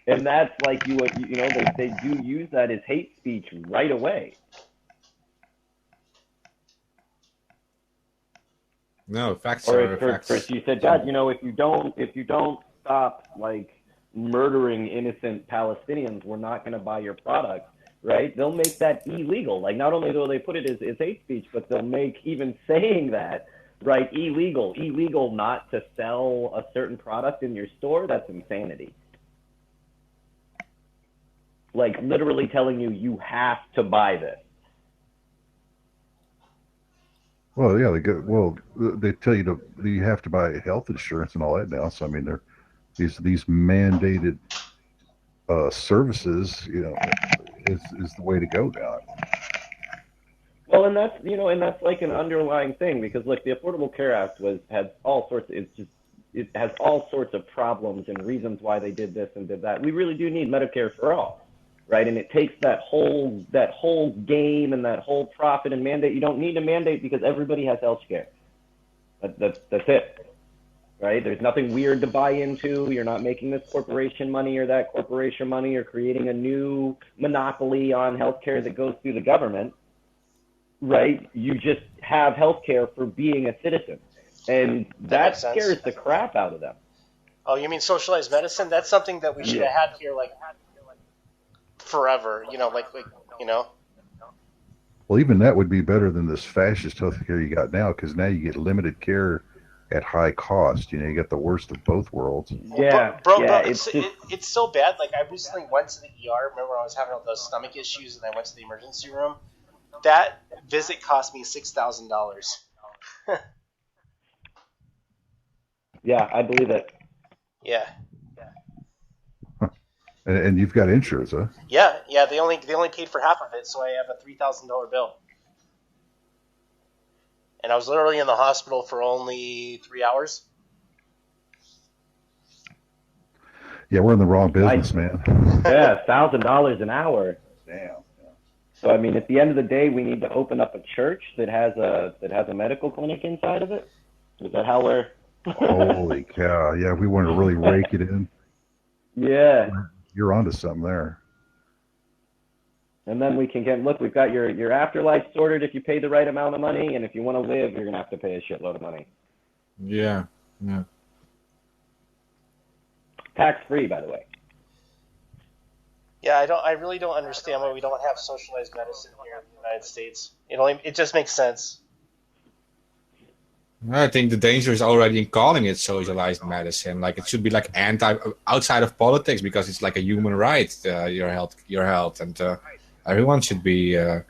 And that's like they do use that as hate speech right away. No, facts or are facts. Chris, you said, God, if you don't stop like murdering innocent Palestinians, we're not going to buy your product. Right? They'll make that illegal. Like not only will they put it as hate speech, but they'll make even saying that right illegal not to sell a certain product in your store. That's insanity. Like literally telling you have to buy this. Well, yeah, they tell you you have to buy health insurance and all that now. So I mean, they're these mandated services, is the way to go now. Well, and that's like an underlying thing because like the Affordable Care Act has all sorts of problems and reasons why they did this and did that. We really do need Medicare for all. Right, and it takes that whole game and that whole profit and mandate. You don't need a mandate because everybody has health care. That's it. Right? There's nothing weird to buy into. You're not making this corporation money or that corporation money or creating a new monopoly on healthcare that goes through the government. Right? You just have healthcare for being a citizen, and that scares the crap out of them. Oh, you mean socialized medicine? That's something that we should have had here, like. Forever, Well, even that would be better than this fascist healthcare you got now, because now you get limited care at high cost. You got the worst of both worlds. Yeah, bro, it's so bad. Like I recently went to the ER. Remember when I was having all those stomach issues, and I went to the emergency room. That visit cost me $6,000. Yeah, I believe it. Yeah. And you've got insurance, huh? Yeah. They only paid for half of it, so I have a $3,000 bill. And I was literally in the hospital for only 3 hours. Yeah, we're in the wrong business, man. Yeah, $1,000 an hour. Damn. So I mean, at the end of the day, we need to open up a church that has a medical clinic inside of it. Is that how we're? Holy cow! Yeah, we want to really rake it in. Yeah. You're onto something there. And then we can we've got your afterlife sorted if you pay the right amount of money, and if you want to live, you're going to have to pay a shitload of money. Yeah. Tax-free, by the way. Yeah, I really don't understand why we don't have socialized medicine here in the United States. It just makes sense. I think the danger is already in calling it socialized medicine. Like it should be like outside of politics because it's like a human right. Your health, and everyone should be. They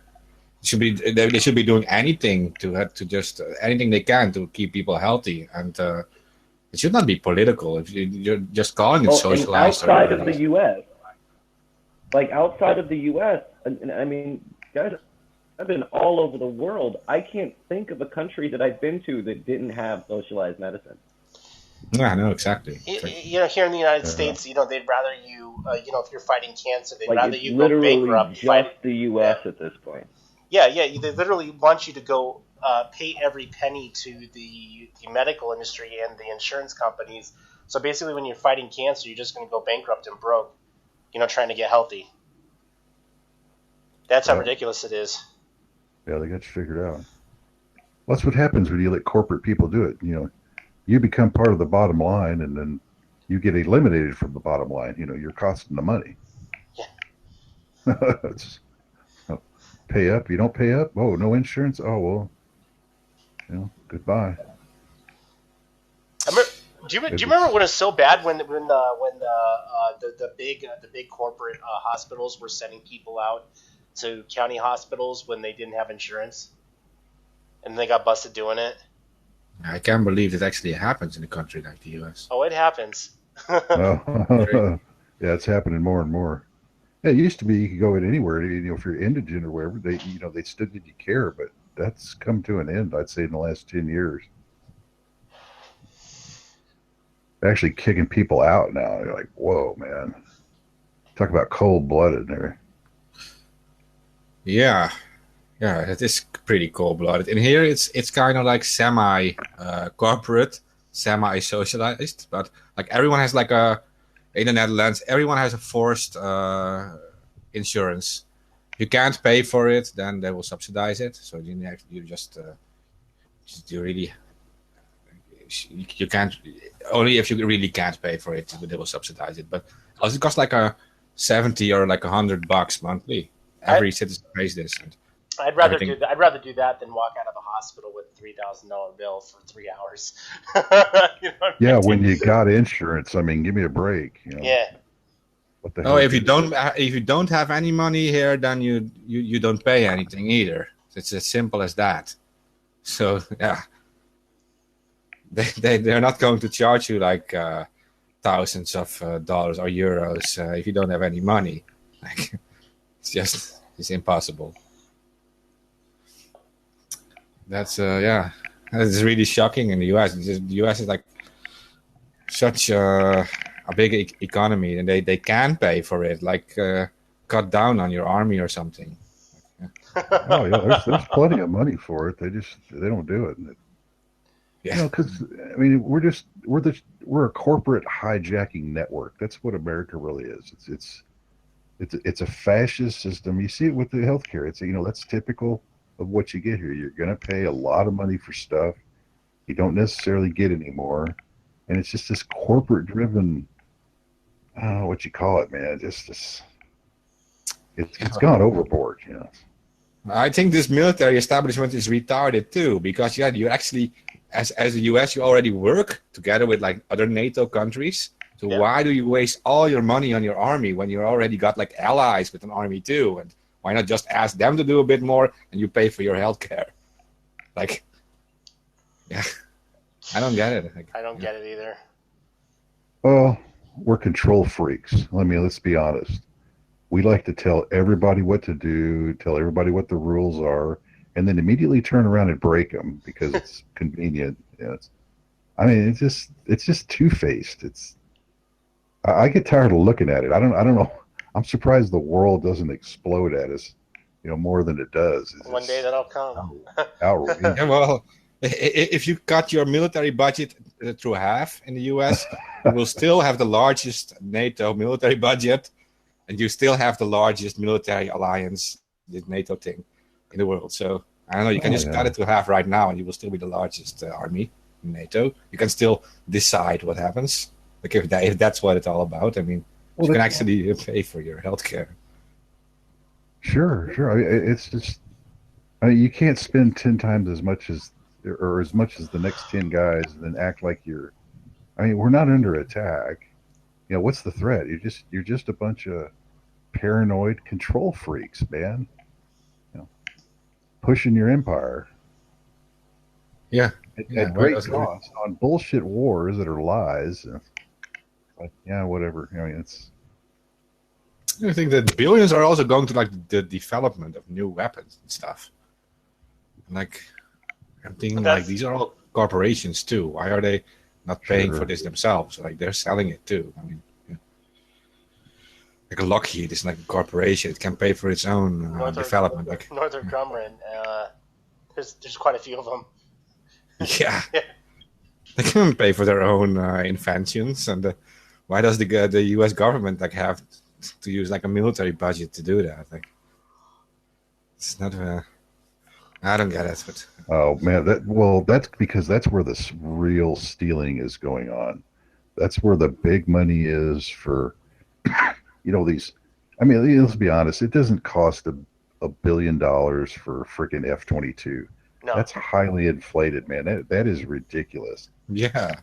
should be doing anything to just anything they can to keep people healthy, and it should not be political. If you're just calling it socialized. Outside of the U.S., outside of the U.S., I mean, guys. I've been all over the world. I can't think of a country that I've been to that didn't have socialized medicine. Yeah, no, exactly. Here in the United States, they'd rather you, if you're fighting cancer, they'd rather you go literally bankrupt. Just the U.S. at this point. Yeah. They literally want you to go pay every penny to the medical industry and the insurance companies. So basically, when you're fighting cancer, you're just going to go bankrupt and broke, trying to get healthy. That's how ridiculous it is. Yeah, they got you figured out. Well, that's what happens when you let corporate people do it. You become part of the bottom line, and then you get eliminated from the bottom line. You're costing the money. Yeah. Pay up. You don't pay up. Oh, no insurance. Oh well. Goodbye. Do you remember when it was so bad when the big corporate hospitals were sending people out to county hospitals when they didn't have insurance, and they got busted doing it? I can't believe it actually happens in a country like the U.S. Oh, it happens. Yeah, it's happening more and more. Yeah, it used to be you could go in anywhere. If you're indigent or wherever, they still did you care, but that's come to an end. I'd say in the last 10 years, they're actually kicking people out now. You're like, whoa, man! Talk about cold blooded there. Yeah, yeah, it is pretty cold-blooded. And here it's kind of like semi corporate, semi socialized, but like everyone has like a in the Netherlands, everyone has a forced insurance. You can't pay for it, then they will subsidize it. So you just you really you can't only if you really can't pay for it, they will subsidize it. But also it costs like a 70 or like $100 monthly. Every citizen pays this. And I'd rather do that. I'd rather do that than walk out of the hospital with a $3,000 bill for 3 hours. Yeah, when you got insurance, I mean, give me a break. Yeah. What the hell? If you don't have any money here, then you don't pay anything either. It's as simple as that. So yeah, they're not going to charge you like thousands of dollars or euros if you don't have any money. Like it's impossible. That's that's really shocking in the U.S. The U.S. is like such a big economy, and they can pay for it. Like cut down on your army or something. Oh yeah, there's plenty of money for it. They don't do it. Yeah, because I mean we're a corporate hijacking network. That's what America really is. It's a fascist system. You see it with the healthcare. It's that's typical of what you get here. You're going to pay a lot of money for stuff you don't necessarily get anymore, and it's just this corporate driven. I don't know what you call it, man. Just this. It's gone overboard, I think this military establishment is retarded too, because you actually, as the US, you already work together with like other NATO countries. So why do you waste all your money on your army when you already got like allies with an army too? And why not just ask them to do a bit more and you pay for your healthcare? Like, yeah, I don't get it. I don't get it either. Well, we're control freaks. Let's be honest. We like to tell everybody what to do, tell everybody what the rules are, and then immediately turn around and break them because it's convenient. It's just two-faced. I get tired of looking at it. I don't know. I'm surprised the world doesn't explode at us, more than it does. One day that'll come. Outrageous. Yeah, well, if you cut your military budget through half in the US, you will still have the largest NATO military budget, and you still have the largest military alliance, the NATO thing, in the world. So I don't know. You can just cut it to half right now, and you will still be the largest army in NATO. You can still decide what happens. Like if that's what it's all about. You can actually pay for your healthcare. Sure. It's just you can't spend 10 times as much as the next 10 guys and then act like you're. We're not under attack. What's the threat? You're just a bunch of paranoid control freaks, man. Pushing your empire. Yeah. At great cost on bullshit wars that are lies. Like, whatever. I think that billions are also going to like the development of new weapons and stuff. Like, I'm thinking like these are all corporations too. Why are they not paying for this themselves? Like they're selling it too. Like Lockheed is like a corporation; it can pay for its own development. Like Northrop Grumman, there's quite a few of them. Yeah, they can pay for their own inventions, and why does the U.S. government like have to use like a military budget to do that? Like, it's not. I don't get it. But oh man, that's because that's where the real stealing is going on. That's where the big money is for. These. Let's be honest. It doesn't cost $1 billion for freaking F-22. No. That's highly inflated, man. That is ridiculous. Yeah,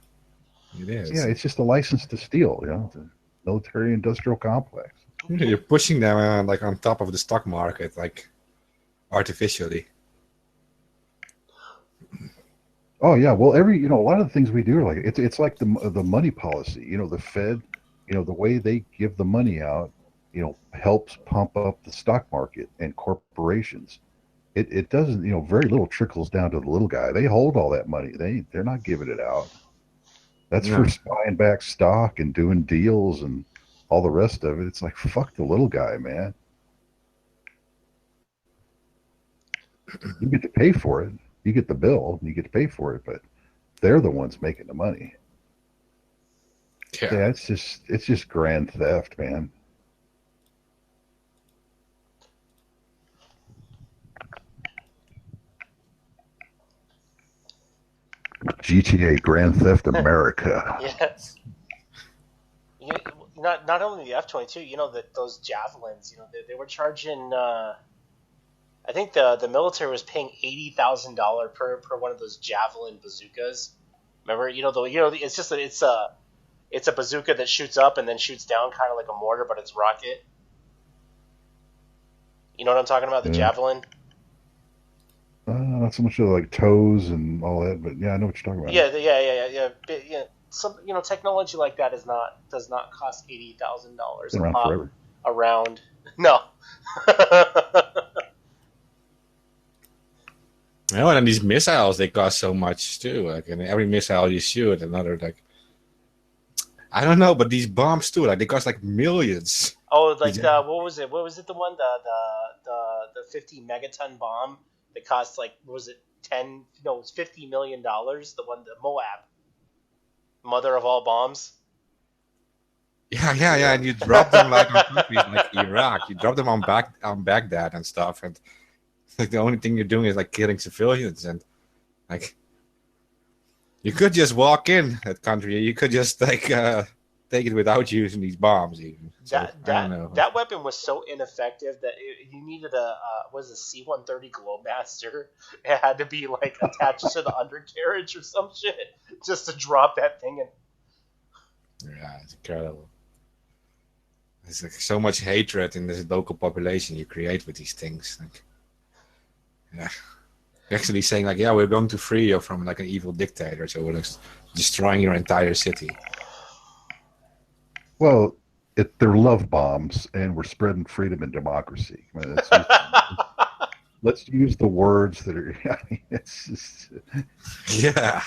it is. Yeah, it's just a license to steal. The military-industrial complex. You're pushing them like on top of the stock market, like artificially. Oh yeah, well a lot of the things we do are like it's like the money policy. The Fed, the way they give the money out, helps pump up the stock market and corporations. It doesn't, very little trickles down to the little guy. They hold all that money. They're not giving it out. That's for buying back stock and doing deals and all the rest of it. It's like, fuck the little guy, man. You get to pay for it. You get the bill, and you get to pay for it, but they're the ones making the money. Yeah, it's just grand theft, man. GTA Grand Theft America. Yes. Not only the F-22, that those javelins, they were charging. I think the military was paying $80,000 per one of those javelin bazookas. Remember, it's just it's a bazooka that shoots up and then shoots down, kind of like a mortar, but it's rocket. You know what I'm talking about? The javelin. Not so much of like toes and all that, but yeah, I know what you're talking about. Yeah. Some technology like that does not cost $80,000 a pop around. No. And these missiles, they cost so much too. Like, and every missile you shoot, another I don't know, but these bombs too, they cost like millions. Oh, like what was it? What was it? The one the 50 megaton bomb that cost it was $50 million. The one, the Moab, mother of all bombs. Yeah, and you drop them like on countries like Iraq. You drop them on Baghdad and stuff, and the only thing you're doing is killing civilians, and you could just walk in that country. You could just take it without using these bombs. Even that weapon was so ineffective that you needed a C-130 Globemaster. It had to be attached to the undercarriage or some shit just to drop that thing in. Yeah, it's incredible. There's so much hatred in this local population you create with these things. Yeah. Actually saying we're going to free you from an evil dictator, so we're destroying your entire city. Well, they're love bombs, and we're spreading freedom and democracy. I mean, let's use the words that are. It's just. Yeah.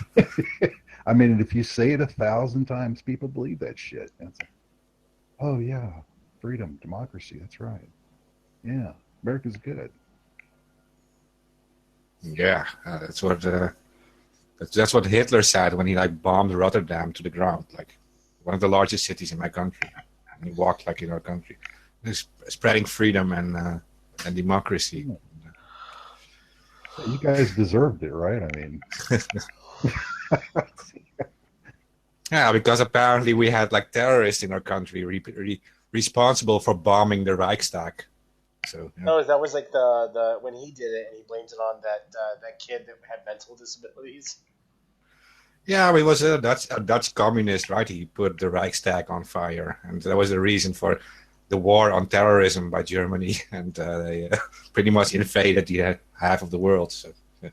I mean, if you say it 1,000 times, people believe that shit. Oh yeah, freedom, democracy. That's right. Yeah, America's good. Yeah, that's what Hitler said when he bombed Rotterdam to the ground, one of the largest cities in my country. And he walked in our country, spreading freedom and democracy. You guys deserved it, right? I mean, yeah, because apparently we had terrorists in our country responsible for bombing the Reichstag. So, yeah. No, that was the when he did it, and he blamed it on that kid that had mental disabilities. Yeah, he was a Dutch communist, right? He put the Reichstag on fire, and that was the reason for the war on terrorism by Germany, and they pretty much invaded the half of the world. So, yeah.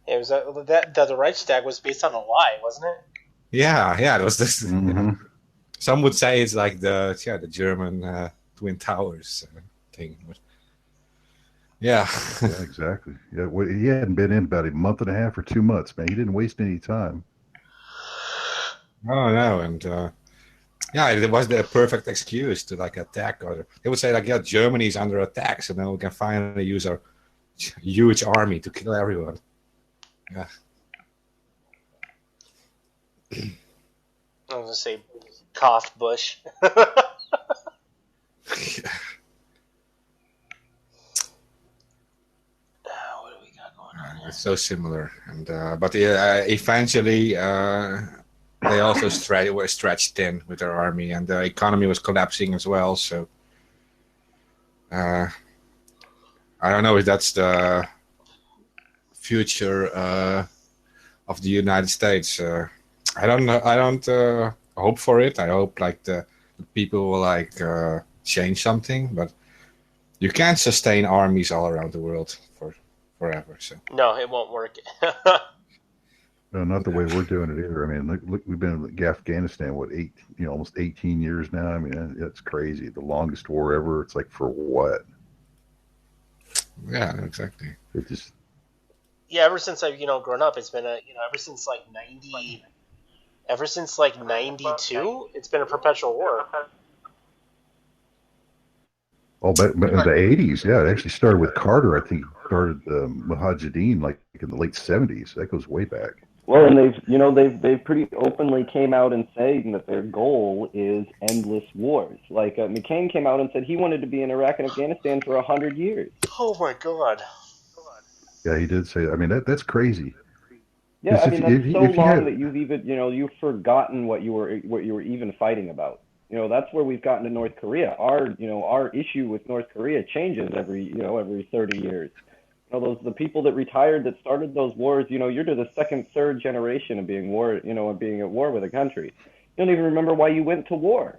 It was the Reichstag was based on a lie, wasn't it? Yeah, it was this. Mm-hmm. Some would say it's the German Twin Towers thing. Yeah, exactly. Yeah, he hadn't been in about a month and a half or 2 months, man. He didn't waste any time. Oh no, and it was the perfect excuse to attack. Or they would say Germany is under attack, so now we can finally use our huge army to kill everyone. Yeah. I was gonna say, cough Bush. Yeah. It's so similar, and but eventually they also were stretched thin with their army, and the economy was collapsing as well. So I don't know if that's the future of the United States. I don't know. I don't hope for it. I hope the people will change something, but you can't sustain armies all around the world forever. So no, it won't work. No, not the way we're doing it either. I mean, look, we've been in Afghanistan, what, almost 18 years now. I mean, it's crazy. The longest war ever. It's like, for what? Yeah, exactly. It just. Yeah, ever since I've grown up, it's been ever since like 92, it's been a perpetual war. Oh, but in the 80s, yeah, it actually started with Carter. I think he started Mujahideen like in the late 70s. That goes way back. Well, and they've pretty openly came out and saying that their goal is endless wars. Like McCain came out and said he wanted to be in Iraq and Afghanistan for 100 years. Oh my God. Yeah, he did say that. I mean, that's crazy. Yeah, I mean, that's so long that you've even you've forgotten what you were even fighting about. That's where we've gotten to North Korea. Our issue with North Korea changes every 30 years. The people that retired that started those wars, you're to the second, third generation of being at war with a country. You don't even remember why you went to war.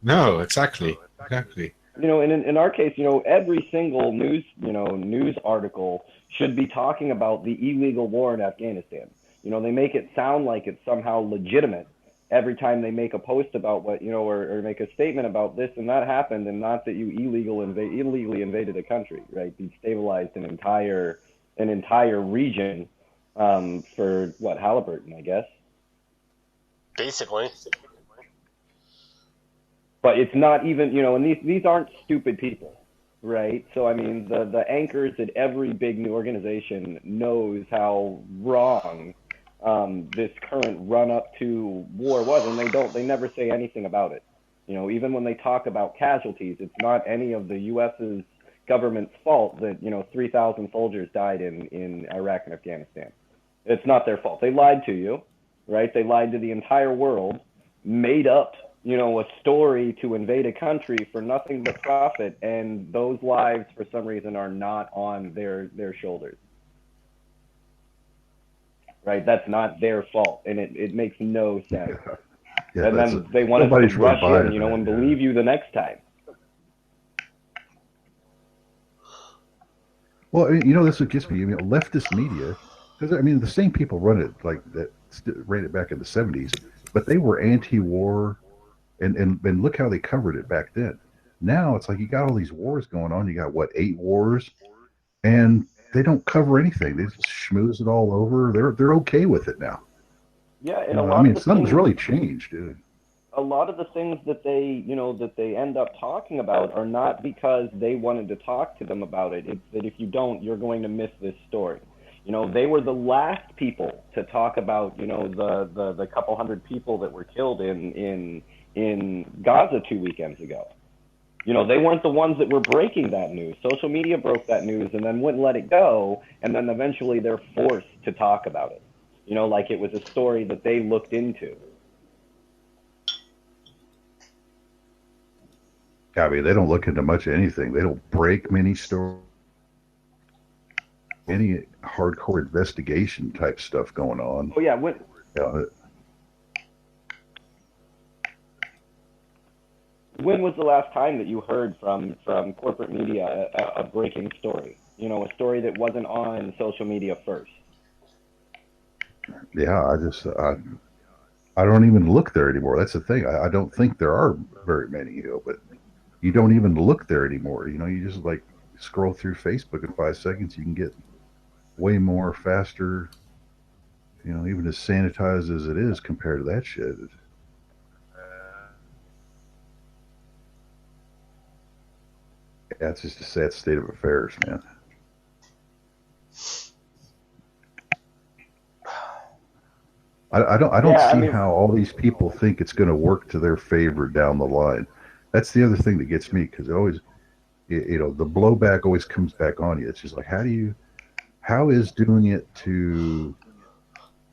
No, exactly. And in our case, every single news article should be talking about the illegal war in Afghanistan. They make it sound like it's somehow legitimate every time they make a post about what, or make a statement about this and that happened, and not that you illegally invaded a country, right? Destabilized an entire region for what, Halliburton, I guess. Basically. But it's not even, and these aren't stupid people, right? So, I mean, the anchors at every big new organization knows how wrong this current run-up to war was, and they never say anything about it. Even when they talk about casualties, it's not any of the U.S.'s government's fault that, 3,000 soldiers died in Iraq and Afghanistan. It's not their fault. They lied to you, right? They lied to the entire world, made up a story to invade a country for nothing but profit, and those lives, for some reason, are not on their shoulders. Right? That's not their fault, and it makes no sense. Yeah, and then they want us to rush in, and believe you the next time. Well, this what gets me. Leftist media, because the same people run it like that, ran it back in the 70s, but they were anti-war. And look how they covered it back then. Now it's like you got all these wars going on. You got 8 wars, and they don't cover anything. They just schmooze it all over. They're okay with it now. Yeah, and something's really changed, dude. A lot of the things that they end up talking about are not because they wanted to talk to them about it. It's that if you don't, you're going to miss this story. They were the last people to talk about the couple hundred people that were killed in Gaza 2 weekends ago. They weren't the ones that were breaking that news. Social media broke that news and then wouldn't let it go, and then eventually they're forced to talk about it. Like it was a story that they looked into. I mean, they don't look into much of anything. They don't break many stories. Any hardcore investigation type stuff going on. Oh, yeah. When was the last time that you heard from corporate media a breaking story? A story that wasn't on social media first. Yeah, I don't even look there anymore. That's the thing. I don't think there are very many, but you don't even look there anymore. You just like scroll through Facebook in 5 seconds. You can get way more faster, even as sanitized as it is compared to that shit. Yeah, it's just a sad state of affairs, man. I don't see how all these people think it's going to work to their favor down the line. That's the other thing that gets me, because it always, the blowback always comes back on you. It's just like, how is doing it to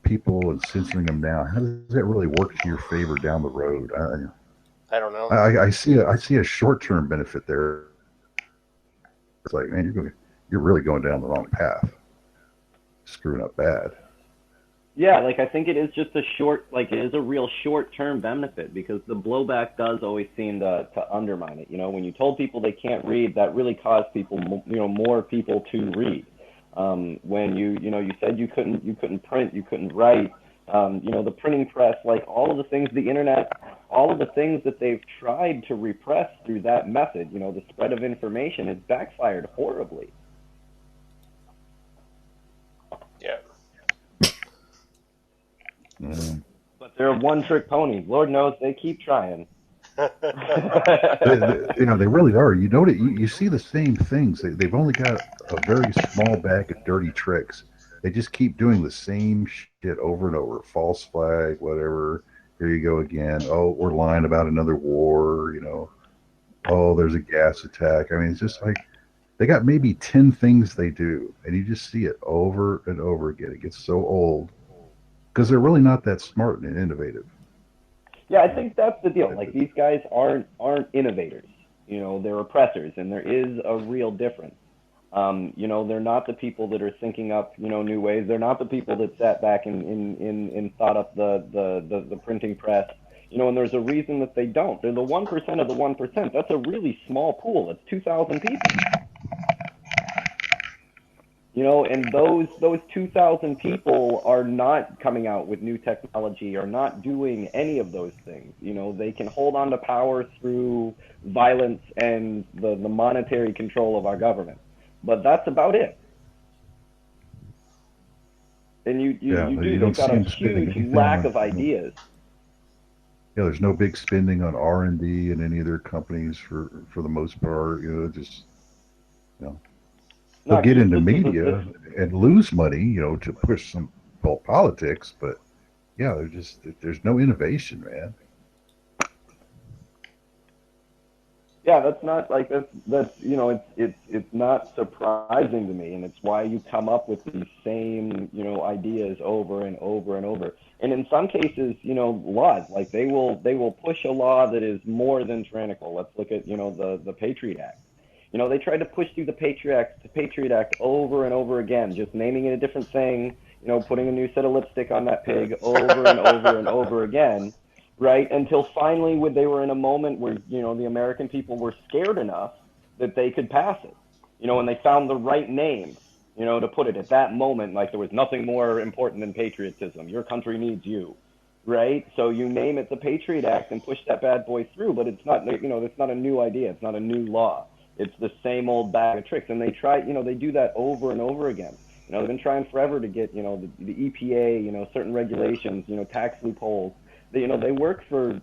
people and censoring them now, how does that really work to your favor down the road? I don't know. I see a short-term benefit there. It's like, man, you're really going down the wrong path, screwing up bad. Yeah, I think it is just it is a real short-term benefit, because the blowback does always seem to undermine it. When you told people they can't read, that really caused people, more people to read. When you said you couldn't print, you couldn't write. The printing press, like all of the things, the internet, all of the things that they've tried to repress through that method, the spread of information has backfired horribly. Yeah. But they're a one-trick pony. Lord knows they keep trying. They really are. You know, you see the same things. They've only got a very small bag of dirty tricks. They just keep doing the same shit over and over. False flag, whatever. Here you go again. Oh, we're lying about another war. Oh, there's a gas attack. I mean, it's just like they got maybe 10 things they do, and you just see it over and over again. It gets so old because they're really not that smart and innovative. Yeah, I think that's the deal. Like, these guys aren't innovators. They're oppressors, and there is a real difference. They're not the people that are thinking up, new ways. They're not the people that sat back and thought up the printing press. And there's a reason that they don't. They're the 1% of the 1%. That's a really small pool. It's 2,000 people. And those 2,000 people are not coming out with new technology, are not doing any of those things. They can hold on to power through violence and the monetary control of our government. But that's about it. And they've got a huge lack of ideas. Yeah, there's no big spending on R&D in any of their companies for the most part. They'll get into media and lose money, to push some politics, but yeah, there's no innovation, man. Yeah, that's not like that's it's not surprising to me, and it's why you come up with these same ideas over and over and over. And in some cases, laws, like they will push a law that is more than tyrannical. Let's look at the Patriot Act. They tried to push through the Patriot Act over and over again, just naming it a different thing, putting a new set of lipstick on that pig over and over and over again, right? Until finally they were in a moment where, the American people were scared enough that they could pass it, and they found the right name, to put it at that moment. Like, there was nothing more important than patriotism. Your country needs you, right? So you name it the Patriot Act and push that bad boy through, but it's not, it's not a new idea. It's not a new law. It's the same old bag of tricks, and they try, they do that over and over again. They've been trying forever to get, the EPA, certain regulations, tax loopholes. They work for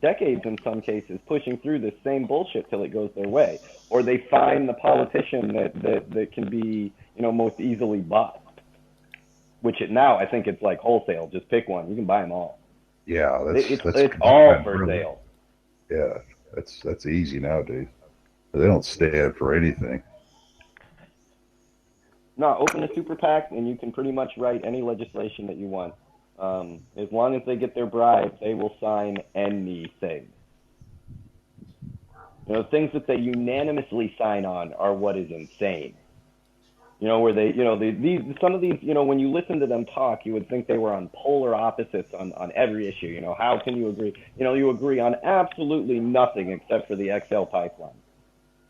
decades in some cases, pushing through this same bullshit till it goes their way, or they find the politician that can be, most easily bought. Which now I think it's like wholesale. Just pick one. You can buy them all. Yeah, it's all for sale. Yeah, that's easy nowadays. They don't stand for anything. No, open a super PAC and you can pretty much write any legislation that you want. As long as they get their bribe, they will sign anything. Things that they unanimously sign on are what is insane. Where they, some of these, when you listen to them talk, you would think they were on polar opposites on every issue. How can you agree? You agree on absolutely nothing except for the XL pipeline.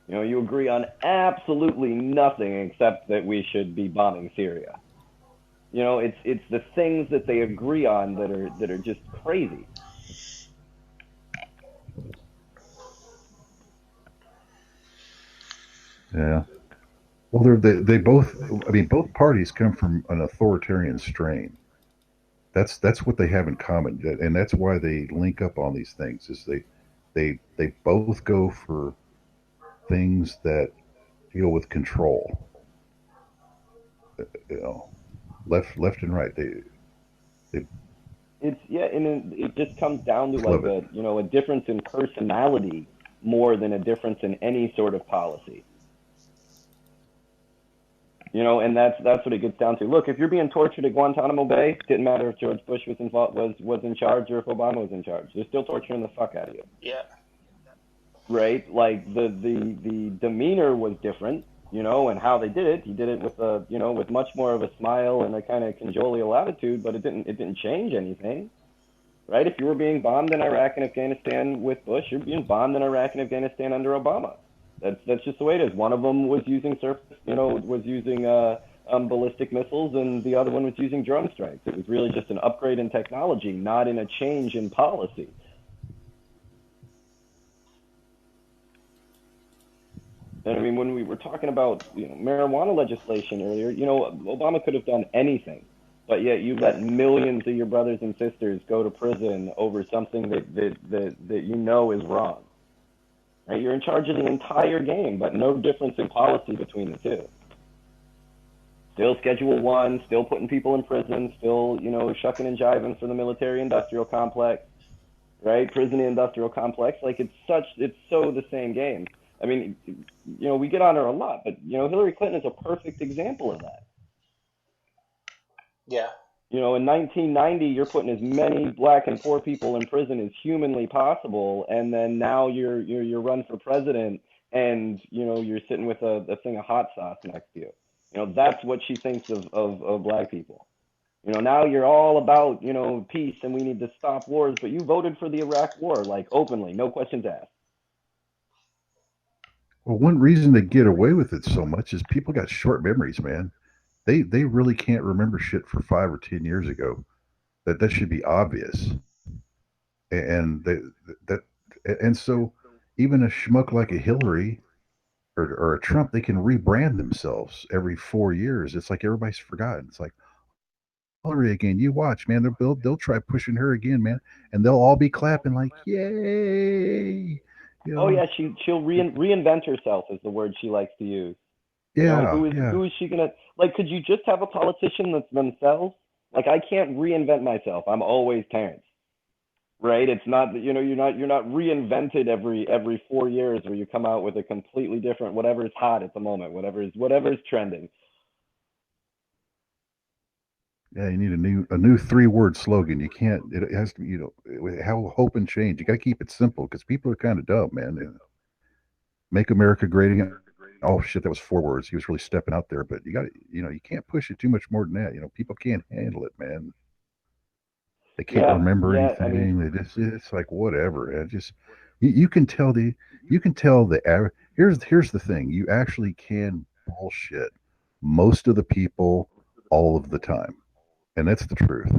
You agree on absolutely nothing except that we should be bombing Syria. It's the things that they agree on that are just crazy. Yeah. Well, they both. I mean, both parties come from an authoritarian strain. That's what they have in common, and that's why they link up on these things. Is they both go for things that deal with control. Left and right. It's and it just comes down to like a difference in personality more than a difference in any sort of policy. And that's what it gets down to. Look, if you're being tortured at Guantanamo Bay, it didn't matter if George Bush was in charge or if Obama was in charge. They're still torturing the fuck out of you. Yeah. Right? Like the demeanor was different, and how they did it. He did it with with much more of a smile and a kind of conjolial attitude, but it didn't change anything. Right? If you were being bombed in Iraq and Afghanistan with Bush, you're being bombed in Iraq and Afghanistan under Obama. That's just the way it is. One of them was using ballistic missiles, and the other one was using drone strikes. It was really just an upgrade in technology, not in a change in policy. And I mean, when we were talking about marijuana legislation earlier, Obama could have done anything, but yet you let millions of your brothers and sisters go to prison over something that is wrong. Right? You're in charge of the entire game, but no difference in policy between the two. Still Schedule 1, still putting people in prison, still, shucking and jiving for the military-industrial complex, right? Prison-industrial complex. Like, it's so the same game. I mean, we get on her a lot, but, Hillary Clinton is a perfect example of that. Yeah. In 1990, you're putting as many black and poor people in prison as humanly possible, and then now you're run for president, and you're sitting with a thing of hot sauce next to you. That's what she thinks of black people. Now you're all about peace and we need to stop wars, but you voted for the Iraq War, like, openly, no questions asked. Well, one reason they get away with it so much is people got short memories, man. They really can't remember shit for 5 or 10 years ago. That should be obvious. And so even a schmuck like a Hillary or a Trump, they can rebrand themselves every 4 years. It's like everybody's forgotten. It's like Hillary again. You watch, man. They'll try pushing her again, man, and they'll all be clapping like, "Yay!" Oh yeah, she'll reinvent herself is the word she likes to use. Yeah, who is she gonna like? Could you just have a politician that's themselves? Like, I can't reinvent myself. I'm always Terrence, right? It's not that you're not reinvented every 4 years where you come out with a completely different whatever's hot at the moment, whatever's trending. Yeah, you need a new 3-word slogan. You can't. It has to be how hope and change. You got to keep it simple because people are kind of dumb, man. Make America great again. Oh shit, that was 4 words. He was really stepping out there, but you got to, you can't push it too much more than that. People can't handle it, man. They can't remember anything. I mean, it's like whatever. It just you can tell here's the thing. You actually can bullshit most of the people all of the time, and that's the truth.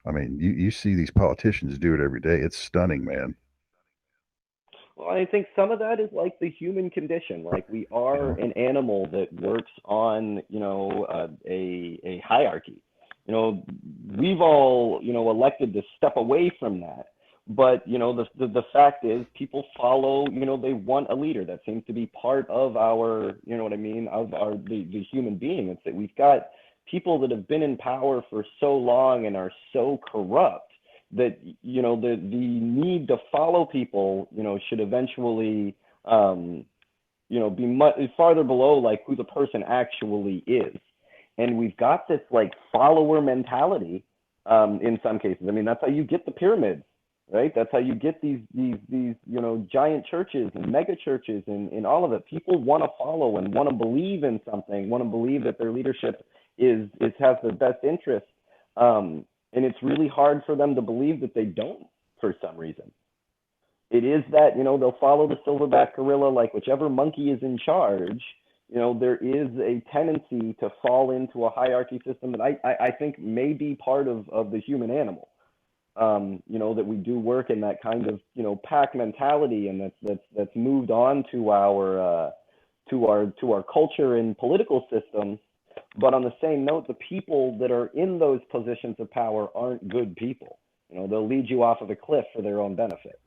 I mean, you see these politicians do it every day. It's stunning, man. Well, I think some of that is like the human condition. Like, we are an animal that works on, a hierarchy. We've all, elected to step away from that. But, the fact is people follow, they want a leader. That seems to be part of our, of the human being. It's that we've got people that have been in power for so long and are so corrupt that the need to follow people should eventually be much farther below like who the person actually is. And we've got this like follower mentality in some cases. I mean, that's how you get the pyramids, right? That's how you get these giant churches and mega churches and all of it. People want to follow and want to believe in something, want to believe that their leadership has the best interest. And it's really hard for them to believe that they don't for some reason. It is that, they'll follow the silverback gorilla, like whichever monkey is in charge. There is a tendency to fall into a hierarchy system that I think may be part of the human animal. That we do work in that kind of, pack mentality, and that's moved on to our culture and political system. But on the same note, the people that are in those positions of power aren't good people. They'll lead you off of a cliff for their own benefit.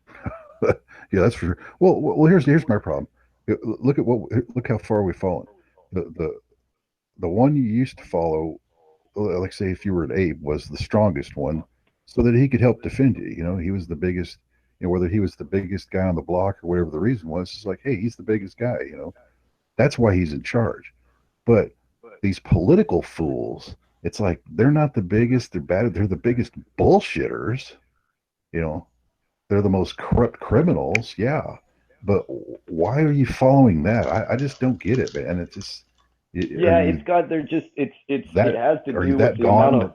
Yeah, that's for sure. Well, here's my problem. Look how far we've fallen. The one you used to follow, like say if you were an ape, was the strongest one, so that he could help defend you. He was the biggest. Whether he was the biggest guy on the block or whatever the reason was, it's like, hey, he's the biggest guy. That's why he's in charge. But these political fools, it's like they're not the biggest, they're bad, they're the biggest bullshitters. They're the most corrupt criminals, yeah. But why are you following that? I just don't get it, man. It's just it has to do with the amount of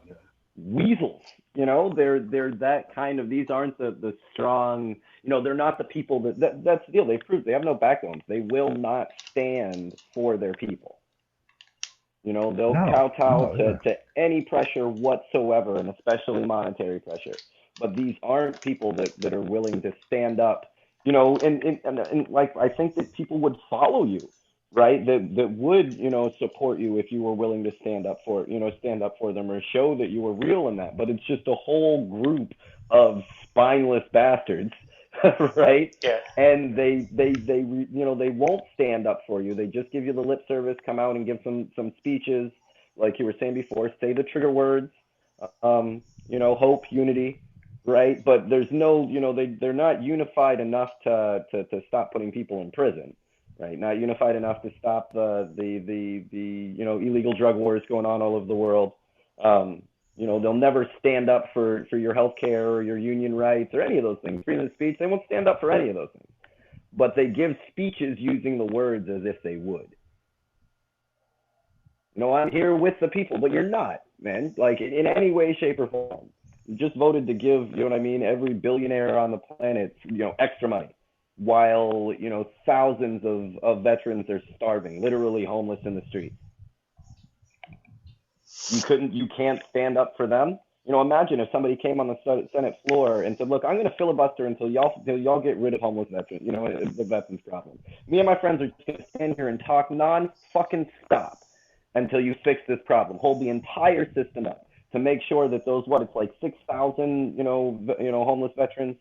weasels. They're that kind of. These aren't the strong. They're not the people that's the deal. They've proved they have no backbones. They will not stand for their people. They'll kowtow to any pressure whatsoever, and especially monetary pressure. But these aren't people that are willing to stand up, and like I think that people would follow you, right? That would, support you if you were willing to stand up for them or show that you were real in that. But it's just a whole group of spineless bastards, right? Yeah. And they won't stand up for you. They just give you the lip service, come out and give some speeches, like you were saying before, say the trigger words, hope, unity, right? But there's no, they're not unified enough to stop putting people in prison, right? Not unified enough to stop the illegal drug wars going on all over the world. They'll never stand up for your health care or your union rights or any of those things. Freedom of speech, they won't stand up for any of those things. But they give speeches using the words as if they would. I'm here with the people, but you're not, man. Like, in any way, shape, or form. You just voted to give, every billionaire on the planet, extra money, while, thousands of veterans are starving, literally homeless in the streets. You can't stand up for them. Imagine if somebody came on the Senate floor and said, "Look, I'm going to filibuster until y'all get rid of homeless veterans. The veterans problem. Me and my friends are just going to stand here and talk non-fucking stop until you fix this problem. Hold the entire system up to make sure that those it's like 6,000 homeless veterans.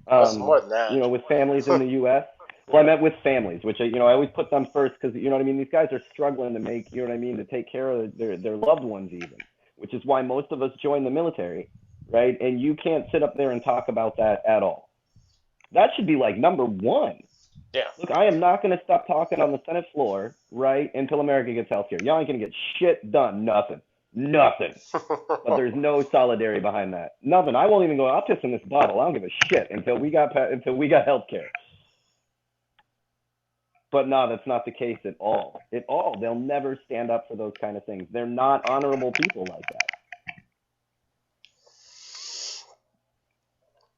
That's more than that. With families in the U.S. Well, I meant with families, which I always put them first because these guys are struggling to make to take care of their loved ones even, which is why most of us join the military, right? And you can't sit up there and talk about that at all. That should be like number one. Yeah. Look, I am not going to stop talking on the Senate floor, right, until America gets health care. Y'all ain't going to get shit done. Nothing. But there's no solidarity behind that. Nothing. I won't even go. I'll piss in this bottle. I don't give a shit until we got health care. But no, that's not the case at all. They'll never stand up for those kind of things. They're not honorable people like that.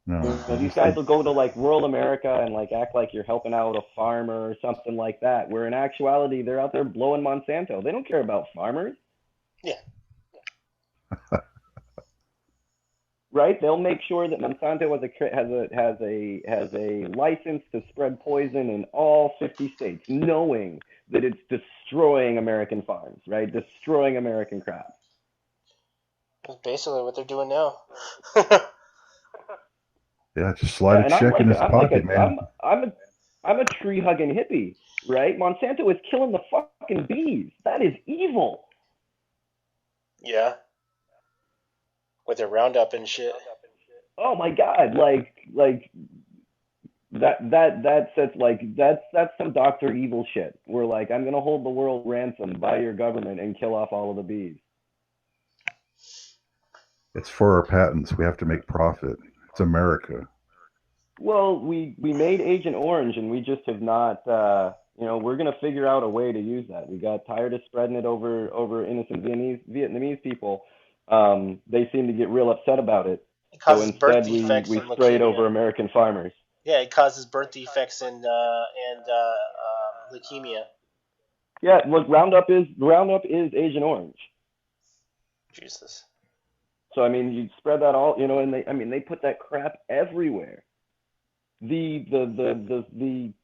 No. So these guys will go to like rural America and like act like you're helping out a farmer or something like that, where in actuality they're out there blowing Monsanto. They don't care about farmers. Yeah. Right? They'll make sure that Monsanto has a license to spread poison in all 50 states, knowing that it's destroying American farms, right? Destroying American crops. That's basically what they're doing now. Yeah, just slide a check in his pocket, man. I'm a tree hugging hippie, right? Monsanto is killing the fucking bees. That is evil. Yeah. With their Roundup and shit. Oh my God! Like that's some Dr. Evil shit. We're like, I'm gonna hold the world ransom by your government and kill off all of the bees. It's for our patents. We have to make profit. It's America. Well, we made Agent Orange, and we just have not. We're gonna figure out a way to use that. We got tired of spreading it over innocent Vietnamese people. They seem to get real upset about it. So instead, we spray it over American farmers. Yeah, it causes birth defects and leukemia. Yeah, look, Roundup is Agent Orange. Jesus. So you spread that all, and they put that crap everywhere. The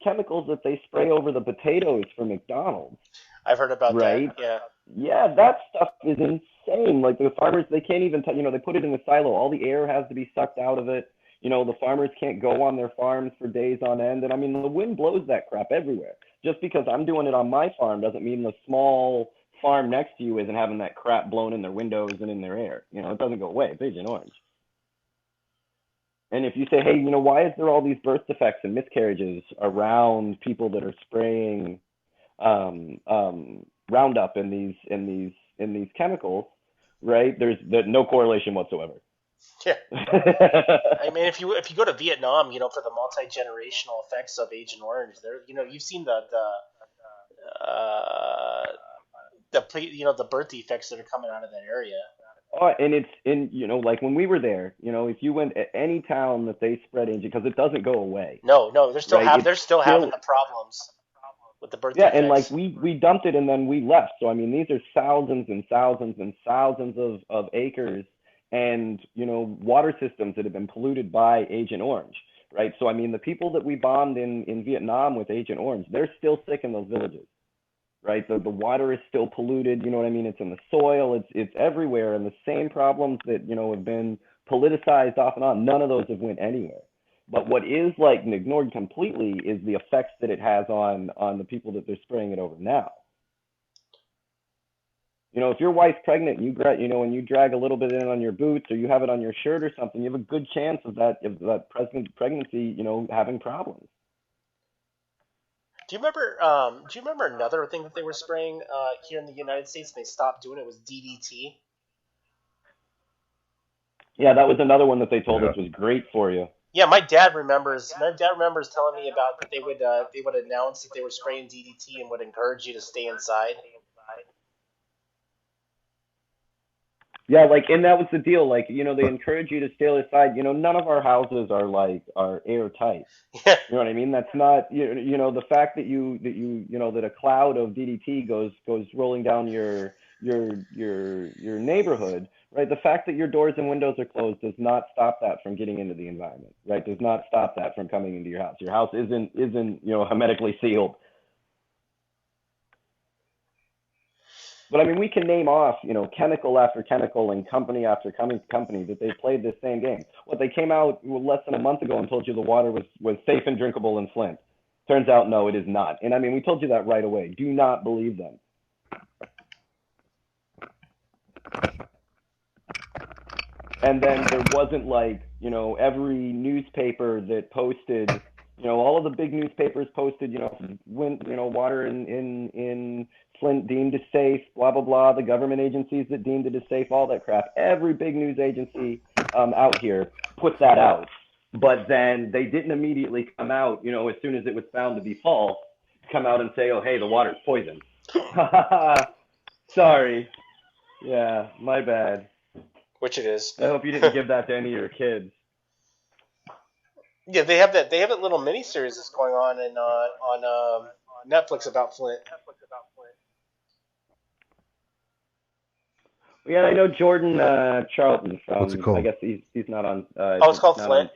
chemicals that they spray over the potatoes for McDonald's. I've heard about that. Yeah. Yeah, that stuff is insane. Like the farmers, they can't even, they put it in the silo. All the air has to be sucked out of it. The farmers can't go on their farms for days on end. And the wind blows that crap everywhere. Just because I'm doing it on my farm doesn't mean the small farm next to you isn't having that crap blown in their windows and in their air. It doesn't go away. It's Agent Orange. And if you say, hey, why is there all these birth defects and miscarriages around people that are spraying Roundup in these chemicals, right? There's no correlation whatsoever. Yeah. If you go to Vietnam, for the multi-generational effects of Agent Orange, there, you've seen the birth defects that are coming out of that area. Oh, and it's in, like when we were there, if you went at any town that they spread Agent, because it doesn't go away. No, they're still having the problems. with the birth Yeah, defects. and like we dumped it and then we left. So I mean, these are thousands and thousands and thousands of acres and water systems that have been polluted by Agent Orange, right? So I mean, the people that we bombed in Vietnam with Agent Orange, they're still sick in those villages, right? The water is still polluted. You know what I mean? It's in the soil. It's everywhere, and the same problems that have been politicized off and on. None of those have went anywhere. But what is like ignored completely is the effects that it has on the people that they're spraying it over now. If your wife's pregnant and and you drag a little bit in on your boots or you have it on your shirt or something, you have a good chance of that pregnancy, having problems. Do you remember another thing that they were spraying here in the United States? And they stopped doing it. Was DDT. Yeah, that was another one that they told us was great for you. Yeah, my dad remembers telling me about that they would announce that they were spraying DDT and would encourage you to stay inside. Yeah, and that was the deal. They encourage you to stay inside. None of our houses are airtight. Yeah. You know what I mean? That's not the fact that that a cloud of DDT goes rolling down your neighborhood, right? The fact that your doors and windows are closed does not stop that from getting into the environment, right? Does not stop that from coming into your house. Your house isn't hermetically sealed. But I mean, we can name off, chemical after chemical and company after company that they played this same game. What they came out less than a month ago and told you the water was safe and drinkable in Flint. Turns out, no, it is not. And I mean, we told you that right away. Do not believe them. And then there wasn't every newspaper that posted, all of the big newspapers posted, water in Flint deemed as safe, blah, blah, blah. The government agencies that deemed it as safe, all that crap. Every big news agency out here put that out. But then they didn't immediately come out, as soon as it was found to be false, come out and say, oh, hey, the water's poisoned. Sorry. Yeah, my bad. Which it is. I hope you didn't give that to any of your kids. Yeah, they have that little miniseries that's going on Netflix about Flint. Yeah, I know Jordan Charlton from. What's it called? I guess he's not on. It's called Flint.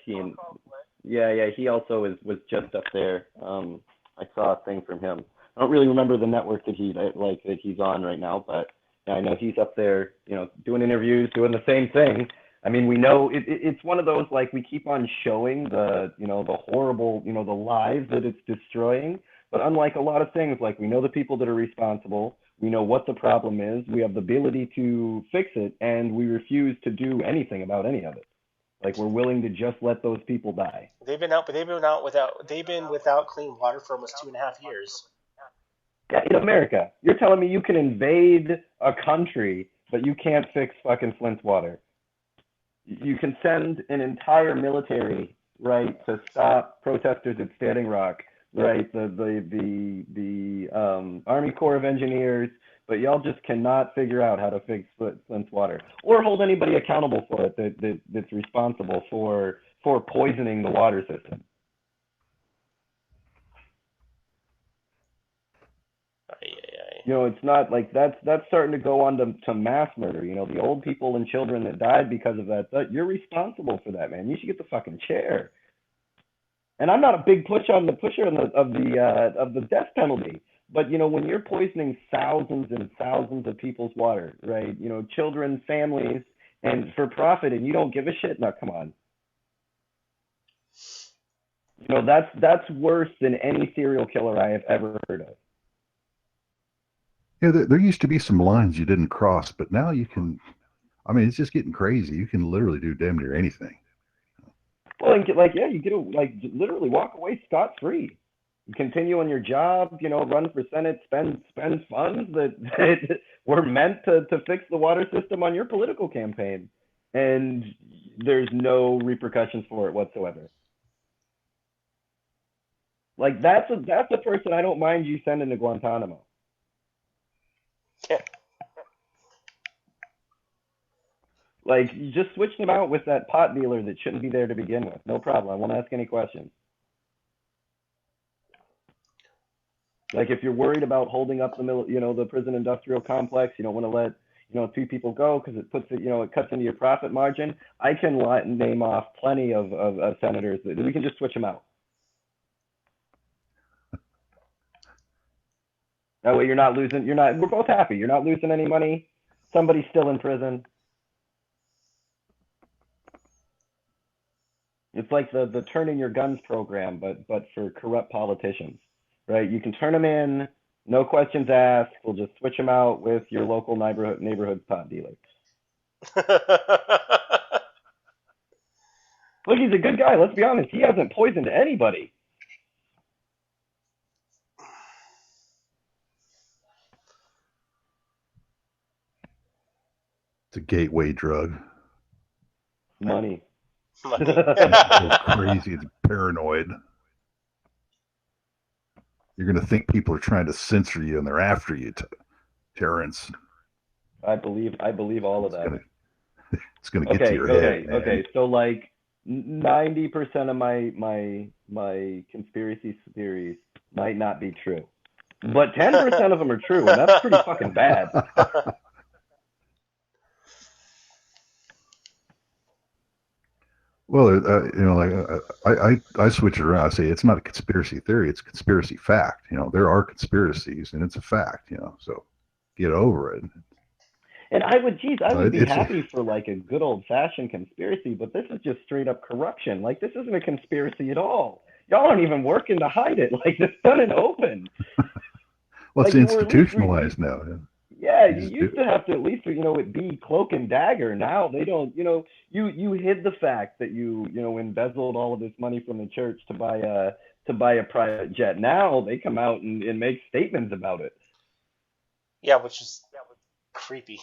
Yeah, he also was just up there. I saw a thing from him. I don't really remember the network that he's on right now, but yeah, I know he's up there, doing interviews, doing the same thing. I mean, we know it's one of those we keep on showing the the horrible the lives that it's destroying, but unlike a lot of things, we know the people that are responsible. We know what the problem is. We have the ability to fix it, and we refuse to do anything about any of it. We're willing to just let those people die. They've been without clean water for almost 2.5 years. Yeah, in America, you're telling me you can invade a country, but you can't fix fucking Flint's water. You can send an entire military, right, to stop protesters at Standing Rock, right? The Army Corps of Engineers, but y'all just cannot figure out how to fix Flint's water or hold anybody accountable for it that's responsible for poisoning the water system. It's not that's starting to go on to mass murder. The old people and children that died because of that. You're responsible for that, man. You should get the fucking chair. And I'm not a big pusher of the death penalty, but when you're poisoning thousands and thousands of people's water, right? Children, families, and for profit, and you don't give a shit. No, come on. That's worse than any serial killer I have ever heard of. Yeah, there used to be some lines you didn't cross, but now you can. I mean, it's just getting crazy. You can literally do damn near anything. Well, you get to literally walk away scot-free. You continue on your job, run for Senate, spend funds that were meant to fix the water system on your political campaign, and there's no repercussions for it whatsoever. That's a person I don't mind you sending to Guantanamo. Yeah. You just switch them out with that pot dealer that shouldn't be there to begin with. No problem. I won't ask any questions. Like if you're worried about holding up the prison industrial complex, you don't want to let 2 people go because it puts it cuts into your profit margin. I can name off plenty of senators that we can just switch them out. That way we're both happy. You're not losing any money. Somebody's still in prison. It's like the turning your guns program, but for corrupt politicians, right? You can turn them in, no questions asked. We'll just switch them out with your local neighborhood pot dealer. Look, he's a good guy. Let's be honest. He hasn't poisoned anybody. It's a gateway drug. Money. It's crazy. It's paranoid. You're going to think people are trying to censor you and they're after you, Terrence. I believe all of that. It's going to get to your head. Okay. So like 90% of my conspiracy theories might not be true, but 10% of them are true, and that's pretty fucking bad. Well, I switch it around. I say it's not a conspiracy theory; it's a conspiracy fact. There are conspiracies, and it's a fact. So get over it. And I would be happy for like a good old fashioned conspiracy, but this is just straight up corruption. Like this isn't a conspiracy at all. Y'all aren't even working to hide it. Like it's done and open. Well, it's institutionalized now. Yeah, you used to have to at least it be cloak and dagger. Now they don't. You hid the fact that you embezzled all of this money from the church to buy a private jet. Now they come out and make statements about it. Yeah, which is creepy.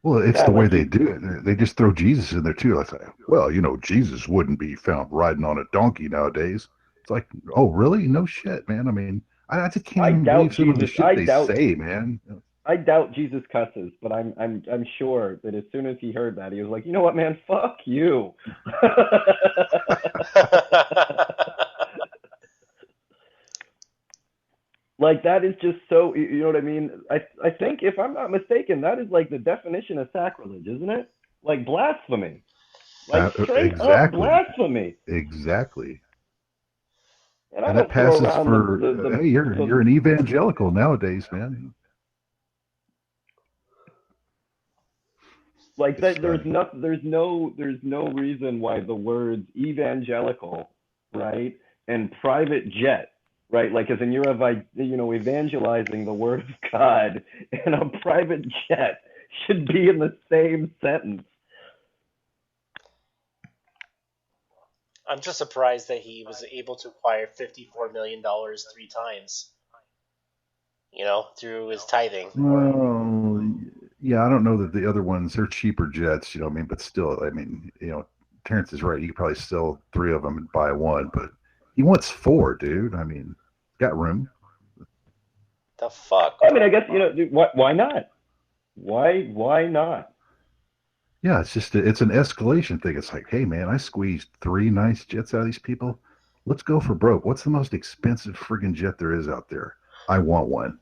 Well, it's the way they do it. They just throw Jesus in there too. I say, well, Jesus wouldn't be found riding on a donkey nowadays. It's like, oh, really? No shit, man. I mean, I just can't even believe some of the shit they say, man. I doubt Jesus cusses, but I'm sure that as soon as he heard that, he was like, you know what, man, fuck you. Like that is just so, you know what I mean? I think if I'm not mistaken, that is like the definition of sacrilege, isn't it? Like blasphemy. Like straight up blasphemy. Exactly. And that passes for hey, you're an evangelical nowadays, man. Like that, there's no reason why the words evangelical, right, and private jet, right, like as in you're evangelizing the word of God, and a private jet should be in the same sentence. I'm just surprised that he was able to acquire $54 million 3 times, through his tithing. Well, yeah, I don't know that the other ones, they're cheaper jets, but still, Terrence is right. You could probably sell 3 of them and buy 1, but he wants 4, dude. I mean, got room. The fuck? I mean, I guess, why not? Why not? Yeah, it's an escalation thing. It's like, hey, man, I squeezed 3 nice jets out of these people. Let's go for broke. What's the most expensive friggin' jet there is out there? I want one.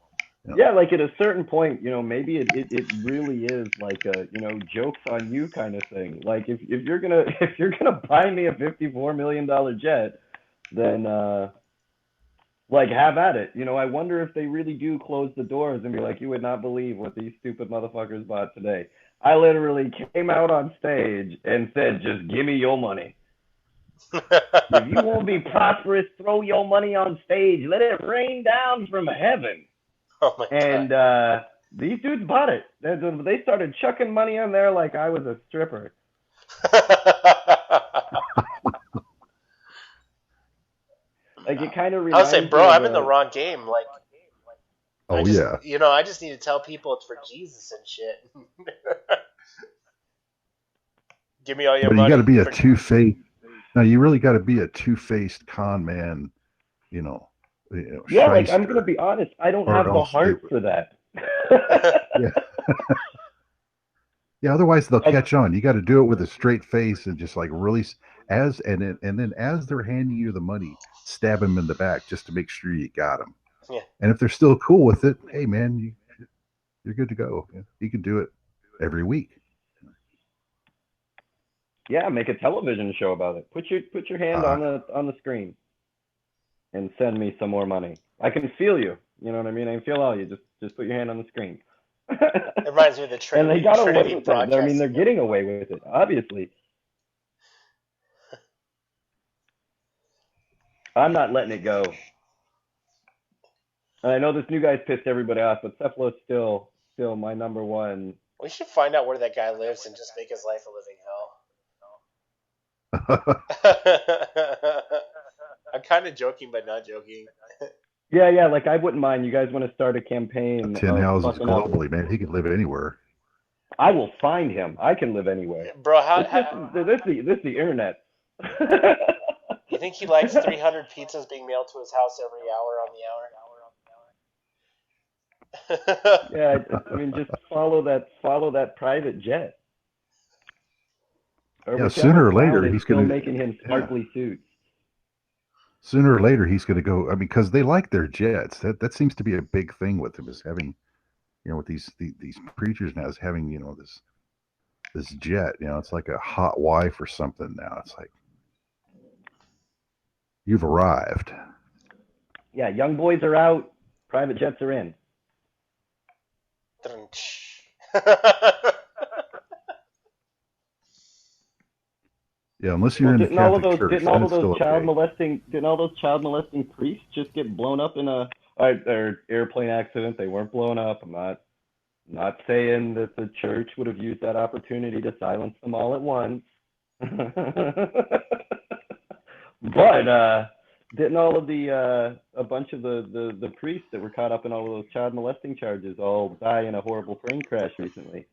Yeah, like at a certain point, maybe it really is like a, jokes on you kind of thing. Like if you're gonna buy me a $54 million jet, then like have at it. I wonder if they really do close the doors and be like, you would not believe what these stupid motherfuckers bought today. I literally came out on stage and said, just give me your money. If you want to be prosperous, throw your money on stage. Let it rain down from heaven. Oh my God. And these dudes bought it. They started chucking money on there like I was a stripper. Like it kind of reminds me. I was like, bro, I'm in the wrong game. Like, I just need to tell people it's for Jesus and shit. Give me all your money. But you got to be a two-faced. Now you really got to be a two-faced con man. Yeah, like I'm gonna be honest. I don't have the heart for that. Yeah. Yeah. Otherwise, they'll catch on. You got to do it with a straight face and just like really. And then as they're handing you the money, stab them in the back just to make sure you got them. Yeah. And if they're still cool with it, hey man, you're good to go. You can do it every week. Yeah, make a television show about it. Put your hand on the screen and send me some more money. I can feel you. You know what I mean? I can feel all you. Just put your hand on the screen. It reminds me of the Trinity. And they got away with it. I mean, they're getting away with it, obviously. I'm not letting it go. And I know this new guy's pissed everybody off, but Cephalo's still my number one. We should find out where that guy lives and just make his life a living hell. I'm kind of joking, but not joking. Yeah, like I wouldn't mind. You guys want to start a campaign? 10 houses globally, man. He could live anywhere. I will find him. I can live anywhere. Bro, this is the internet. You think he likes 300 pizzas being mailed to his house every hour on the hour? Yeah, I mean, just follow that private jet. Or sooner or later he's going to making him sparkly suits. Sooner or later he's going to go. I mean, because they like their jets. That seems to be a big thing with them, is having, with these preachers now, is having this jet. It's like a hot wife or something now. It's like, you've arrived. Yeah, young boys are out. Private jets are in. Yeah, unless you're in the Catholic Church. Didn't all those child molesting priests just get blown up in a airplane accident? They weren't blown up. I'm not saying that the church would have used that opportunity to silence them all at once. But didn't all of a bunch of the priests that were caught up in all of those child molesting charges all die in a horrible plane crash recently?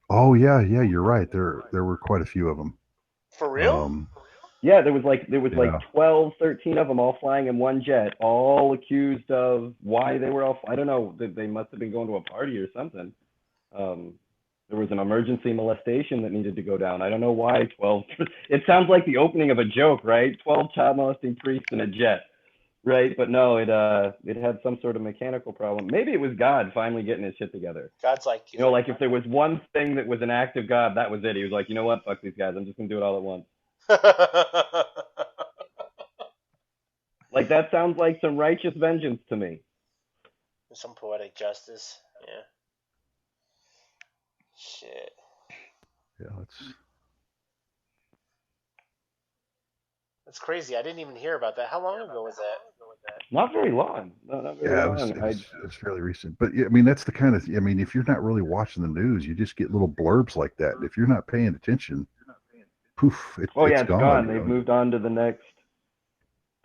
Oh yeah, you're right. There were quite a few of them. For real? Yeah, there was like 12, 13 of them all flying in one jet, all accused of why they were all. I don't know. They must have been going to a party or something. There was an emergency molestation that needed to go down. I don't know why 12. It sounds like the opening of a joke, right? 12 child molesting priests in a jet, right? But no, it had some sort of mechanical problem. Maybe it was God finally getting his shit together. God's like, like if there was one thing that was an act of God, that was it. He was like, you know what? Fuck these guys. I'm just gonna do it all at once. Like that sounds like some righteous vengeance to me. Some poetic justice. Yeah. Shit. Yeah, that's crazy. I didn't even hear about that. How long ago was that? Not very long. No, not very long. It's fairly recent. But I mean, that's the kind of. I mean, if you're not really watching the news, you just get little blurbs like that. If you're not paying attention, poof! It's gone. They've moved on to the next.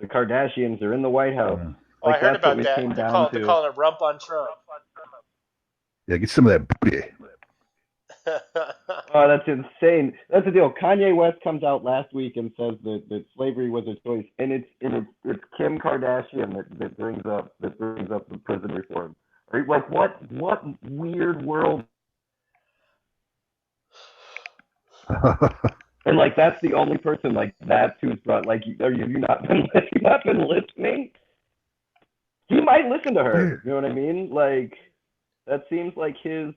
The Kardashians are in the White House. Oh, I heard about that. They're calling it rump on Trump. Yeah, get some of that booty. Oh, that's insane. That's the deal. Kanye West comes out last week and says that slavery was a choice, and it's Kim Kardashian that brings up the prison reform. Like what weird world? And like that's the only person like that's who's brought. Like, have you not been listening? He might listen to her. You know what I mean? Like. That seems like his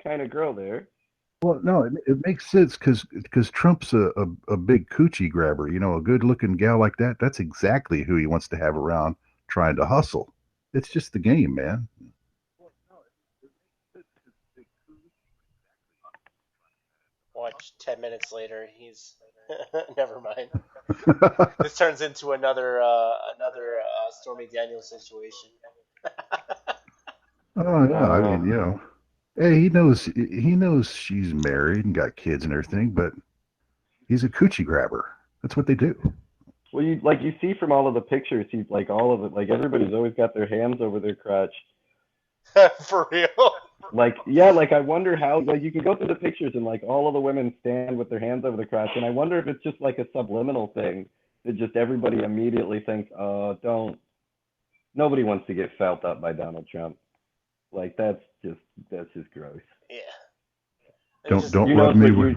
kind of girl there. Well, no, it makes sense because Trump's a big coochie grabber. A good-looking gal like that, that's exactly who he wants to have around trying to hustle. It's just the game, man. Watch 10 minutes later, he's... Never mind. This turns into another Stormy Daniels situation. Oh yeah, I mean, hey, he knows she's married and got kids and everything, but he's a coochie grabber. That's what they do. Well, you see from all of the pictures, he's like all of it. Like everybody's always got their hands over their crotch. For real? Like yeah, like I wonder how. Like you can go through the pictures and like all of the women stand with their hands over the crotch, and I wonder if it's just like a subliminal thing that just everybody immediately thinks, oh, don't. Nobody wants to get felt up by Donald Trump. Like that's just gross. Yeah. Don't rub me with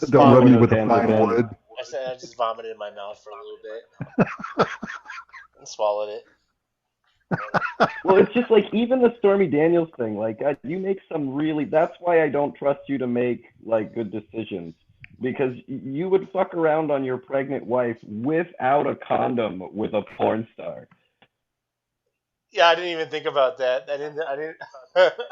the fine wood. I said I just vomited in my mouth for a little bit and swallowed it. Well, it's just like even the Stormy Daniels thing. Like you make some really. That's why I don't trust you to make like good decisions, because you would fuck around on your pregnant wife without a condom with a porn star. Yeah, I didn't even think about that. I didn't.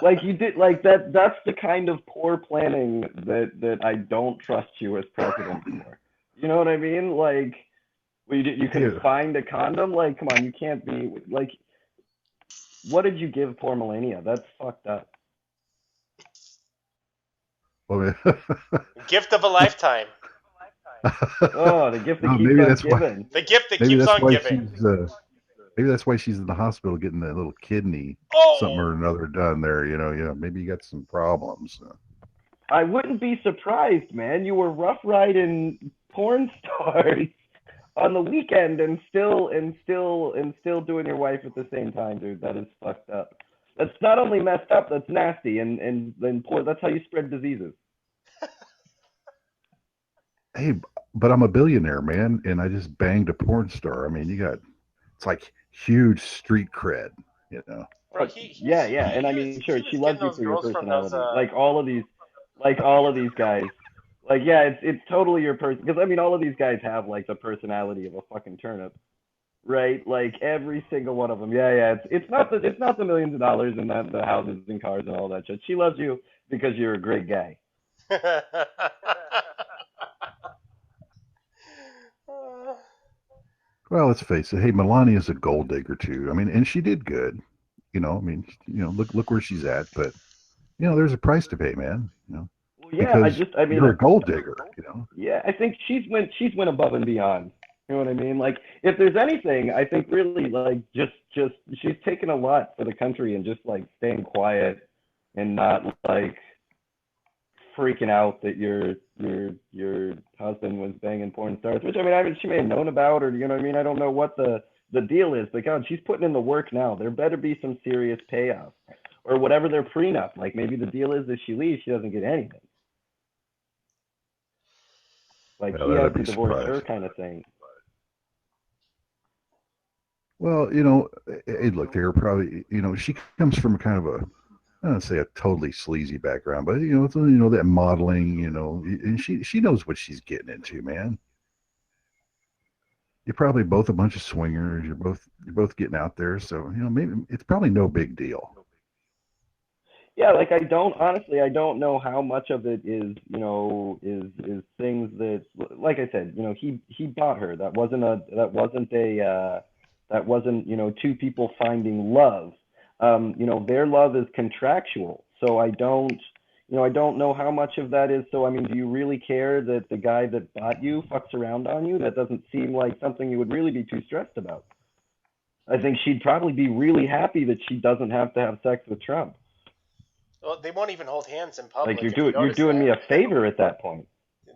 Like you did. Like that's the kind of poor planning that I don't trust you as president for. You know what I mean? Like you can find a condom. Like come on, you can't be like. What did you give poor Melania? That's fucked up. Gift of a lifetime. Oh, the gift that keeps on giving. The gift that keeps on giving. Maybe that's why she's in the hospital getting that little kidney something or another done there. You know, maybe you got some problems. I wouldn't be surprised, man. You were rough riding porn stars on the weekend and still doing your wife at the same time, dude. That is fucked up. That's not only messed up, that's nasty and poor. That's how you spread diseases. Hey, but I'm a billionaire, man, and I just banged a porn star. I mean, it's like huge street cred, you know. Bro, yeah, and I mean, sure, she loves you for your personality. Like all of these guys. Like, yeah, it's totally your person. Because I mean, all of these guys have like the personality of a fucking turnip, right? Like every single one of them. Yeah. It's not the millions of dollars and the houses and cars and all that shit. She loves you because you're a great guy. Well, let's face it. Hey, Melania's a gold digger too. I mean, and she did good. You know, I mean, look where she's at. But there's a price to pay, man. Well, yeah, I mean, you're a gold digger. Yeah, I think she's went above and beyond. You know what I mean? Like, if there's anything, I think really like just she's taken a lot for the country and just like staying quiet and not like freaking out that your husband was banging porn stars, which I mean she may have known about, or you know what I mean. I don't know what the deal is, but God, she's putting in the work now. There better be some serious payoff, or whatever their prenup. Like maybe the deal is if she leaves, she doesn't get anything. Like he has to divorce her kind of thing. Well, hey, look, they're probably she comes from kind of a. I don't say a totally sleazy background, but that modeling, and she knows what she's getting into, man. You're probably both a bunch of swingers. You're both getting out there, so maybe it's probably no big deal. Yeah, like I don't know how much of it is is things that, like I said, he bought her. That wasn't two people finding love. Their love is contractual. So I don't know how much of that is. So, I mean, do you really care that the guy that bought you fucks around on you? That doesn't seem like something you would really be too stressed about. I think she'd probably be really happy that she doesn't have to have sex with Trump. Well, they won't even hold hands in public. Like you're doing me a favor at that point.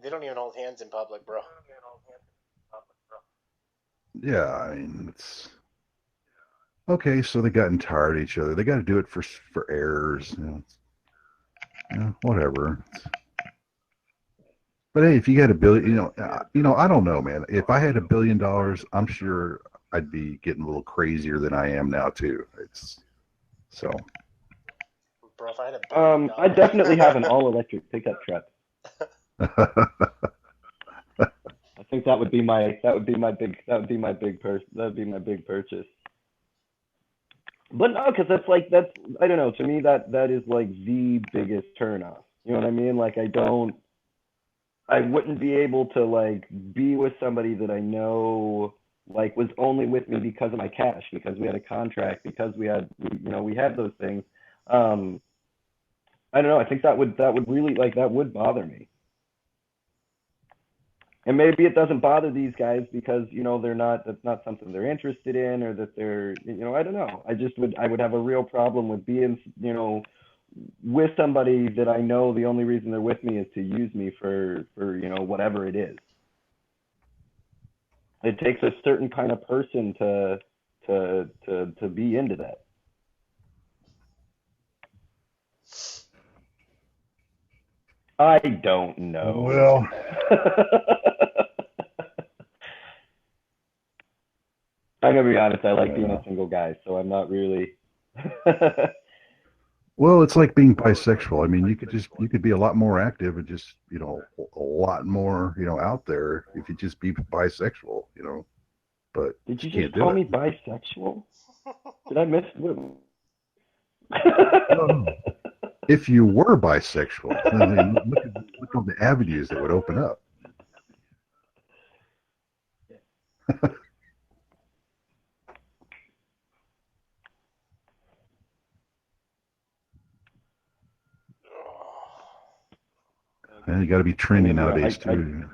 They don't even hold hands in public, bro. Yeah, I mean, it's... Okay, so they gotten tired of each other. They got to do it for errors, whatever. But hey, if you got $1 billion, I don't know, man. If I had $1 billion, I'm sure I'd be getting a little crazier than I am now too. So. Bro, if I had $1 billion, I definitely have an all-electric pickup truck. I think that would be my big purchase. But no, because that's I don't know. To me, that is like the biggest turnoff. You know what I mean? Like I wouldn't be able to like be with somebody that I know like was only with me because of my cash, because we had a contract, because we had those things. I don't know. I think that would really that would bother me. And maybe it doesn't bother these guys because, that's not something they're interested in, or that they're, I don't know. I would have a real problem with being, with somebody that I know the only reason they're with me is to use me for whatever it is. It takes a certain kind of person to be into that. I don't know. Well, I'm gonna be honest. I like being a single guy, so I'm not really. Well, it's like being bisexual. I mean, you could be a lot more active and just a lot more out there if you just be bisexual. But Did you can't just do call it. me bisexual? Did I miss? No. If you were bisexual, I mean, look at the avenues that would open up. And you got to be trendy nowadays too.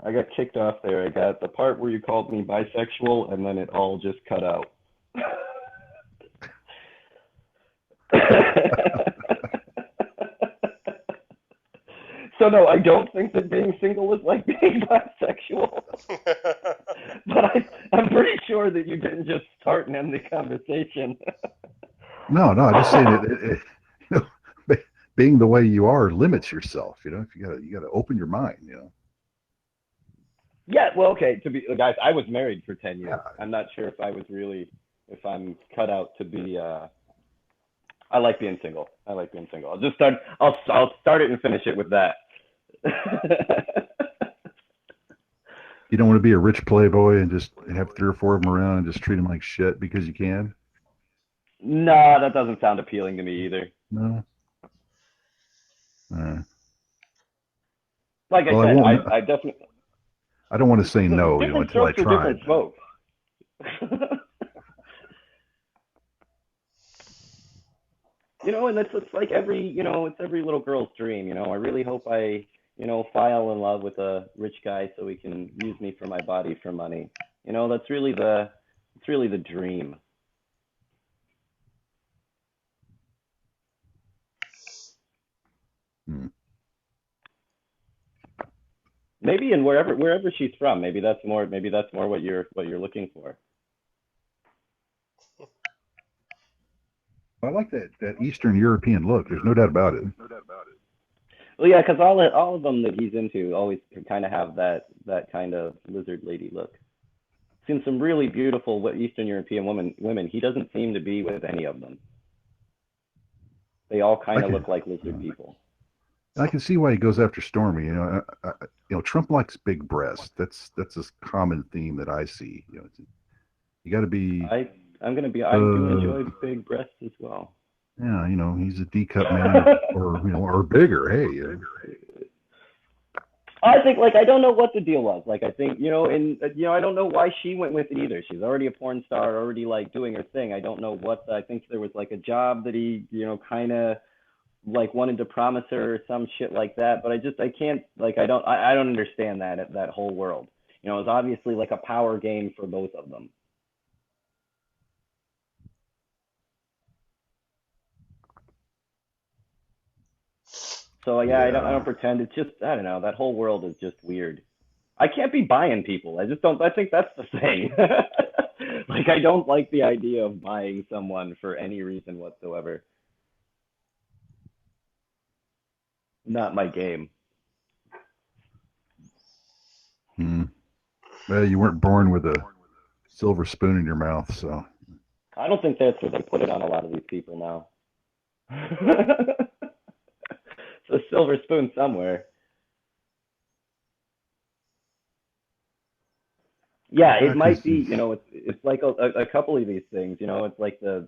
I got kicked off there. I got the part where you called me bisexual, and then it all just cut out. So no, I don't think that being single is like being bisexual. But I'm pretty sure that you didn't just start and end the conversation. No, I'm just saying being the way you are limits yourself. If you gotta open your mind. Yeah, well, okay. Guys, I was married for 10 years. I'm not sure if I'm cut out to be. I like being single. I'll start it and finish it with that. You don't want to be a rich playboy and just have 3 or 4 of them around and just treat them like shit because you can. No, that doesn't sound appealing to me either. No. Like I said, I definitely. I don't want to say no, until I try. Different folks. And it's like it's every little girl's dream. I really hope I, fall in love with a rich guy so he can use me for my body for money. That's really the dream. Maybe in wherever she's from, maybe that's more what you're looking for. I like that Eastern European look. There's no doubt about it. Well, yeah, because all of them that he's into always kind of have that kind of lizard lady look. Seen some really beautiful Eastern European women. He doesn't seem to be with any of them. They all kind of look like lizard people. I can see why he goes after Stormy. Trump likes big breasts. That's a common theme that I see. You got to be. I do enjoy big breasts as well. Yeah, he's a D-cup man or bigger. Hey. I think I don't know what the deal was. I think I don't know why she went with it either. She's already a porn star, already doing her thing. I don't know I think there was a job that he kind of wanted to promise her or some shit like that. But I can't I don't understand that whole world. It's obviously a power game for both of them. So yeah, I don't pretend. It's just I don't know. That whole world is just weird. I can't be buying people. I just don't. I think that's the thing. I don't like the idea of buying someone for any reason whatsoever. Not my game. Well, you weren't born with a silver spoon in your mouth, so. I don't think that's what they put it on a lot of these people now. It's a silver spoon somewhere. Yeah, it might be. It's like a couple of these things. It's like the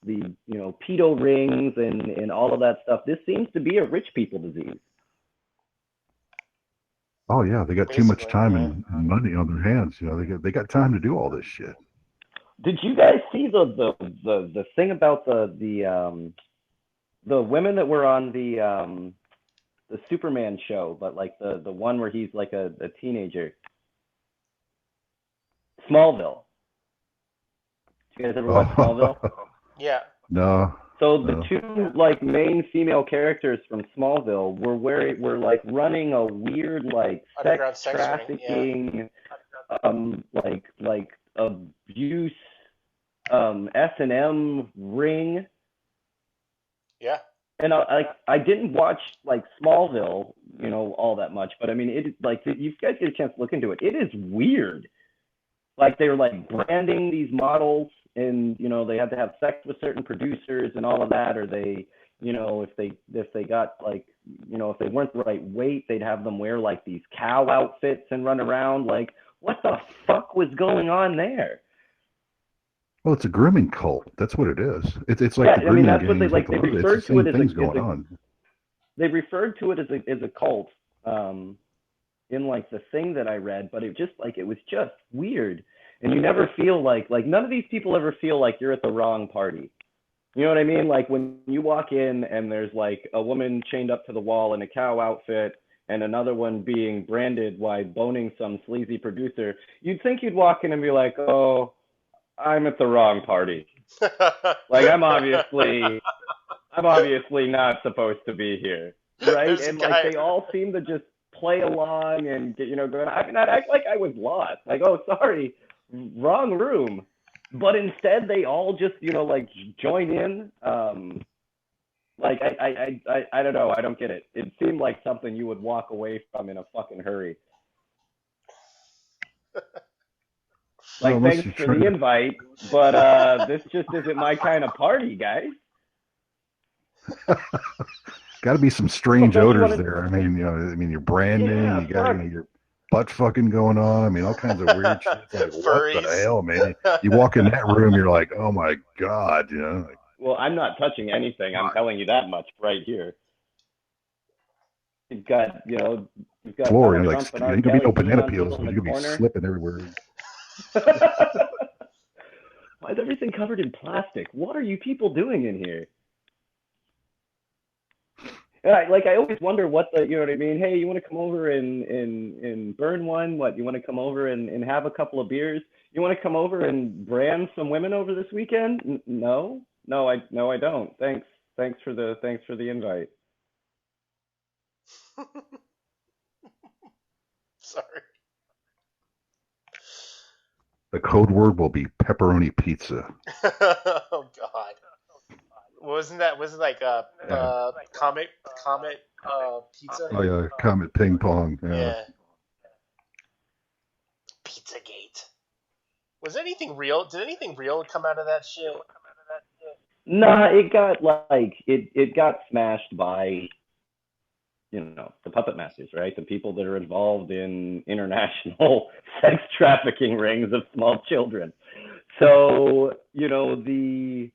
pedo rings and all of that stuff. This seems to be a rich people disease. Oh yeah, they got too much time and money on their hands. They got time to do all this shit. Did you guys see the thing about the women that were on the Superman show, but the one where he's a teenager? Smallville. Did you guys ever watch Smallville? Yeah. No. So the two main female characters from Smallville were running a weird sex trafficking, abuse, S&M ring. Yeah. And I didn't watch Smallville, all that much, but I mean it you guys get a chance to look into it. It is weird. Like they were like branding these models, and you know they had to have sex with certain producers and all of that, or they, you know, if they got like, you know, if they weren't the right weight, they'd have them wear like these cow outfits and run around. Like, what the fuck was going on there? Well, it's a grooming cult. That's what it is. It's like the grooming, I mean, that's what they like. They referred to it as they referred to it as a cult. In like the thing that I read, but it just like, it was just weird. And you never feel like none of these people ever feel like you're at the wrong party. You know what I mean? Like when you walk in and there's like a woman chained up to the wall in a cow outfit and another one being branded while boning some sleazy producer, you'd think you'd walk in and be like, oh, I'm at the wrong party. Like I'm obviously not supposed to be here. Right? And like they all seem to just play along and, you know, go, I mean, I'd act like I was lost. Like, oh, sorry, wrong room. But instead, they all just, you know, like join in. Like, I don't know. I don't get it. It seemed like something you would walk away from in a fucking hurry. Like, well, thanks for the invite, but this just isn't my kind of party, guys. Got to be some strange odors there. I mean, you know, you're branding, you got, you know, your butt fucking going on. I mean, all kinds of weird shit. Like, what the hell, man? You walk in that room, you're like, oh my god, you know. Like, well, I'm not touching anything. I'm telling you that much right here. You've got, you know, you've got floor. You're like, you ain't gonna be no banana peels, but you're gonna be slipping everywhere. Why is everything covered in plastic? What are you people doing in here? Like, I always wonder what the, you know what I mean? Hey, you want to come over and burn one? What, you want to come over and have a couple of beers? You want to come over and brand some women over this weekend? No, I don't. Thanks for the invite. Sorry. The code word will be pepperoni pizza. Oh God. Wasn't like Comet pizza? Oh yeah, Comet ping pong. Yeah. Pizzagate. Was anything real? Did anything real come out of that shit? Nah, it got like it got smashed by, you know, the puppet masters, right? The people that are involved in international sex trafficking rings of small children. So, you know, the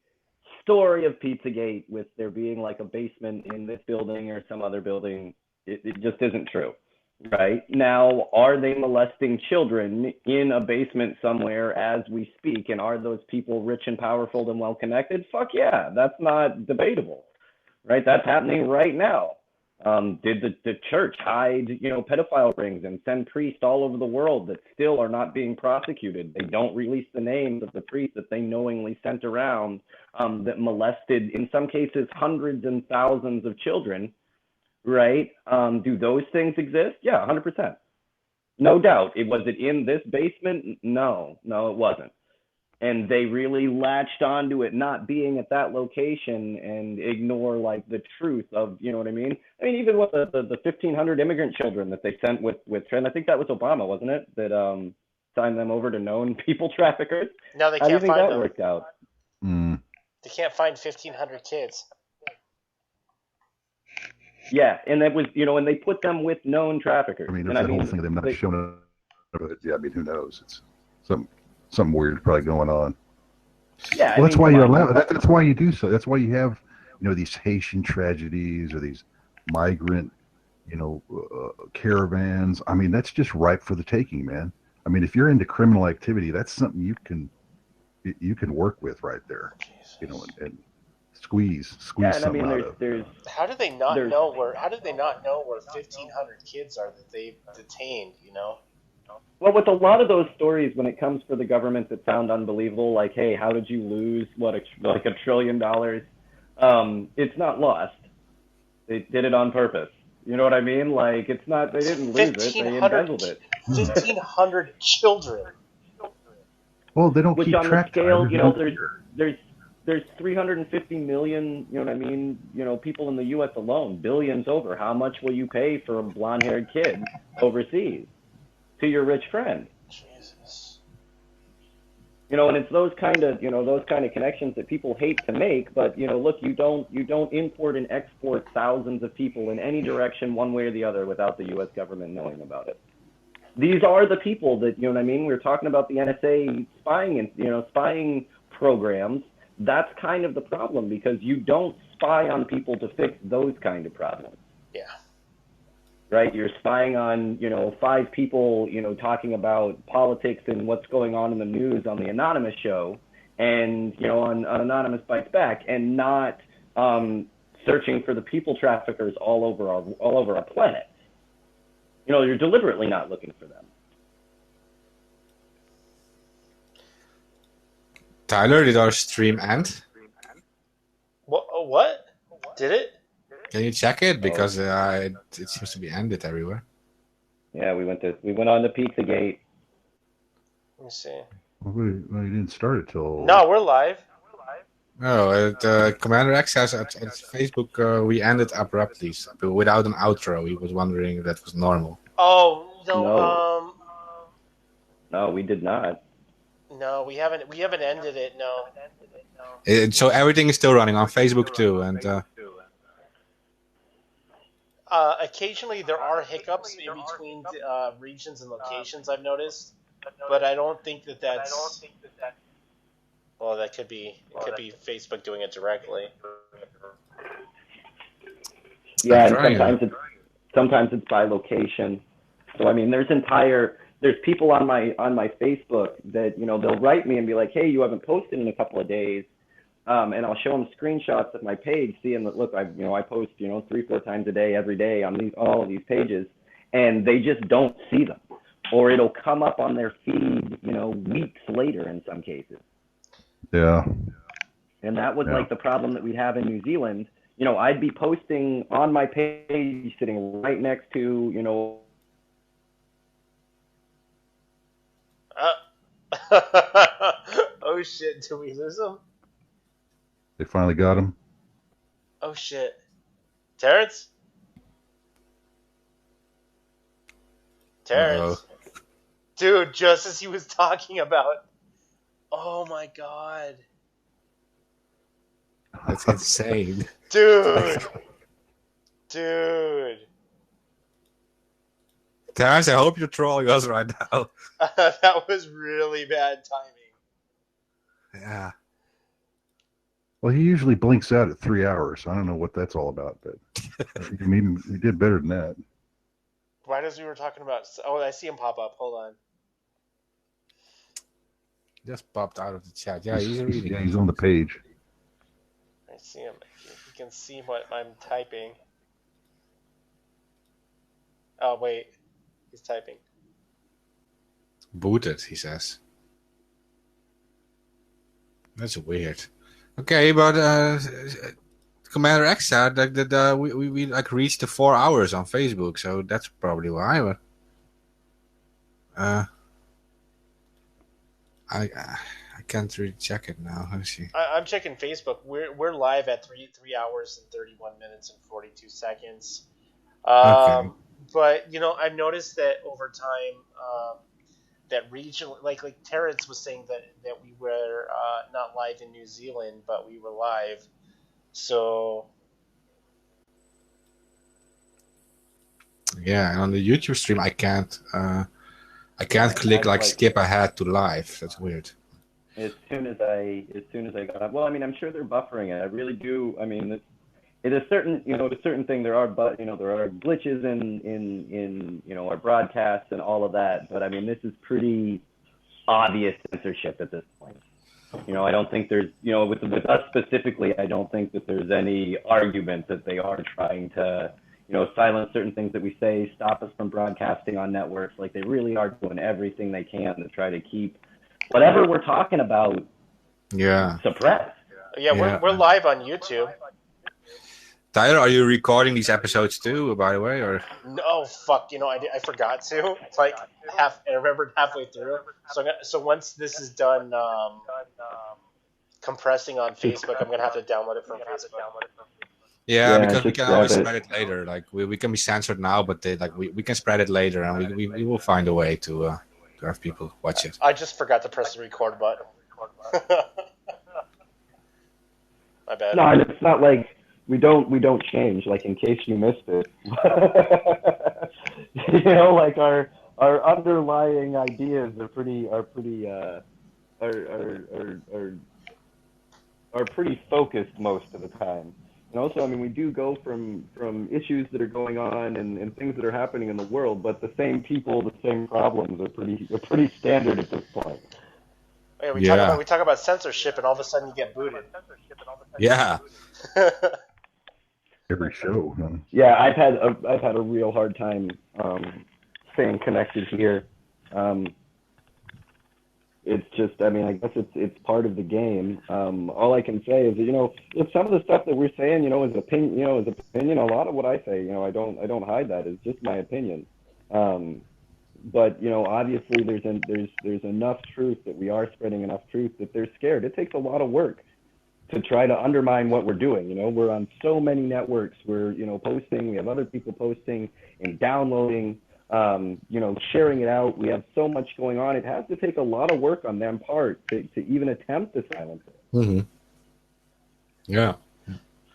story of Pizzagate with there being like a basement in this building or some other building, it just isn't true, right? Now, are they molesting children in a basement somewhere as we speak? And are those people rich and powerful and well-connected? Fuck yeah, that's not debatable, right? That's happening right now. Did the church hide, you know, pedophile rings and send priests all over the world that still are not being prosecuted? They don't release the names of the priests that they knowingly sent around that molested, in some cases, hundreds and thousands of children, right? Do those things exist? Yeah, 100%. No doubt. Was it in this basement? No, it wasn't. And they really latched onto it not being at that location and ignore like the truth of, you know what I mean? I mean, even with the 1,500 immigrant children that they sent with Trent, I think that was Obama, wasn't it? That signed them over to known people traffickers. No, they can't. How do you think that them? Worked out? They can't find 1,500 kids. Yeah, and that was, you know, and they put them with known traffickers. I mean, there's that whole thing of them not showing up. Yeah, I mean, who knows? It's something weird probably going on. Yeah, well, that's why you allow. That's why you do so. That's why you have, you know, these Haitian tragedies or these migrant, you know, caravans. I mean, that's just ripe for the taking, man. I mean, if you're into criminal activity, that's something you can work with right there. Jesus. You know, and squeeze something out of. How did they not know where 1,500 kids are that they've detained? You know. Well, with a lot of those stories, when it comes for the government that sound unbelievable, like, hey, how did you lose like $1 trillion? It's not lost. They did it on purpose. You know what I mean? Like, it's not. They didn't lose it. They embezzled it. 1,500 children. Well, they don't keep track. Which on the scale, you know, there's 350 million, you know what I mean? You know, people in the U.S. alone, billions over. How much will you pay for a blonde-haired kid overseas? To your rich friend. Jesus. And it's those kind of connections that people hate to make. But look, you don't import and export thousands of people in any direction, one way or the other, without the U.S. government knowing about it. These are the people that we were talking about the NSA spying and spying programs. That's kind of the problem, because you don't spy on people to fix those kind of problems. Yeah. Right? You're spying on, 5 people, talking about politics and what's going on in the news on the Anonymous show, and, on Anonymous Bites Back, and not searching for the people traffickers all over our planet. You're deliberately not looking for them. Tyler, did our stream end? What? Did it? Can you check it? Because it seems to be ended everywhere. Yeah, we went on to Pizzagate. Let me see. Well, you didn't start it till... No, we're live. No, Commander X says at Facebook we ended abruptly without an outro. He was wondering if that was normal. Oh no. No, we did not. No, we haven't ended it. No. So everything is still running on Facebook too, and occasionally there are hiccups in between regions and locations. I've noticed, but I don't think that's. Well, it could be Facebook doing it directly. Yeah, and sometimes it's by location. So there's people on my Facebook that they'll write me and be like, hey, you haven't posted in a couple of days, and I'll show them screenshots of my page, seeing that look, I post 3-4 times a day every day on all of these pages, and they just don't see them, or it'll come up on their feed weeks later in some cases. Yeah. And that was like the problem that we'd have in New Zealand. I'd be posting on my page sitting right next to Oh shit, did we lose him? They finally got him. Oh shit. Terrence? Uh-oh. Dude, just as he was talking about. Oh my god. That's insane. Dude. Terrence, I hope you're trolling us right now. That was really bad timing. Yeah. Well, he usually blinks out at 3 hours. I don't know what that's all about, but he did better than that. Right as we were talking about... Oh, I see him pop up. Hold on. Just popped out of the chat. Yeah, he's reading. Yeah, he's on the page. I see him. You can see what I'm typing. Oh, wait. He's typing. Booted, he says. That's weird. Okay, but Commander X said that we like reached the 4 hours on Facebook, so that's probably why. But I can't really check it now. Let me see. I'm checking Facebook. We're live at 3 hours and 31 minutes and 42 seconds. Okay. But I've noticed that over time, that regional, like Terrence was saying that we were not live in New Zealand, but we were live. So yeah, and on the YouTube stream, I can't click like skip ahead to live. That's weird. As soon as I got up, well, I'm sure they're buffering it. I really do. It is certain, a certain thing. There are glitches in our broadcasts and all of that. But this is pretty obvious censorship at this point. I don't think there's, with us specifically, I don't think that there's any argument that they are trying to, silence certain things that we say, stop us from broadcasting on networks. Like, they really are doing everything they can to try to keep whatever we're talking about suppressed. Yeah, we're live on YouTube. Tyler, are you recording these episodes too, by the way, or? No, fuck. I forgot to. It's like I remembered halfway through. So once this is done, compressing on Facebook, I'm gonna have to download it from Facebook. Yeah, because we can always spread it later. Like we can be censored now, but we can spread it later, and we will find a way to have people watch it. I just forgot to press the record button. My bad. No, it's not like we don't change. Like, in case you missed it, like our underlying ideas are pretty focused most of the time. And also, I mean, we do go from issues that are going on and things that are happening in the world, but the same people, the same problems are pretty standard at this point. Yeah, we talk about censorship, and all of a sudden you get booted. Yeah. Every show. Huh? Yeah, I've had a real hard time staying connected here. It's just, I mean, I guess it's part of the game. All I can say is that, if some of the stuff that we're saying, is opinion. A lot of what I say, I don't hide that. It's just my opinion. But obviously there's enough truth that we are spreading enough truth that they're scared. It takes a lot of work to try to undermine what we're doing. We're on so many networks. We're posting. We have other people posting and downloading. Sharing it out. We have so much going on. It has to take a lot of work on their part to even attempt to silence it. Mm-hmm. Yeah.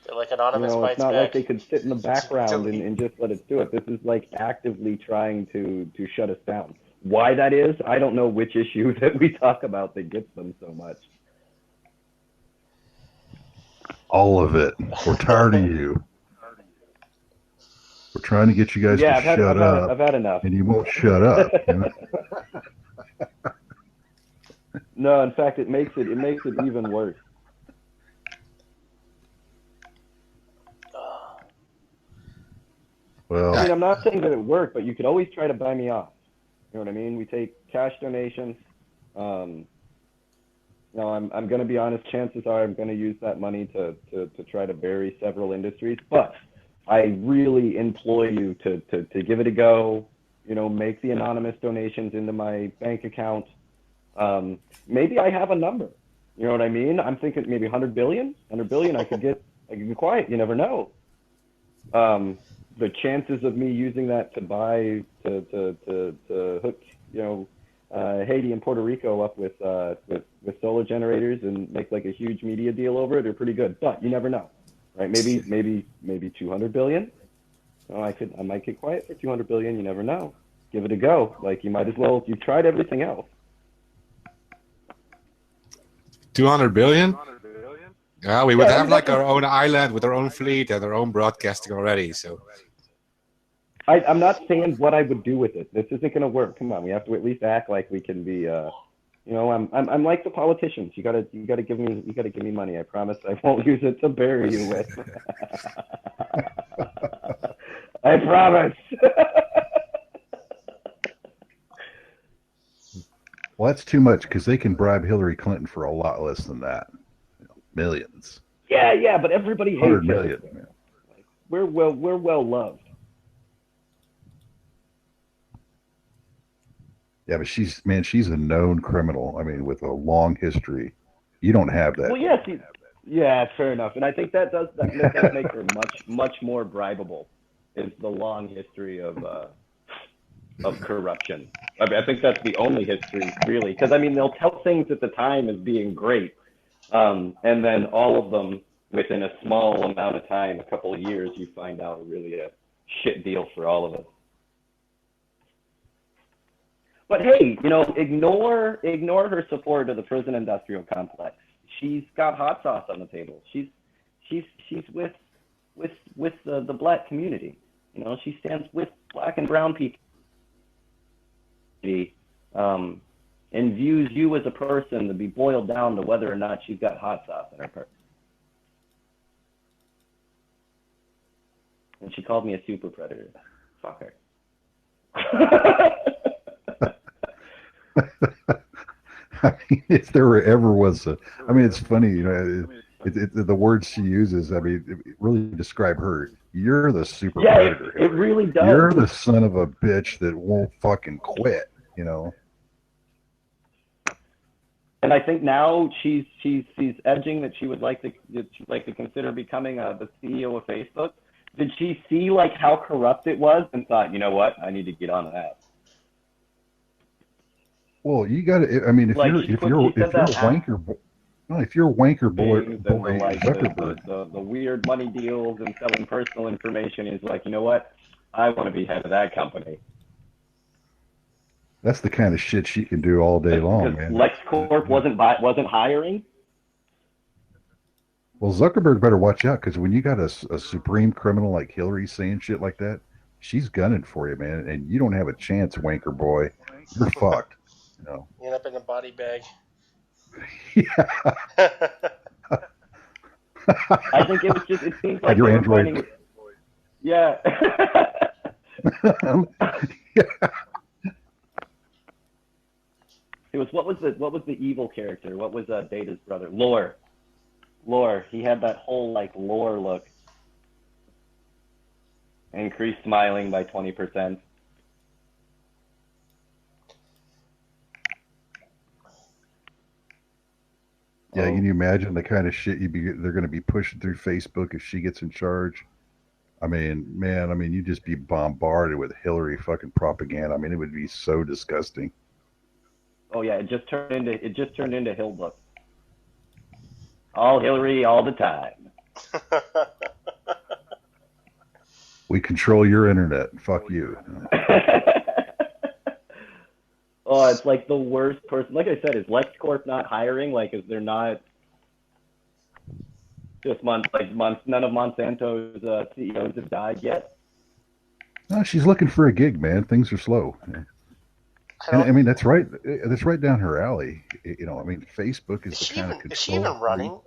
They're like anonymous it's not back. like they could sit in the background and just let us do it. This is like actively trying to shut us down. Why that is, I don't know which issue that we talk about that gets them so much. All of it. We're tired of you. We're trying to get you guys to shut up. I've had enough. And you won't shut up. No, in fact, it makes it even worse. Well, I mean, I'm not saying that it worked, but you could always try to buy me off. You know what I mean? We take cash donations. I'm going to be honest. Chances are I'm going to use that money to try to bury several industries. But I really implore you to give it a go. Make the anonymous donations into my bank account. Maybe I have a number. You know what I mean? I'm thinking maybe 100 billion. 100 billion. I could get quiet. You never know. The chances of me using that to buy to hook Haiti and Puerto Rico up with solar generators and make like a huge media deal over it are pretty good. But you never know, right? Maybe 200 billion. I might get quiet for 200 billion. You never know. Give it a go. Like, you might as well. You've tried everything else. 200 billion? Yeah, we would have like our own island with our own fleet and our own broadcasting already. So, I'm not saying what I would do with it. This isn't going to work. Come on, we have to at least act like we can be. I'm like the politicians. You gotta give me money. I promise I won't use it to bury you with. I promise. Well, that's too much because they can bribe Hillary Clinton for a lot less than that. Millions. Yeah, but everybody hates 100 million. it. We're well loved. Yeah, but she's a known criminal. I mean, with a long history. You don't have that. Well, yes, yeah, fair enough. And I think that does make her much more bribable. Is the long history of corruption. I think that's the only history, really. Because, I mean, they'll tell things at the time as being great. And then all of them, within a small amount of time, a couple of years, you find out are really a shit deal for all of us. But hey, ignore her support of the prison industrial complex. She's got hot sauce on the table. She's with the black community. She stands with black and brown people. And views you as a person to be boiled down to whether or not she's got hot sauce in her purse. And she called me a super predator. Fuck her. I mean, if there ever was it's funny, the words she uses, I mean, it really describe her. You're the super predator. It really does. You're the son of a bitch that won't fucking quit, And I think now she's edging that she'd like to consider becoming the CEO of Facebook. Did she see like how corrupt it was and thought, you know what, I need to get on that? Well, you got to. I mean, if Like you're she if put, you're she if said you're a that after wanker, no, if you're a wanker things and the boy like Zuckerberg, the weird money deals and selling personal information is like, you know what? I want to be head of that company. that's the kind of shit she can do all day long, Because man. LexCorp wasn't hiring. Well, Zuckerberg better watch out because when you got a supreme criminal like Hillary saying shit like that, she's gunning for you, man, and you don't have a chance, wanker boy. You're fucked. You know. You end up in a body bag. Yeah. I think it was just. It seems like your they were Android. finding. Yeah. Yeah. It was what was the evil character? What was Data's brother? Lore. Lore. He had that whole like lore look. Increased smiling by 20%. Yeah, can you imagine the kind of shit they're going to be pushing through Facebook if she gets in charge? I mean, man, you'd just be bombarded with Hillary fucking propaganda. I mean, it would be so disgusting. Oh yeah, it just turned into Hillbook. All Hillary all the time. We control your internet. Fuck you. Oh, it's like the worst person. Like I said, is LexCorp not hiring? Like, is there not just none of Monsanto's CEOs have died yet? No, she's looking for a gig, man. Things are slow. And I mean, that's right. That's right down her alley. You know, I mean, Facebook is the kind of control. Is she even running,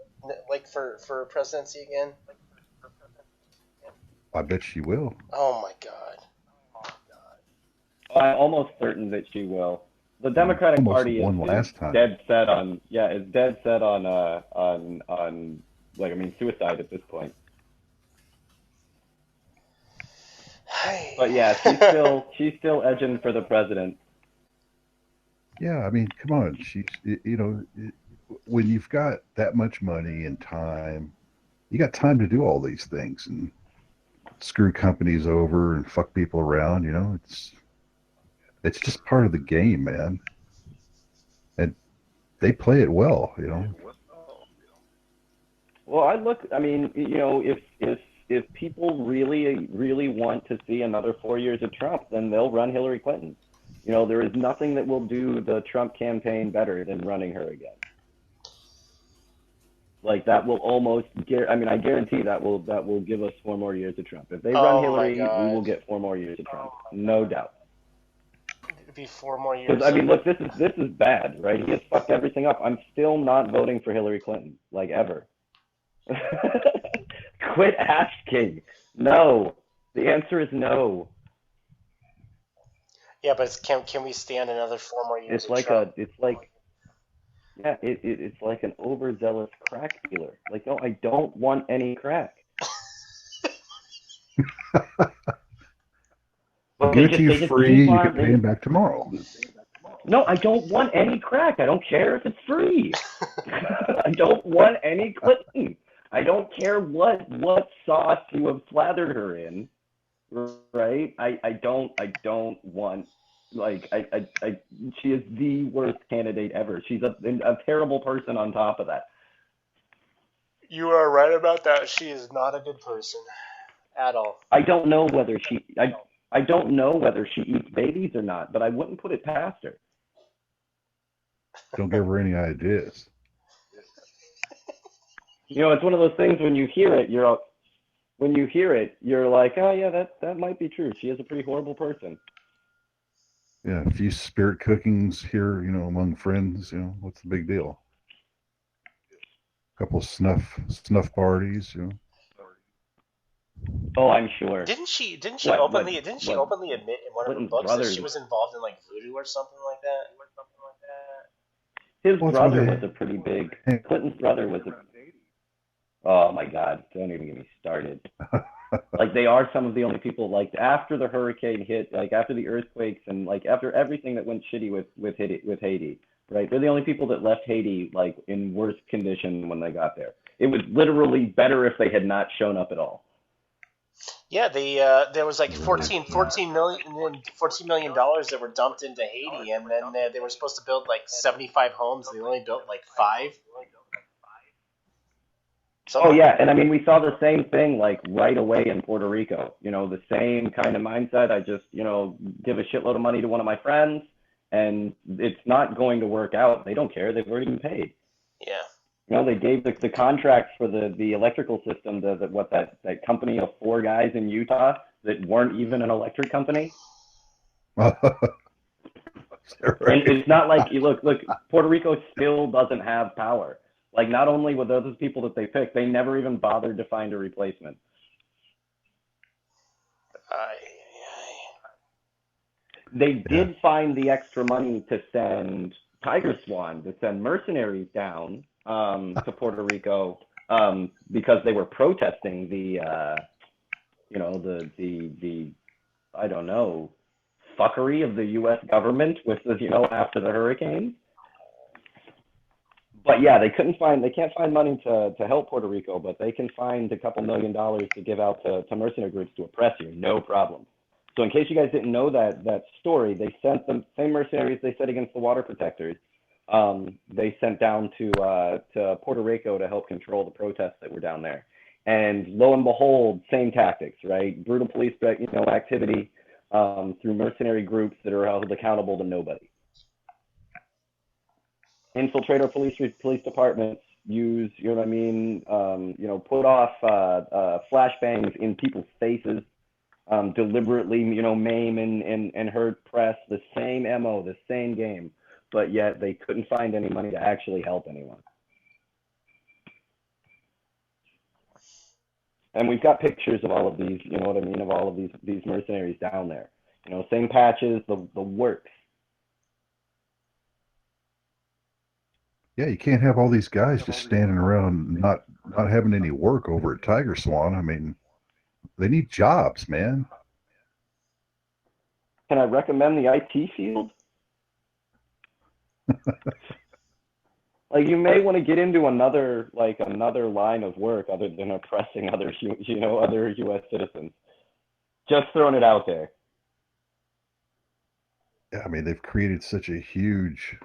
like for presidency again? I bet she will. Oh my god. I'm almost certain that she will. The Democratic Party is dead set on suicide at this point. But yeah, she's still edging for the president. Yeah, I mean, come on. She's, you know, when you've got that much money and time, you got time to do all these things and screw companies over and fuck people around. You know, it's just part of the game, man. And they play it well, you know. Well, I mean, you know, if people really want to see another 4 years of Trump, then they'll run Hillary Clinton. You know, there is nothing that will do the Trump campaign better than running her again. Like that will almost, I guarantee that will give us 4 more years of Trump. If they run Hillary, we will get 4 more years of Trump, no doubt. It'd be 4 more years. I mean, look, this is bad, right? He has fucked everything up. I'm still not voting for Hillary Clinton, like ever. Quit asking. No. The answer is no. Yeah, but can we stand another 4 more years? It's like an overzealous crack dealer. Like, no, I don't want any crack. Give it to you free. You can pay him back tomorrow. No, I don't want any crack. I don't care if it's free. I don't want any Clinton. I don't care what sauce you have slathered her in, right? I don't want, like, she is the worst candidate ever. She's a terrible person on top of that. You are right about that. She is not a good person at all. I don't know whether she eats babies or not, but I wouldn't put it past her. Don't give her any ideas. You know, it's one of those things when you hear it, you're like, oh yeah, that might be true. She is a pretty horrible person. Yeah, a few spirit cookings here, you know, among friends, you know, what's the big deal? A couple of snuff parties, you know. Oh, I'm sure. Didn't she openly admit in one of her books that she was involved in like voodoo or something like that? His brother was a pretty big. Clinton's brother was a. Oh my God! Don't even get me started. Like, they are some of the only people, like, after the hurricane hit, like after the earthquakes and like after everything that went shitty with Haiti, right? They're the only people that left Haiti like in worse condition when they got there. It was literally better if they had not shown up at all. Yeah, there was like $14 million that were dumped into Haiti, and then they were supposed to build like 75 homes. They only built like 5. Oh yeah, and I mean we saw the same thing like right away in Puerto Rico. The same kind of mindset. I just give a shitload of money to one of my friends, and it's not going to work out. They don't care. They've already been paid. Yeah. They gave the contracts for the electrical system to that company of 4 guys in Utah that weren't even an electric company. Right? And it's not like look, Puerto Rico still doesn't have power. Like, not only with those people that they picked, they never even bothered to find a replacement. They did find the extra money to send Tiger Swan, to send mercenaries down to Puerto Rico because they were protesting the I don't know, fuckery of the U.S. government with after the hurricanes. But yeah, they can't find money to help Puerto Rico, but they can find a couple $1 million to give out to mercenary groups to oppress you, no problem. So in case you guys didn't know that story, they sent the same mercenaries they sent against the water protectors. They sent down to Puerto Rico to help control the protests that were down there. And lo and behold, same tactics, right? Brutal police activity through mercenary groups that are held accountable to nobody. Infiltrate our police departments, use, put off flashbangs in people's faces, deliberately, maim and hurt press, the same MO, the same game, but yet they couldn't find any money to actually help anyone. And we've got pictures of all of these, of all of these mercenaries down there. Same patches, the works. Yeah, you can't have all these guys just standing around not having any work over at Tiger Swan. I mean, they need jobs, man. Can I recommend the IT field? Like, you may want to get into another line of work other than oppressing other U.S. citizens. Just throwing it out there. Yeah, I mean, they've created such a huge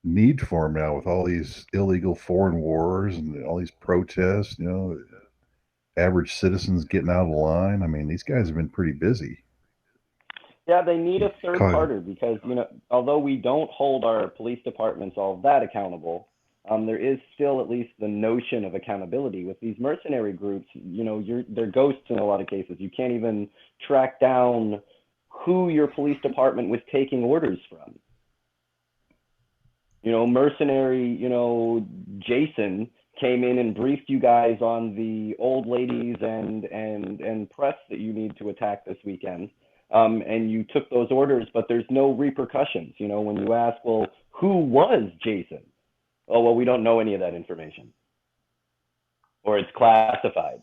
need for them now with all these illegal foreign wars and all these protests, average citizens getting out of line. I mean, these guys have been pretty busy. Yeah, they need a third party because, although we don't hold our police departments all that accountable, there is still at least the notion of accountability. With these mercenary groups, they're ghosts in a lot of cases. You can't even track down who your police department was taking orders from. Mercenary, Jason came in and briefed you guys on the old ladies and press that you need to attack this weekend. And you took those orders, but there's no repercussions. When you ask, well, who was Jason? Oh, well, we don't know any of that information. Or it's classified.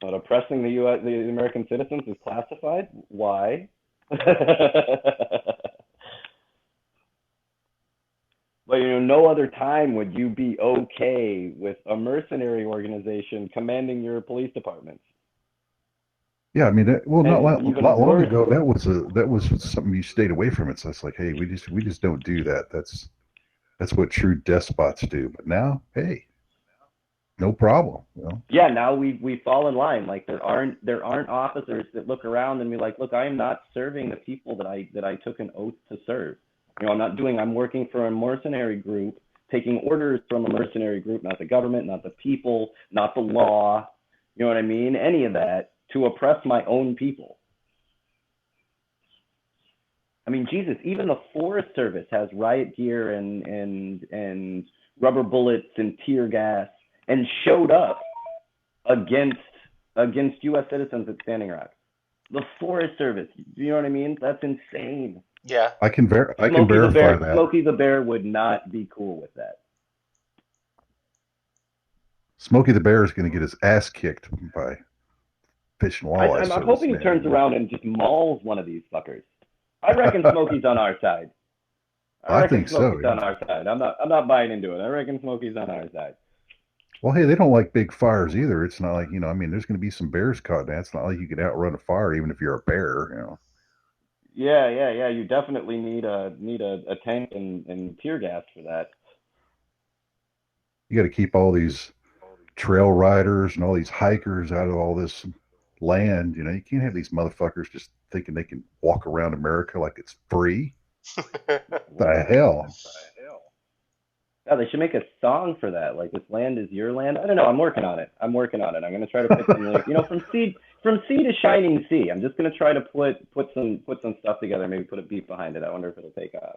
But oppressing the American citizens is classified? Why? But, no other time would you be okay with a mercenary organization commanding your police departments. Yeah, I mean, not long ago, that was something you stayed away from. It's like, hey, we just don't do that. That's what true despots do. But now, hey, no problem. Yeah, now we fall in line. Like, there aren't officers that look around and be like, look, I am not serving the people that I took an oath to serve. I'm working for a mercenary group, taking orders from a mercenary group, not the government, not the people, not the law, you know what I mean? Any of that, to oppress my own people. I mean, Jesus, even the Forest Service has riot gear and rubber bullets and tear gas and showed up against U.S. citizens at Standing Rock. The Forest Service, you know what I mean? That's insane. Yeah, I can verify that. Smokey the Bear would not be cool with that. Smokey the Bear is going to get his ass kicked by Fish and Wildlife. I'm hoping he turns around and just mauls one of these fuckers. I reckon Smokey's on our side. I think Smokey's so. on our side. I'm not buying into it. I reckon Smokey's on our side. Well, hey, they don't like big fires either. It's not like, I mean, there's going to be some bears caught in that. It's not like you can outrun a fire even if you're a bear. Yeah. You definitely need a tank and tear gas for that. You got to keep all these trail riders and all these hikers out of all this land. You can't have these motherfuckers just thinking they can walk around America like it's free. The hell? Yeah, they should make a song for that. Like, this land is your land. I don't know. I'm working on it. I'm gonna try to put some from sea to shining sea. I'm just gonna try to put some stuff together. Maybe put a beat behind it. I wonder if it'll take off.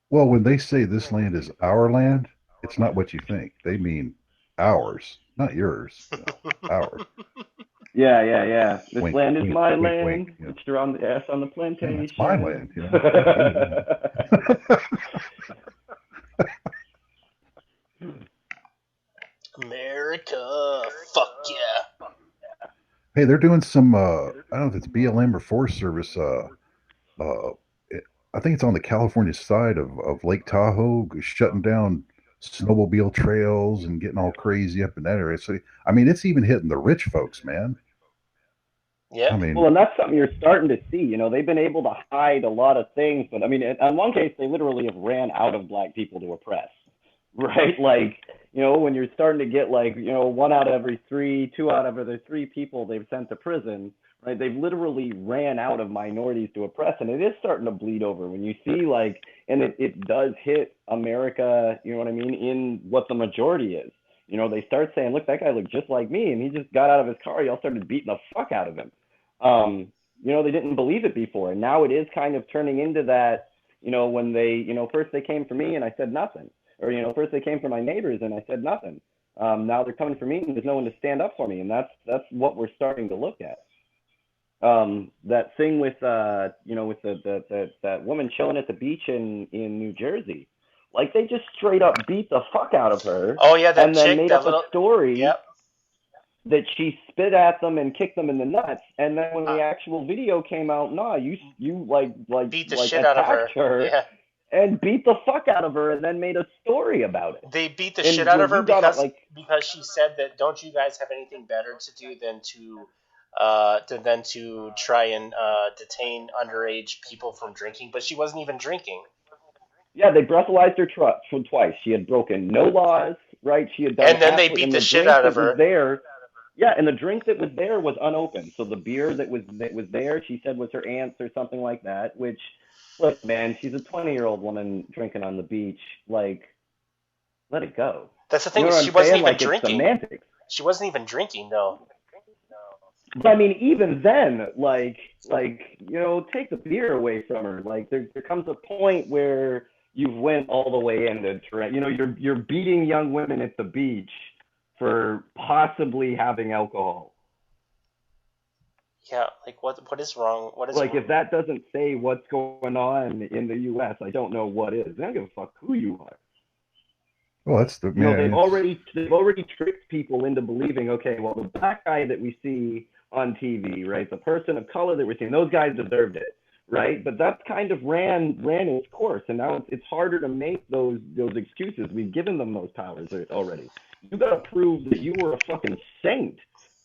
Well, when they say this land is our land, it's not what you think. They mean ours, not yours. Ours. Yeah. This Wink, land is wink, my wink, land. wink, It's around the ass on the plantation. Yeah, it's my land. America, fuck yeah. Hey, they're doing some. I don't know if it's BLM or Forest Service. Uh, I think it's on the California side of Lake Tahoe, shutting down snowmobile trails and getting all crazy up in that area. So, I mean, it's even hitting the rich folks, man. Yeah. I mean, well, and that's something you're starting to see. They've been able to hide a lot of things, but I mean, in one case, they literally have ran out of black people to oppress, right? Like, when you're starting to get like, 1 out of every 3, 2 out of every 3 people they've sent to prison, right? They've literally ran out of minorities to oppress, and it is starting to bleed over when you see like, and it does hit America, you know what I mean, in what the majority is. They start saying, look, that guy looked just like me, and he just got out of his car. Y'all started beating the fuck out of him. They didn't believe it before, and now it is kind of turning into that. When they, first they came for me and I said nothing, or first they came for my neighbors and I said nothing. Now they're coming for me and there's no one to stand up for me, and that's what we're starting to look at. That thing with with that woman chilling at the beach in New Jersey, like they just straight up beat the fuck out of her. Oh yeah, that and chick, then made that up little. a story. Yep. That she spit at them and kicked them in the nuts, and then when the actual video came out, you beat the shit out of attacked her, Yeah. and beat the fuck out of her, and then made a story about it. They beat the shit And out of her you got because like she said that, don't you guys have anything better to do than to try and detain underage people from drinking? But she wasn't even drinking. Yeah, they breathalyzed her twice. She had broken no laws, right? She had done And then they beat the shit drink out of that her. was there. Yeah, and the drink that was there was unopened. So the beer that was there, she said was her aunt's or something like that. Which, look, man, she's a 20-year-old woman drinking on the beach. Like, let it go. That's the thing. You know She wasn't even like, drinking. It's semantics. She wasn't even drinking, though. But I mean, even then, like take the beer away from her. Like, there comes a point where you've went all the way into drink. You're beating young women at the beach for possibly having alcohol. Yeah, like what is wrong? What is like wrong? If that doesn't say what's going on in the U.S., I don't know what is. I don't give a fuck who you are. Well, that's the man. They've already tricked people into believing, okay, well, the black guy that we see on TV, right, the person of color that we're seeing, those guys deserved it, right? But that kind of ran its course, and now it's harder to make those excuses. We've given them those powers already. You got to prove that you were a fucking saint,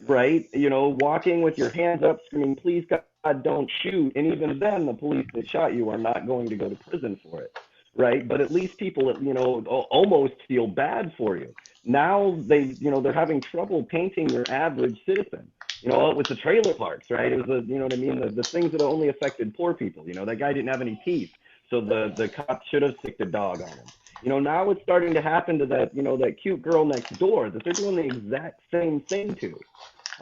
right? Walking with your hands up, screaming, "Please God, don't shoot!" And even then, the police that shot you are not going to go to prison for it, right? But at least people, almost feel bad for you. Now they're having trouble painting your average citizen. It was the trailer parks, right? It was the things that only affected poor people. That guy didn't have any teeth, so the cops should have sicked a dog on him. Now it's starting to happen to that, that cute girl next door that they're doing the exact same thing to.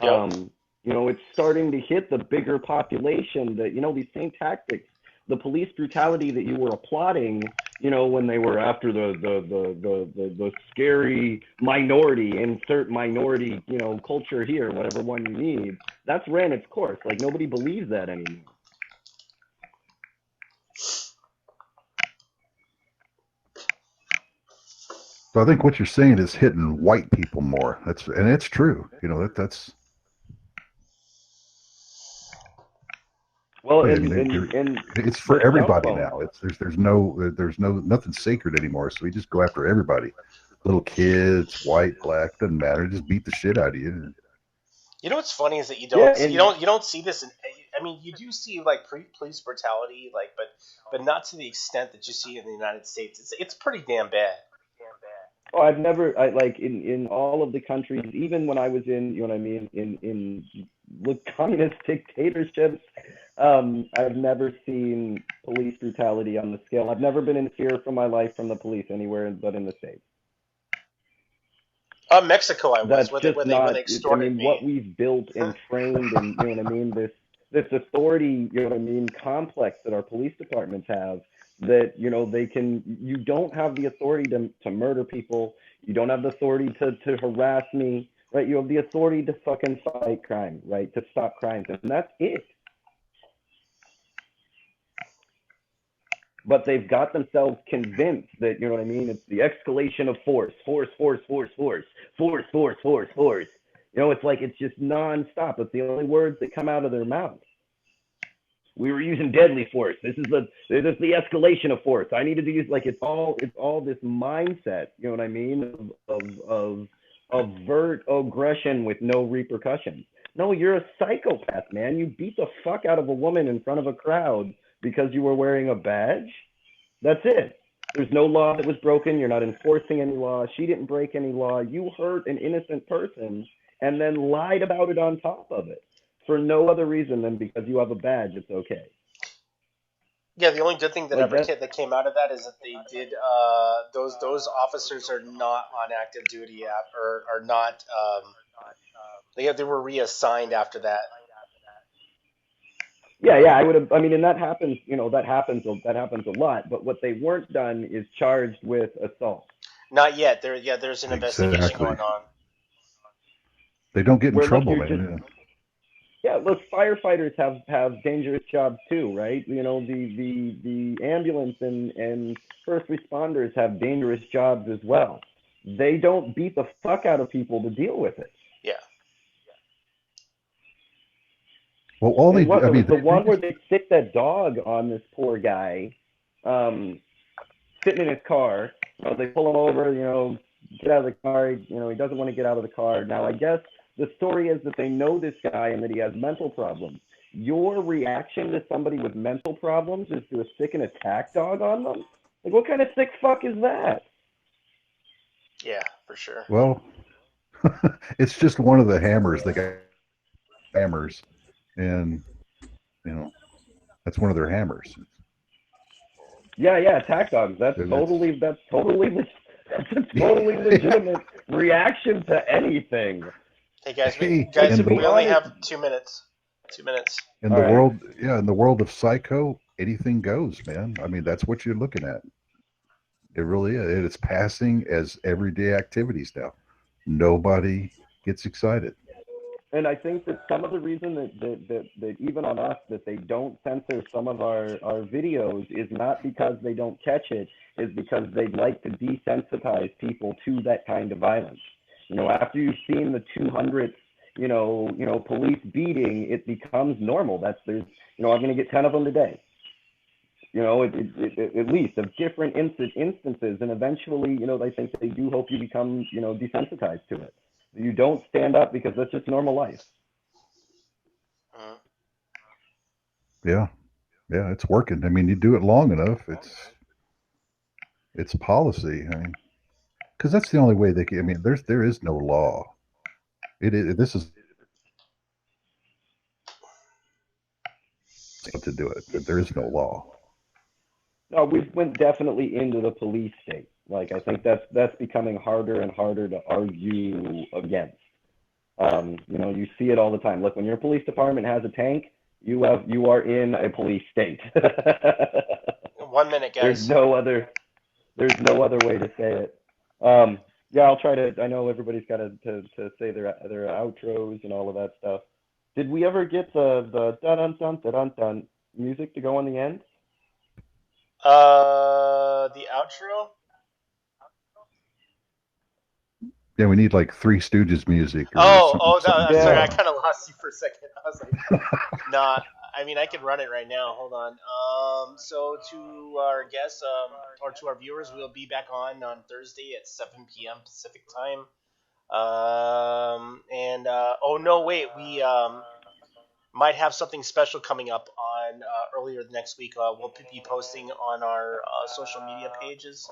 Yep. It's starting to hit the bigger population that, these same tactics, the police brutality that you were applauding, when they were after the scary minority, insert minority, culture here, whatever one you need, that's ran its course. Like, nobody believes that anymore. So I think what you're saying is hitting white people more. And it's true. That's. Well, it's for everybody now. There's nothing sacred anymore. So we just go after everybody. Little kids, white, black, doesn't matter. Just beat the shit out of you. You know what's funny is that Yeah, you don't see this in. I mean, you do see like police brutality, like, but not to the extent that you see in the United States. It's pretty damn bad. Oh, like in all of the countries, even when I was in, you know what I mean, in communist dictatorships, I've never seen police brutality on the scale. I've never been in fear for my life from the police anywhere but in the States. Mexico, I was That's just when not. they extorted me. What we've built and trained, and you know what I mean. This authority, you know what I mean, complex that our police departments have. That they can. You don't have the authority to murder people. You don't have the authority to harass me. Right? You have the authority to fucking fight crime. Right? To stop crimes, and that's it. But they've got themselves convinced that, you know what I mean, it's the escalation of force. It's like it's just nonstop. It's the only words that come out of their mouth. We were using deadly force. This is the escalation of force. I needed to use it's all this mindset, you know what I mean, of overt aggression with no repercussions. No, you're a psychopath, man. You beat the fuck out of a woman in front of a crowd because you were wearing a badge. That's it. There's no law that was broken. You're not enforcing any law. She didn't break any law. You hurt an innocent person and then lied about it on top of it for no other reason than because you have a badge. It's okay. Yeah, the only good thing that came out of that is that they did. Those officers are not on active duty or are not. They were reassigned after that. Yeah, I would have. I mean, and that happens. That happens a lot. But what they weren't done is charged with assault. Not yet. There's an investigation going on. They don't get in trouble, man. Yeah, look, firefighters have dangerous jobs too, right? The ambulance and first responders have dangerous jobs as well. They don't beat the fuck out of people to deal with it. Yeah. Well, the one where they stick that dog on this poor guy, sitting in his car. They pull him over, get out of the car. He doesn't want to get out of the car. Now, I guess the story is that they know this guy and that he has mental problems. Your reaction to somebody with mental problems is to stick an attack dog on them? Like, what kind of sick fuck is that? Yeah, for sure. Well, it's just one of the hammers. They got hammers. And that's one of their hammers. Yeah, attack dogs. That's a totally legitimate reaction to anything. Hey guys, we only have 2 minutes. 2 minutes. In the world of Psycho, anything goes, man. I mean, that's what you're looking at. It really is. It's passing as everyday activities now. Nobody gets excited. And I think that some of the reason that even on us that they don't censor some of our videos is not because they don't catch it, is because they'd like to desensitize people to that kind of violence. After you've seen the 200th, police beating, it becomes normal. I'm going to get 10 of them today. At least of different instances, and eventually, I think they do hope you become, desensitized to it. You don't stand up because that's just normal life. Yeah, it's working. I mean, you do it long enough, it's policy. I mean, because that's the only way they can. I mean, there is no law. This is to do it. There is no law. No, we went definitely into the police state. Like, I think that's becoming harder and harder to argue against. You see it all the time. Look, when your police department has a tank, you are in a police state. 1 minute, guys. There's no other way to say it. I'll try to. I know everybody's got to say their outros and all of that stuff. Did we ever get the dun dun dun dun music to go on the end? The outro. Yeah, we need like Three Stooges music. I'm sorry, I kind of lost you for a second. I was like, nah. I mean, I can run it right now. Hold on. So to our guests, or to our viewers, we'll be back on Thursday at 7 p.m. Pacific time. Oh no, wait, we might have something special coming up on earlier next week. We'll be posting on our social media pages,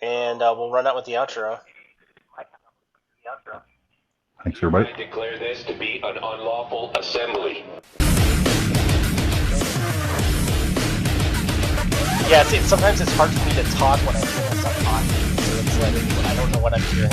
and we'll run out with the outro. Thanks, everybody. I declare this to be an unlawful assembly. Yeah, sometimes it's hard for me to talk when I hear myself talking, so it's like I don't know what I'm hearing.